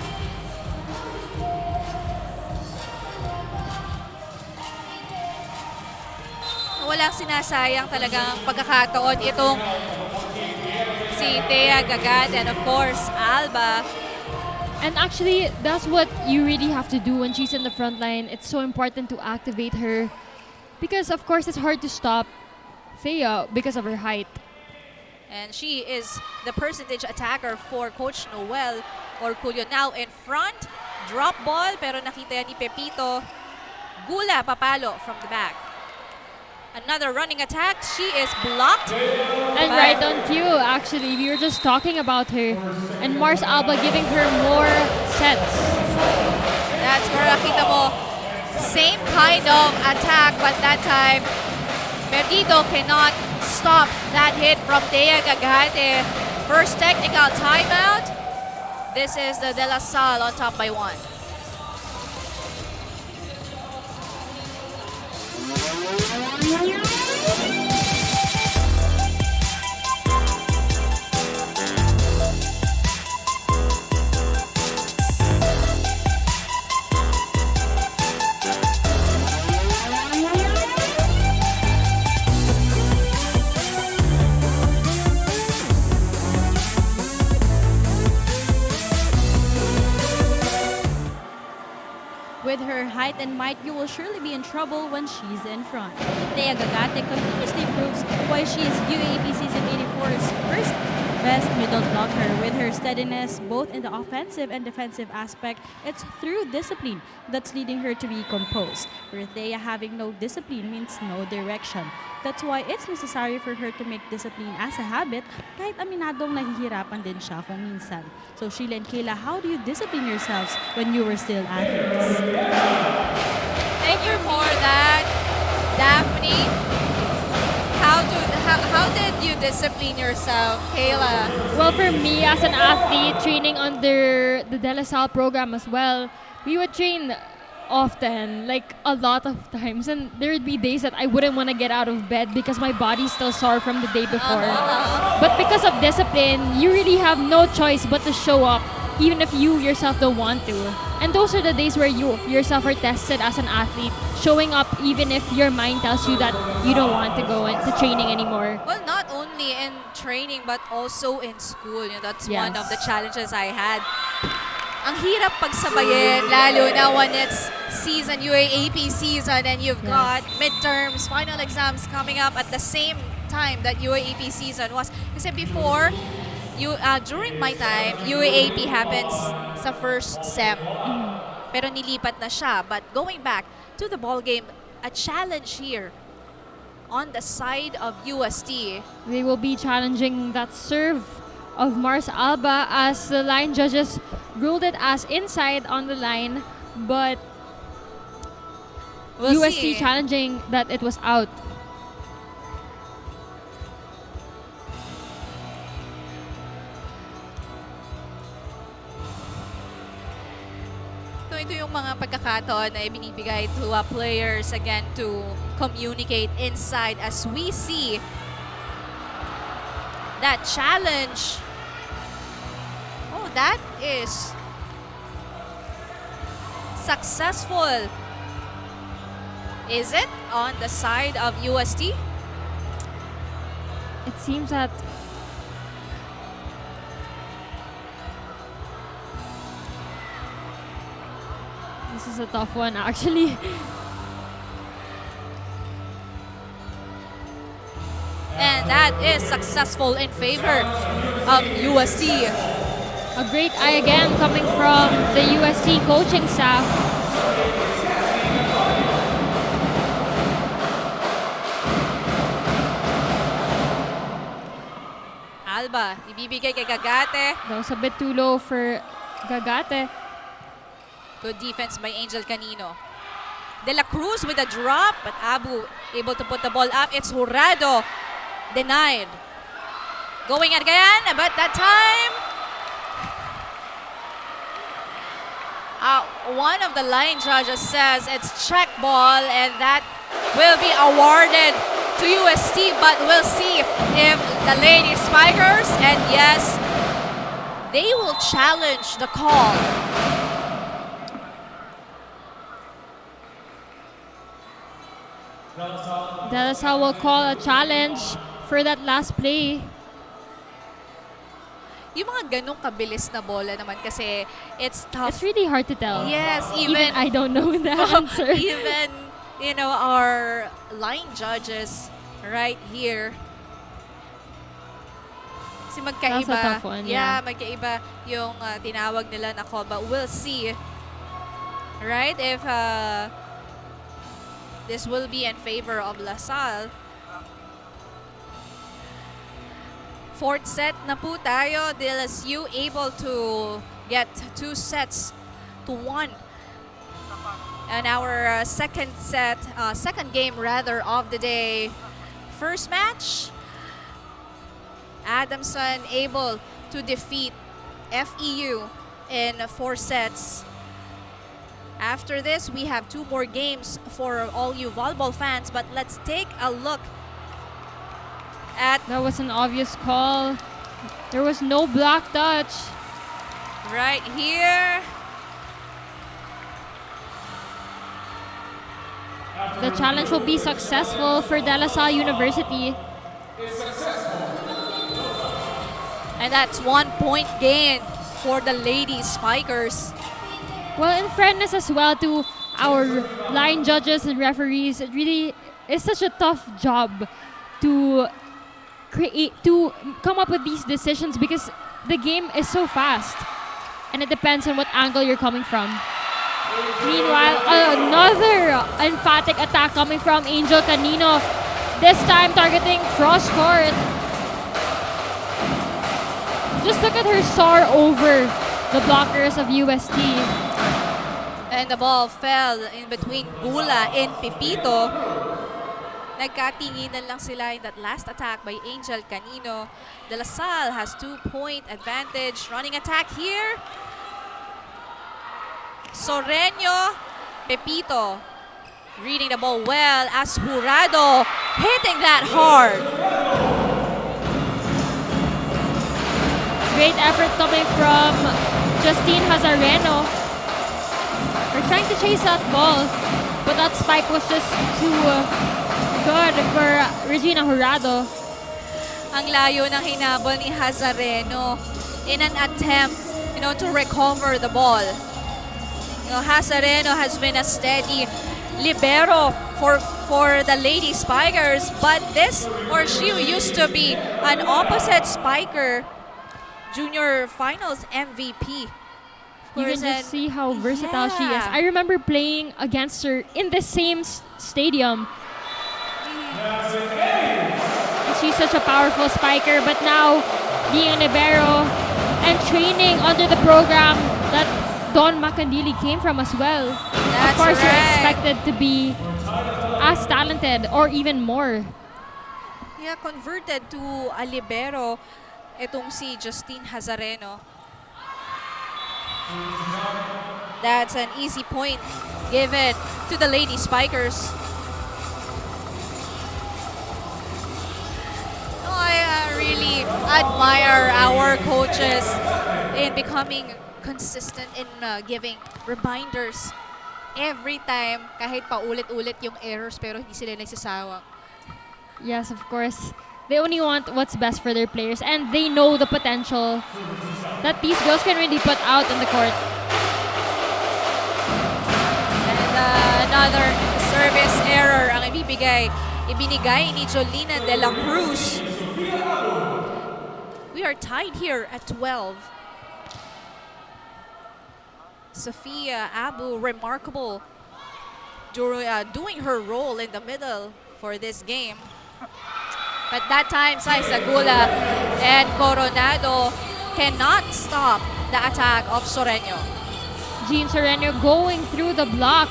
Walang sinasayang talagang pagkakataon itong si Thea Gagate and of course Alba. And actually, that's what you really have to do when she's in the front line. It's so important to activate her because, of course, it's hard to stop Thea because of her height. And she is the percentage attacker for Coach Noel or Julio. Now in front, drop ball, pero nakita yan ni Pepito. Gula papalo from the back. Another running attack. She is blocked. And right on cue, actually, we were just talking about her. And Mars Alba giving her more sets. That's where nakita mo, same kind of attack, but that time, Perdido cannot stop that hit from Thea Gagate. First technical timeout. This is the De La Salle on top by 1. With her height and might, you will surely be in trouble when she's in front. Thea Gagate continuously proves why she is UAAP Season 84's first best middle blocker. With her steadiness, both in the offensive and defensive aspect, it's through discipline that's leading her to be composed. Where Thea having no discipline means no direction. That's why it's necessary for her to make discipline as a habit, kahit aminadong nahihirapan din siya kung minsan. So Sheila and Kayla, how do you discipline yourselves when you were still athletes? Thank you for that, Daphne. How did you discipline yourself, Kayla? Well, for me, as an athlete, training under the De La Salle program as well, we would train often, like a lot of times, and there would be days that I wouldn't want to get out of bed because my body's still sore from the day before. But because of discipline, you really have no choice but to show up even if you yourself don't want to. And those are the days where you yourself are tested as an athlete, showing up even if your mind tells you that you don't want to go into training anymore. Well, not only in training but also in school. You know, that's one of the challenges I had. Ang hirap pagsabayin, lalo na when it's season, UAAP season, and you've got midterms, final exams coming up at the same time that UAAP season was. Kasi before, during my time, UAAP happens sa first sem. Pero nilipat na siya. But going back to the ball game, a challenge here on the side of UST. They will be challenging that serve of Mars Alba as the line judges ruled it as inside on the line, but We'll UST see. challenging that it was out. Ito yung mga pagkakataon na ibinibigay to players again to communicate inside as we see that challenge. Oh, that is successful. Is it on the side of UST? It seems that this is a tough one, actually. And that is successful in favor of UST. A great eye again coming from the UST coaching staff. Alba, ibibigay kay Gagate. That was a bit too low for Gagate. Good defense by Angel Canino. De La Cruz with a drop, but Abu able to put the ball up. It's Jurado, denied. Going again, but that time, one of the line judges says it's check ball, and that will be awarded to UST, but we'll see if the Lady Spikers, and yes, they will challenge the call. DLSU will call a challenge for that last play. Yung mga ganong kabilis na bola naman kasi it's tough. It's really hard to tell. Yes, Even I don't know the answer. Even, our line judges right here. Kasi magkaiba. That's a tough one, yeah. Magkaiba yung tinawag nila na call. But we'll see, right, if this will be in favor of LaSalle. Fourth set na po tayo. DLSU able to get 2 sets to 1. And our second game of the day. First match, Adamson able to defeat FEU in 4 sets. After this, we have 2 more games for all you volleyball fans, but let's take a look at... That was an obvious call. There was no block touch. Right here. The challenge will be successful for De La Salle University. And that's 1 point gain for the Lady Spikers. Well, in fairness as well to our line judges and referees, it really is such a tough job to come up with these decisions because the game is so fast and it depends on what angle you're coming from. Meanwhile, another emphatic attack coming from Angel Canino, this time targeting cross court. Just look at her soar over the blockers of UST. And the ball fell in between Gula and Pipito. Nagkatinginan lang sila in that last attack by Angel Canino. De La Salle has 2-point advantage. Running attack here. Soreño, Pepito reading the ball well as Jurado hitting that hard. Great effort coming from Justine Hazareno. They're trying to chase that ball, but that spike was just too good for Regina Jurado. Ang layo ng hinabol ni Hazareno in an attempt, to recover the ball. Hazareno has been a steady libero for the Lady Spikers, but she used to be an opposite spiker, junior finals MVP. You can just see how versatile she is. I remember playing against her in the same stadium. She's such a powerful spiker, but now being a libero and training under the program that Don Macandili came from as well. Of course, you're expected to be as talented or even more. Yeah, converted to a libero itong si Justine Hazareno. That's an easy point given to the Lady Spikers. I really admire our coaches in becoming consistent in giving reminders every time, kahit paulit-ulit yung errors pero hindi sila nagsasawa. Yes, of course. They only want what's best for their players and they know the potential that these girls can really put out on the court. And another service error ang ibinigay ni Jolina De La Cruz. We are tied here at 12. Sophia Abu, remarkable doing her role in the middle for this game. But that time, Sai Sagula and Coronado cannot stop the attack of Soreño. Jean Soreño going through the block.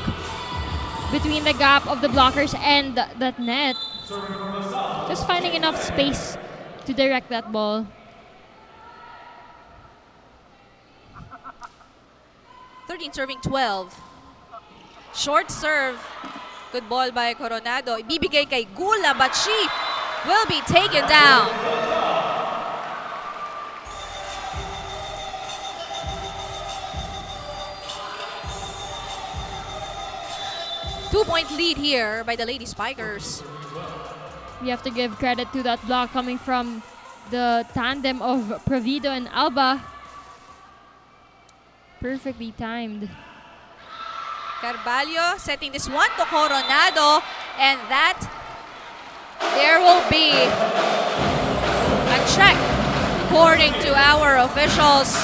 between the gap of the blockers and that net. Just finding enough space to direct that ball. 13 serving 12. Short serve. Good ball by Coronado. Ibibigay kay Gula, but she will be taken down. Two-point lead here by the Lady Spikers. We have to give credit to that block coming from the tandem of Provido and Alba. Perfectly timed. Carvalho setting this one to Coronado, and that there will be a check according to our officials.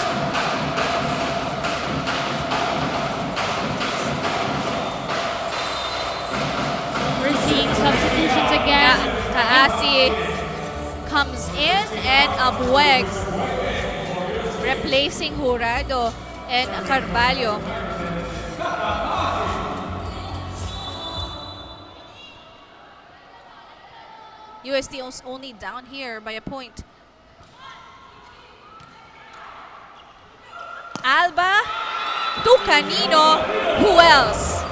We're seeing substitutions again. Kaasi comes in and Abueg replacing Jurado and Carvalho. UST is only down here by a point. Alba to Canino. Who else?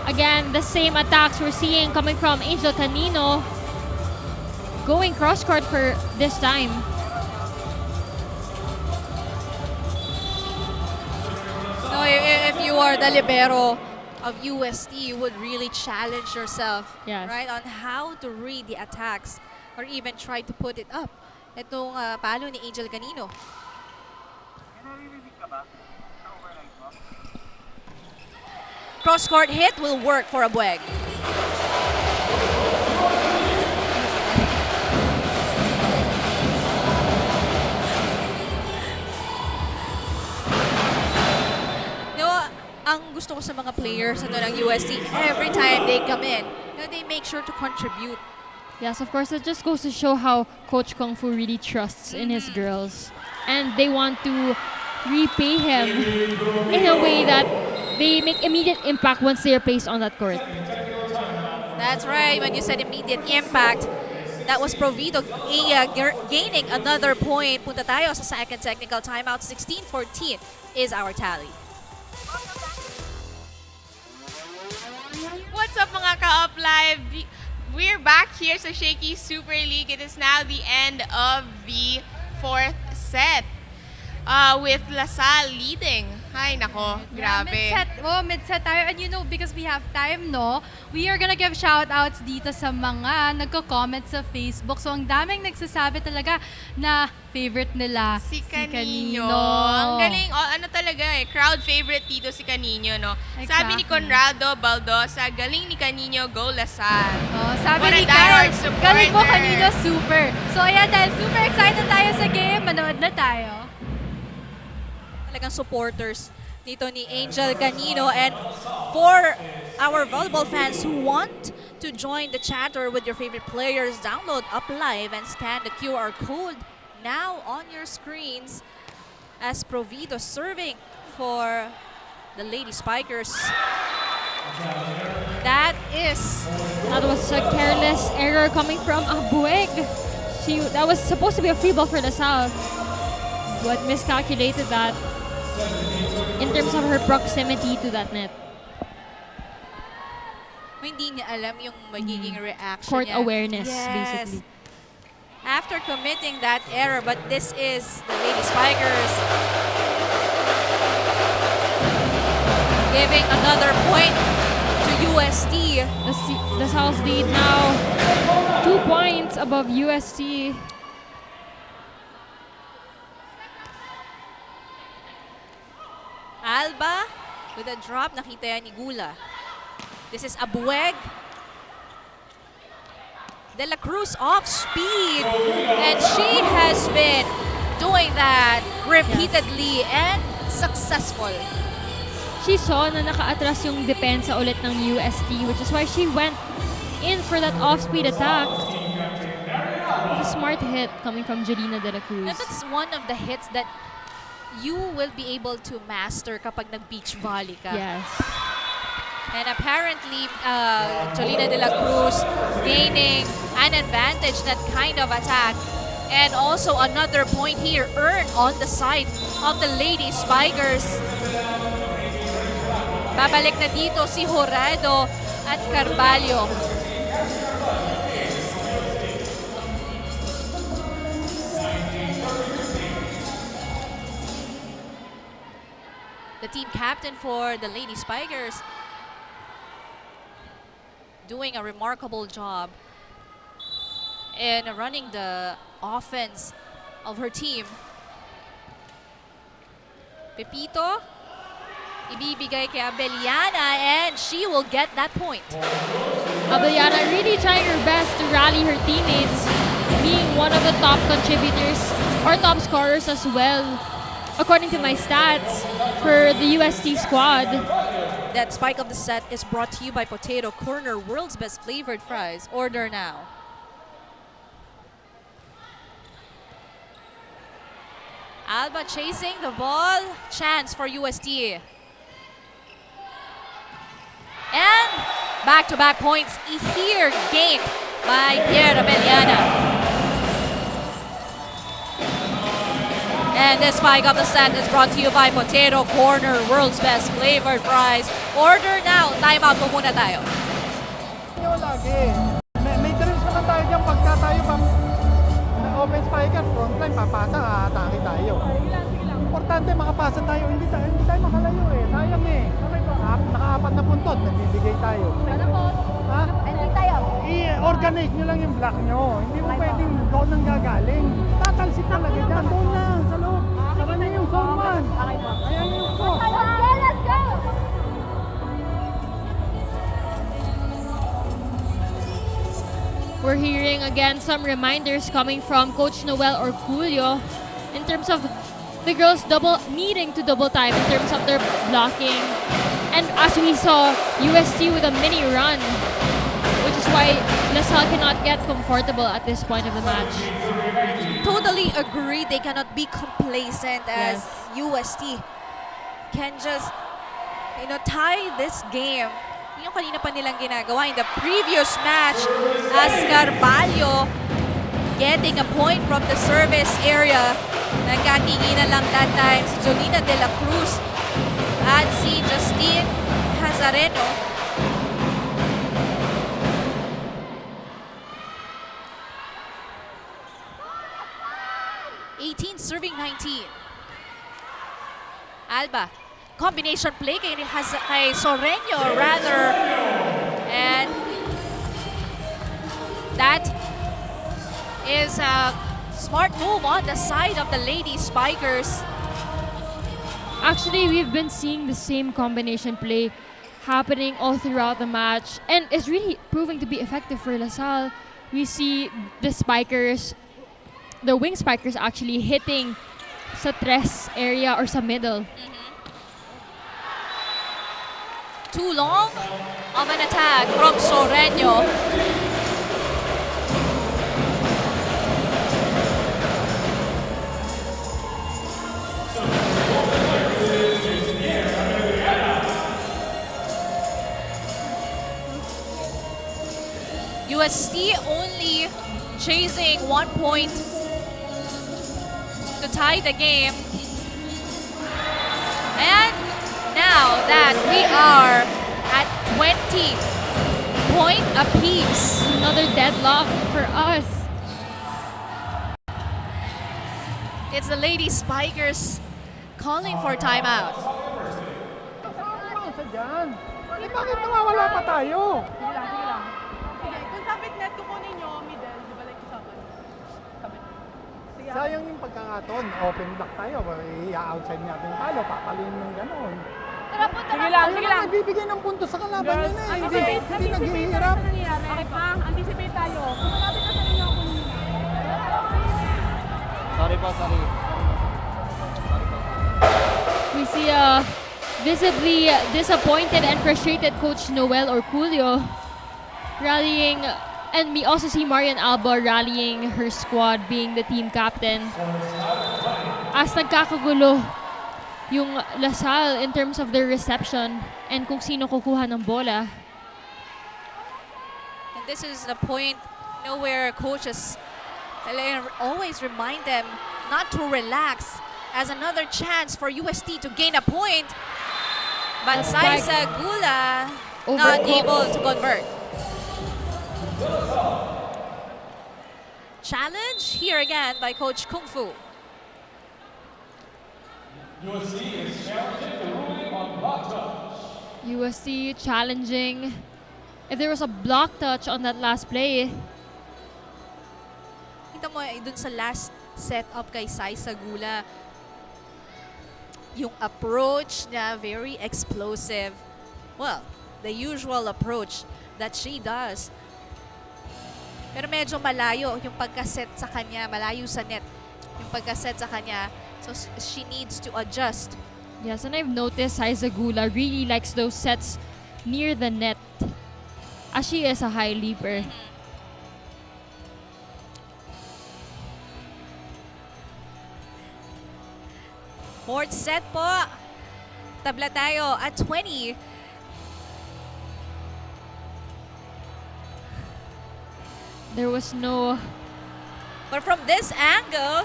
Again, the same attacks we're seeing coming from Angel Canino. Going cross-court for this time. No, if you are the libero of UST, you would really challenge yourself, Yes. right, on how to read the attacks or even try to put it up. Itong palo ni Angel Canino. Cross-court hit will work for Abueg. Ang gusto ko sa mga players ng UST, every time they come in, they make sure to contribute. Yes, of course, it just goes to show how Coach Kung Fu really trusts in his girls. And they want to repay him in a way that they make immediate impact once they are placed on that court. That's right. When you said immediate impact, that was Provido gaining another point. Punta tayo sa second technical timeout. 16-14 is our tally. What's up mga ka-up live? We're back here sa Shakey Super League. It is now the end of the fourth set. With LaSalle leading. Ay, nako, grabe. Mid-set tayo. And you know, because we have time, no? We are gonna give shoutouts dito sa mga nagko-comment sa Facebook. So, ang daming nagsasabi talaga na favorite nila Si Canino. Ang galing. Ano talaga crowd favorite dito si Canino, no? Exactly. Sabi ni Conrado Baldosa, galing ni Canino, go LaSalle. Sabi What a ni diehard Kyle, supporter. galing mo Canino, super. So, ayan, dahil super excited tayo sa game, manood na tayo. Talagang supporters dito ni Angel Canino. And for our volleyball fans who want to join the chatter with your favorite players, download Up Live and scan the QR code now on your screens as Provido serving for the Lady Spikers. That was a careless error coming from Abueg. That was supposed to be a free ball for LaSalle, but miscalculated that in terms of her proximity to that net. Hindi niya alam yung magiging reaction Court niya. awareness, Yes. basically. After committing that error, but this is the Lady Spikers giving another point to UST. LaSalle's lead now 2 points above UST. Alba with a drop, nakita yan ni Gula. This is Abueg. De La Cruz off speed. And she has been doing that repeatedly and successful. She saw na naka-atras yung depensa ulit ng UST, which is why she went in for that off-speed attack. A smart hit coming from Jelena De La Cruz. And that's one of the hits that you will be able to master kapag nag-beach volley ka. Yes. And apparently, Jolina de la Cruz gaining an advantage, that kind of attack. And also another point here earned on the side of the Lady Spikers. Babalik na dito si Jurado at Carvalho. The team captain for the Lady Spikers doing a remarkable job in running the offense of her team. Pepito, ibibigay kay Abeliana, and she will get that point. Abeliana really trying her best to rally her teammates, being one of the top contributors or top scorers as well, according to my stats for the UST squad. That spike of the set is brought to you by Potato Corner, world's best flavored fries. Order now. Alba chasing the ball. Chance for UST. And back-to-back points here gained by Pierre Abeliana. And this spike of the set is brought to you by Potato Corner, world's best flavored fries. Order now. Time out po muna tayo. Lagi. May drills naman tayo dyan pagka tayo open spiker, frontline, papasa, atake tayo. Importante makapasa tayo, hindi tayo makalayo eh. Sayang eh. Naka-4 na puntot, nagbibigay tayo. Ano po? Ha? Hindi tayo. I-organize nyo lang yung block nyo. Hindi mo pwedeng doon nang gagaling. Tatalsik talaga dyan. Doon lang, sa loob. Saka na yung zone 1. Okay po. Ayan yung cross. Let's go! We're hearing again some reminders coming from Coach Noel Orculio in terms of the girls needing to double time in terms of their blocking. And as we saw, UST with a mini run, which is why LaSalle cannot get comfortable at this point of the match. Totally agree. They cannot be complacent as UST can just, tie this game. Yung kanina pa nilang ginagawa in the previous match as Carvalho getting a point from the service area. Nagkakinginan lang that time si Jolina de la Cruz at si Justine Hazareno. Serving 19. Alba, combination play kay Soreño rather, and that is a smart move on the side of the Lady Spikers. Actually, we've been seeing the same combination play happening all throughout the match, and it's really proving to be effective for LaSalle. We see the spikers, the wing spikers actually hitting sa tres area or sa middle. Too long of an attack from Soreño. UST only chasing 1 point to tie the game. And now that we are at 20 point apiece. Another deadlock for us. It's the Lady Spikers calling for timeout. Eh, bakit nawawala pa tayo? Sige lang, sige lang. Sige, kung sabit net, kukunin nyo middle, di ba like usapan? Sabit. Sige. Sayang yung pagkakaton. Open block tayo. I-outside natin yung palo. Papalin ng gano'n. Tara po, sige lang, sige lang. Nagbibigay ng punto sa kalaban yun eh. Hindi naghihirap. Okay pa, anticipate tayo. Kung malapit na sa inyo ako Sorry po, sorry. We see a visibly disappointed and frustrated Coach Noel Orculio rallying, and we also see Marian Alba rallying her squad, being the team captain. As nagkakagulo yung Lasal in terms of their reception and kung sino kukuha ng bola. And this is the point, where coaches always remind them not to relax, as another chance for UST to gain a point. But Saisa Gula not able to convert. Challenge here again by Coach Kung Fu. UST is challenging the ruling on block touch. UST challenging if there was a block touch on that last play. Kita mo dun sa last setup kay Saisa Gula, yung approach niya very explosive. Well, the usual approach that she does. Pero medyo malayo yung pagkaset sa kanya, malayo sa net yung pagkaset sa kanya. So she needs to adjust. Yes, and I've noticed Saisa Gula really likes those sets near the net, as she is a high leaper. Fourth set po. Tabla tayo at 20. There was no But from this angle,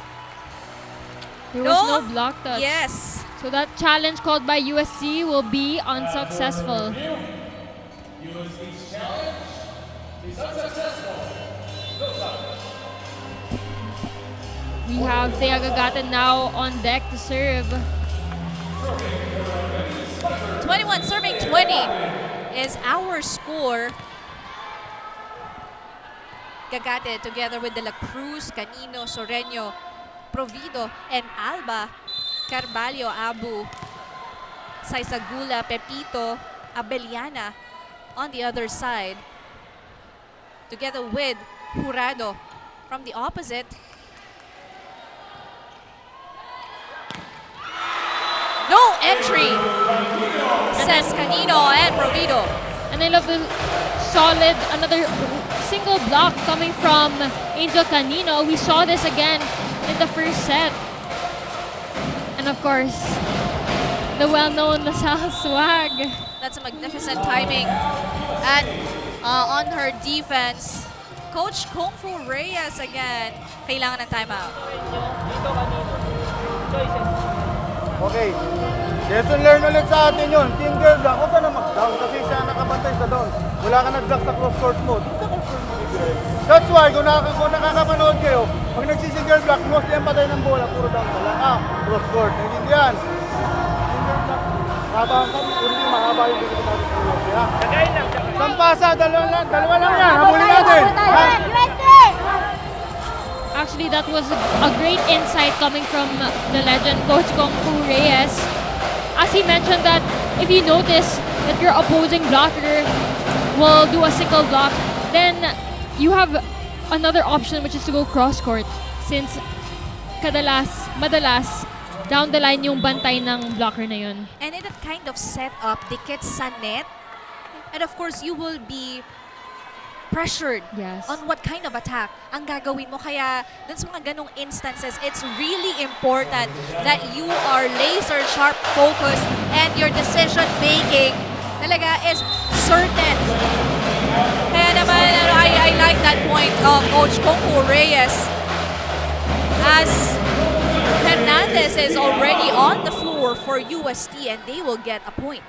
no block touch. Yes. So that challenge called by USC will be unsuccessful. UST's challenge is unsuccessful. No touch. We have Thea Gagatan now on deck to serve. 21 serving 20 is our score. Gagate together with De La Cruz, Canino, Soreño, Provido, and Alba, Carvalho, Abu, Saisagula, Pepito, Abeliana on the other side. Together with Jurado from the opposite. No entry, says Canino and Provido. And I love the solid, another single block coming from Angel Canino. We saw this again in the first set. And of course, the well-known Lasal swag. That's a magnificent timing. And on her defense, Coach Kung Fu Reyes again, kailangan ng timeout. Okay. Lesson learned ulit sa atin yun. Single block, huwag ka na mag-down kasi siya nakabantay sa down. Wala ka nag-block sa cross-court mo. That's why, kung nakakapanood kayo, pag nagsisingle block, mostly ang patay ng bola, puro down ka lang. Cross-court. Hindi yan. Single block. Mahaba yung dito natin sa UST, ha? Sampasa, dalawa lang yan. Habulin natin. Actually, that was a great insight coming from the legend, Coach Kung Fu Reyes. As he mentioned that if you notice that your opposing blocker will do a single block, then you have another option, which is to go cross-court, since madalas, down the line yung bantay ng blocker na yun. And in that kind of setup, dikit sa net, and of course, you will be pressured on what kind of attack ang gagawin mo. Kaya dun sa mga ganong instances, it's really important that you are laser sharp focused and your decision making talaga is certain. Kaya naman, I like that point of Coach Kung Fu Reyes, as Hernandez is already on the floor for UST and they will get a point.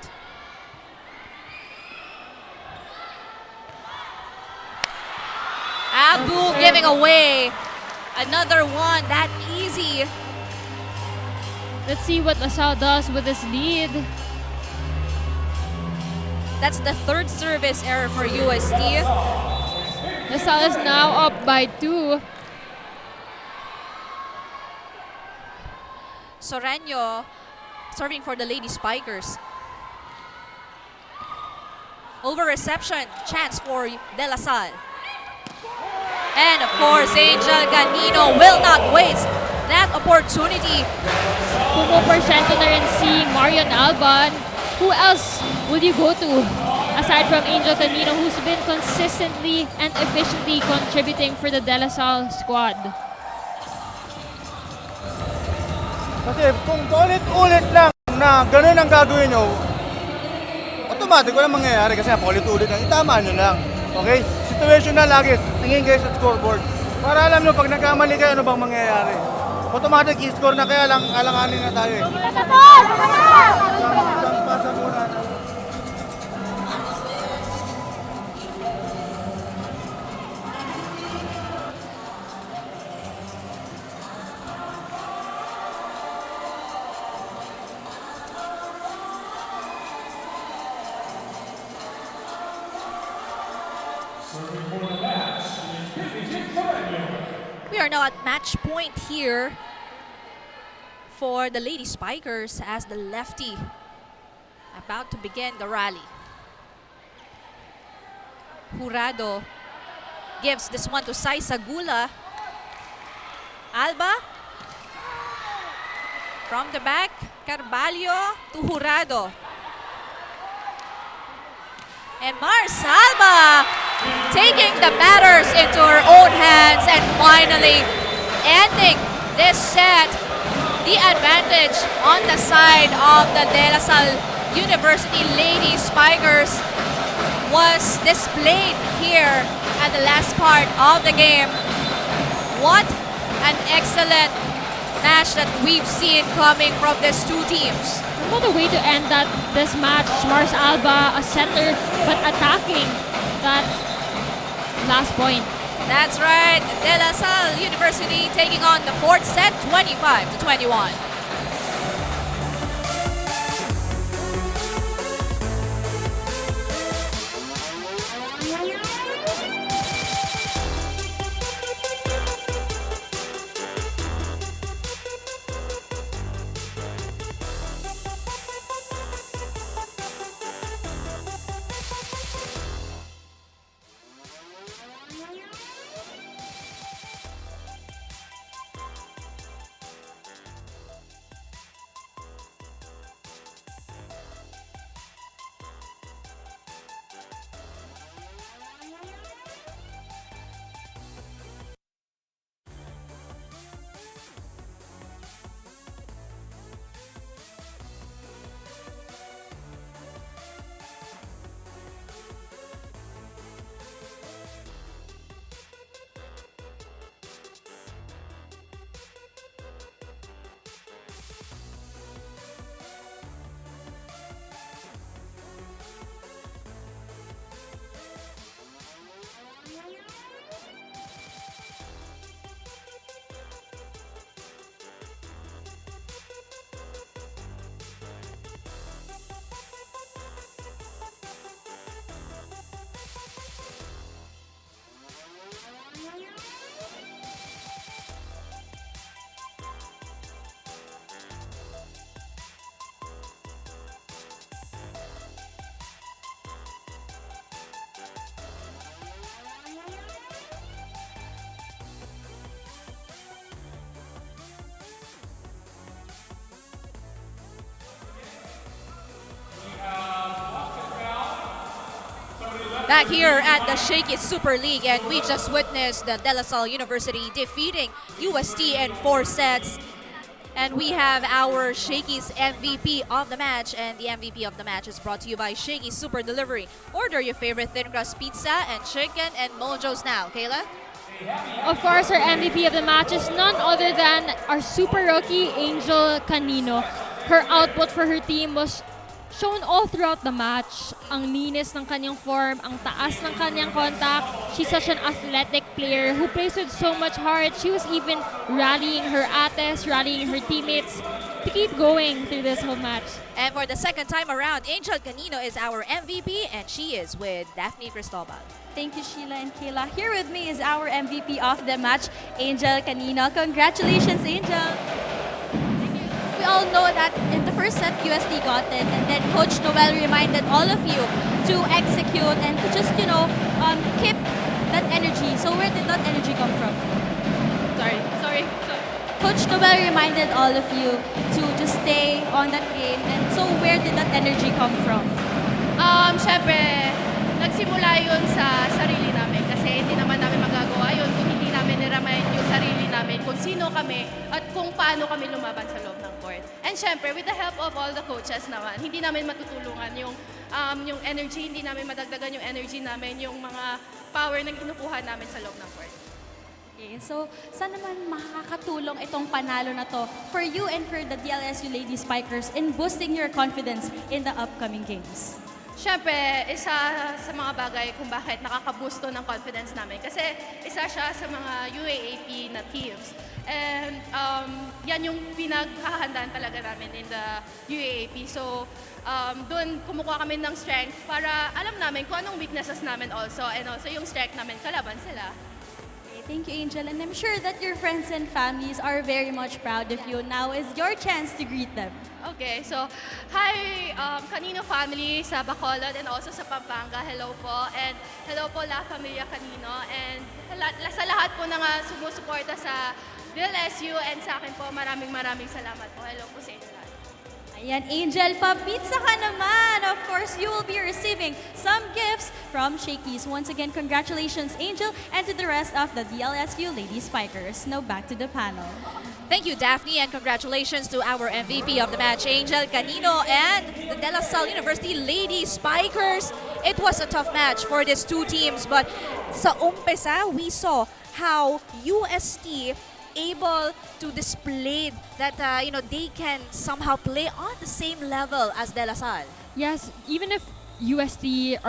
Abu giving away another one that easy. Let's see what Lasal does with this lead. That's the third service error for UST. Lasal is now up by 2. Soreño serving for the Lady Spikers. Over reception, chance for De La Salle. And of course, Angel Canino will not waste that opportunity. Pumoporsyento na rin si Marion Alban. Who else would you go to aside from Angel Canino, who's been consistently and efficiently contributing for the De La Salle squad? Kasi kung ulit-ulit lang na ganun ang gagawin nyo, automatic walang mangyayari kasi paulit-ulit na. Itama nyo lang. Okay? Situation na lagi. Tingin kayo sa scoreboard. Para alam nyo, pag nagkamali kayo, ano bang mangyayari. Automatic i-score na kaya lang alanganin na tayo eh. Pasa muna. We are now at match point here for the Lady Spikers as the lefty about to begin the rally. Jurado gives this one to Sai Sagula. Alba from the back, Carvalho to Jurado. And Mars Alba taking the matters into her own hands and finally ending this set. The advantage on the side of the DLSU University Lady Spikers was displayed here at the last part of the game. What an excellent match that we've seen coming from these two teams. What a way to end this match. Mars Alba, a center, but attacking that last point. That's right. De La Salle University taking on the fourth set, 25-21. Back here at the Shakey Super League, and we just witnessed the De La Salle University defeating UST in 4 sets. And we have our Shakey's MVP of the match, and the MVP of the match is brought to you by Shakey Super Delivery. Order your favorite thin crust pizza and chicken and mojos now. Kayla? Of course, our MVP of the match is none other than our super rookie, Angel Canino. Her output for her team was shown all throughout the match. Ang linis ng kanyang form, ang taas ng kanyang contact. She's such an athletic player who plays with so much heart. She was even rallying her ates, rallying her teammates to keep going through this whole match. And for the second time around, Angel Canino is our MVP, and she is with Daphne Cristobal. Thank you, Sheila and Kayla. Here with me is our MVP of the match, Angel Canino. Congratulations, Angel! We all know that in the first set, UST got it, and then Coach Noel reminded all of you to execute and to just, keep that energy. So where did that energy come from? Sorry. Coach Noel reminded all of you to just stay on that game, and so where did that energy come from? Syempre, nagsimula yun sa sarili namin kasi hindi naman namin magagawa yun kung hindi namin niramind yung sarili namin kung sino kami at kung paano kami lumaban sa loob ng court. namin. And syempre, with the help of all the coaches naman, hindi namin matutulungan yung energy, hindi namin madagdagan yung energy namin, yung mga power na kinukuha namin sa loob ng court. Okay, so saan naman makakatulong itong panalo na to for you and for the DLSU Lady Spikers in boosting your confidence in the upcoming games? Siyempre, isa sa mga bagay kung bakit nakakabusto ng confidence namin. Kasi isa siya sa mga UAAP na teams. And yan yung pinaghahandaan talaga namin in the UAAP. So, doon kumukuha kami ng strength para alam namin kung anong weaknesses namin also. And also yung strength namin kalaban sila. Thank you, Angel. And I'm sure that your friends and families are very much proud of you. Now is your chance to greet them. Okay, so hi Canino family sa Bacolod and also sa Pampanga. Hello po. And hello po La Familia Canino. And sa lahat po na nga sumusuporta sa DLSU and sa akin po, maraming salamat po. Hello po sa inyo lahat. Ayan, Angel, pa-pizza ka naman. Of course, you will be receiving some gifts from Shakey's. Once again, congratulations, Angel, and to the rest of the DLSU Lady Spikers. Now back to the panel. Thank you, Daphne, and congratulations to our MVP of the match, Angel Canino, and the De La Salle University Lady Spikers. It was a tough match for these two teams, but sa umpisa, we saw how UST able to display that they can somehow play on the same level as De La Salle. Yes, even if UST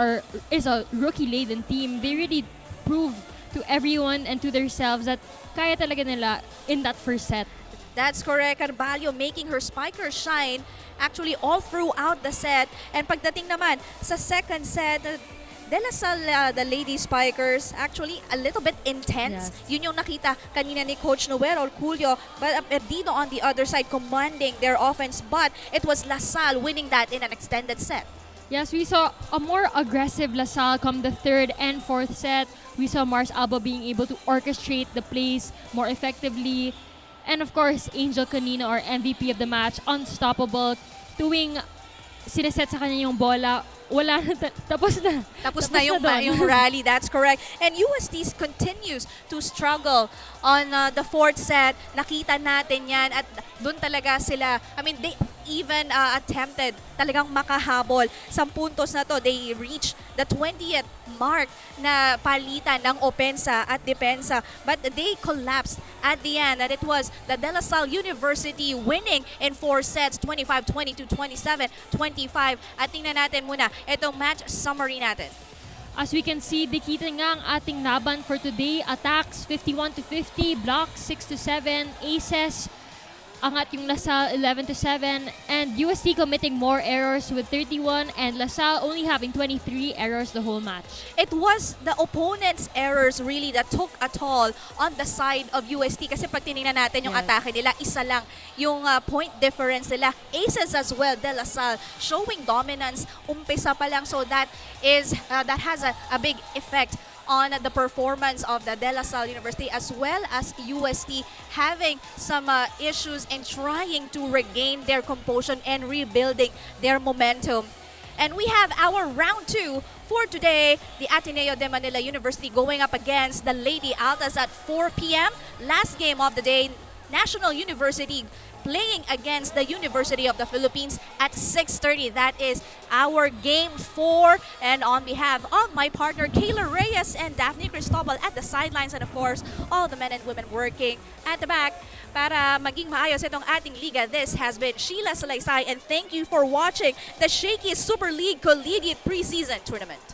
is a rookie-laden team, they really prove to everyone and to themselves that kaya talaga nila in that first set. That's correct. Carvalho making her spiker shine actually all throughout the set. And pagdating naman sa second set, De La Salle, the Lady Spikers, actually a little bit intense. Yes. Yun yung nakita kanina ni Coach Noel or Julio. But Dino on the other side commanding their offense. But it was La Salle winning that in an extended set. Yes, we saw a more aggressive La Salle come the third and fourth set. We saw Mars Alba being able to orchestrate the plays more effectively. And of course, Angel Canino, our MVP of the match, unstoppable, tuwing sineset sa kanya yung bola, wala na, tapos na. Tapos na yung rally, that's correct. And UST continues to struggle on the fourth set. Nakita natin yan at doon talaga sila, they even attempted talagang makahabol. Sa puntos na to, they reached the 20th mark na palitan ng opensa at depensa. But they collapsed at the end, and it was the De La Salle University winning in 4 sets, 25-22, 27-25. At tingnan natin muna itong match summary natin. As we can see, dikita nga ang ating laban for today. Attacks 51-50, blocks 6-7, aces angat yung La Salle 11-7, and UST committing more errors with 31 and La Salle only having 23 errors the whole match. It was the opponent's errors really that took a toll on the side of UST kasi pag tinignan natin yung atake nila, isa lang yung point difference nila. Aces as well, De La Salle showing dominance umpisa pa lang, so that has a big effect on the performance of the De La Salle University as well as UST having some issues in trying to regain their composure and rebuilding their momentum. And we have our round 2 for today. The Ateneo de Manila University going up against the Lady Altas at 4 p.m. Last game of the day, National University playing against the University of the Philippines at 6:30. That is our game 4. And on behalf of my partner, Kayla Reyes and Daphne Cristobal at the sidelines, and of course, all the men and women working at the back para maging maayos itong ating liga, this has been Sheila Salaysay, and thank you for watching the Shakey Super League Collegiate Preseason Tournament.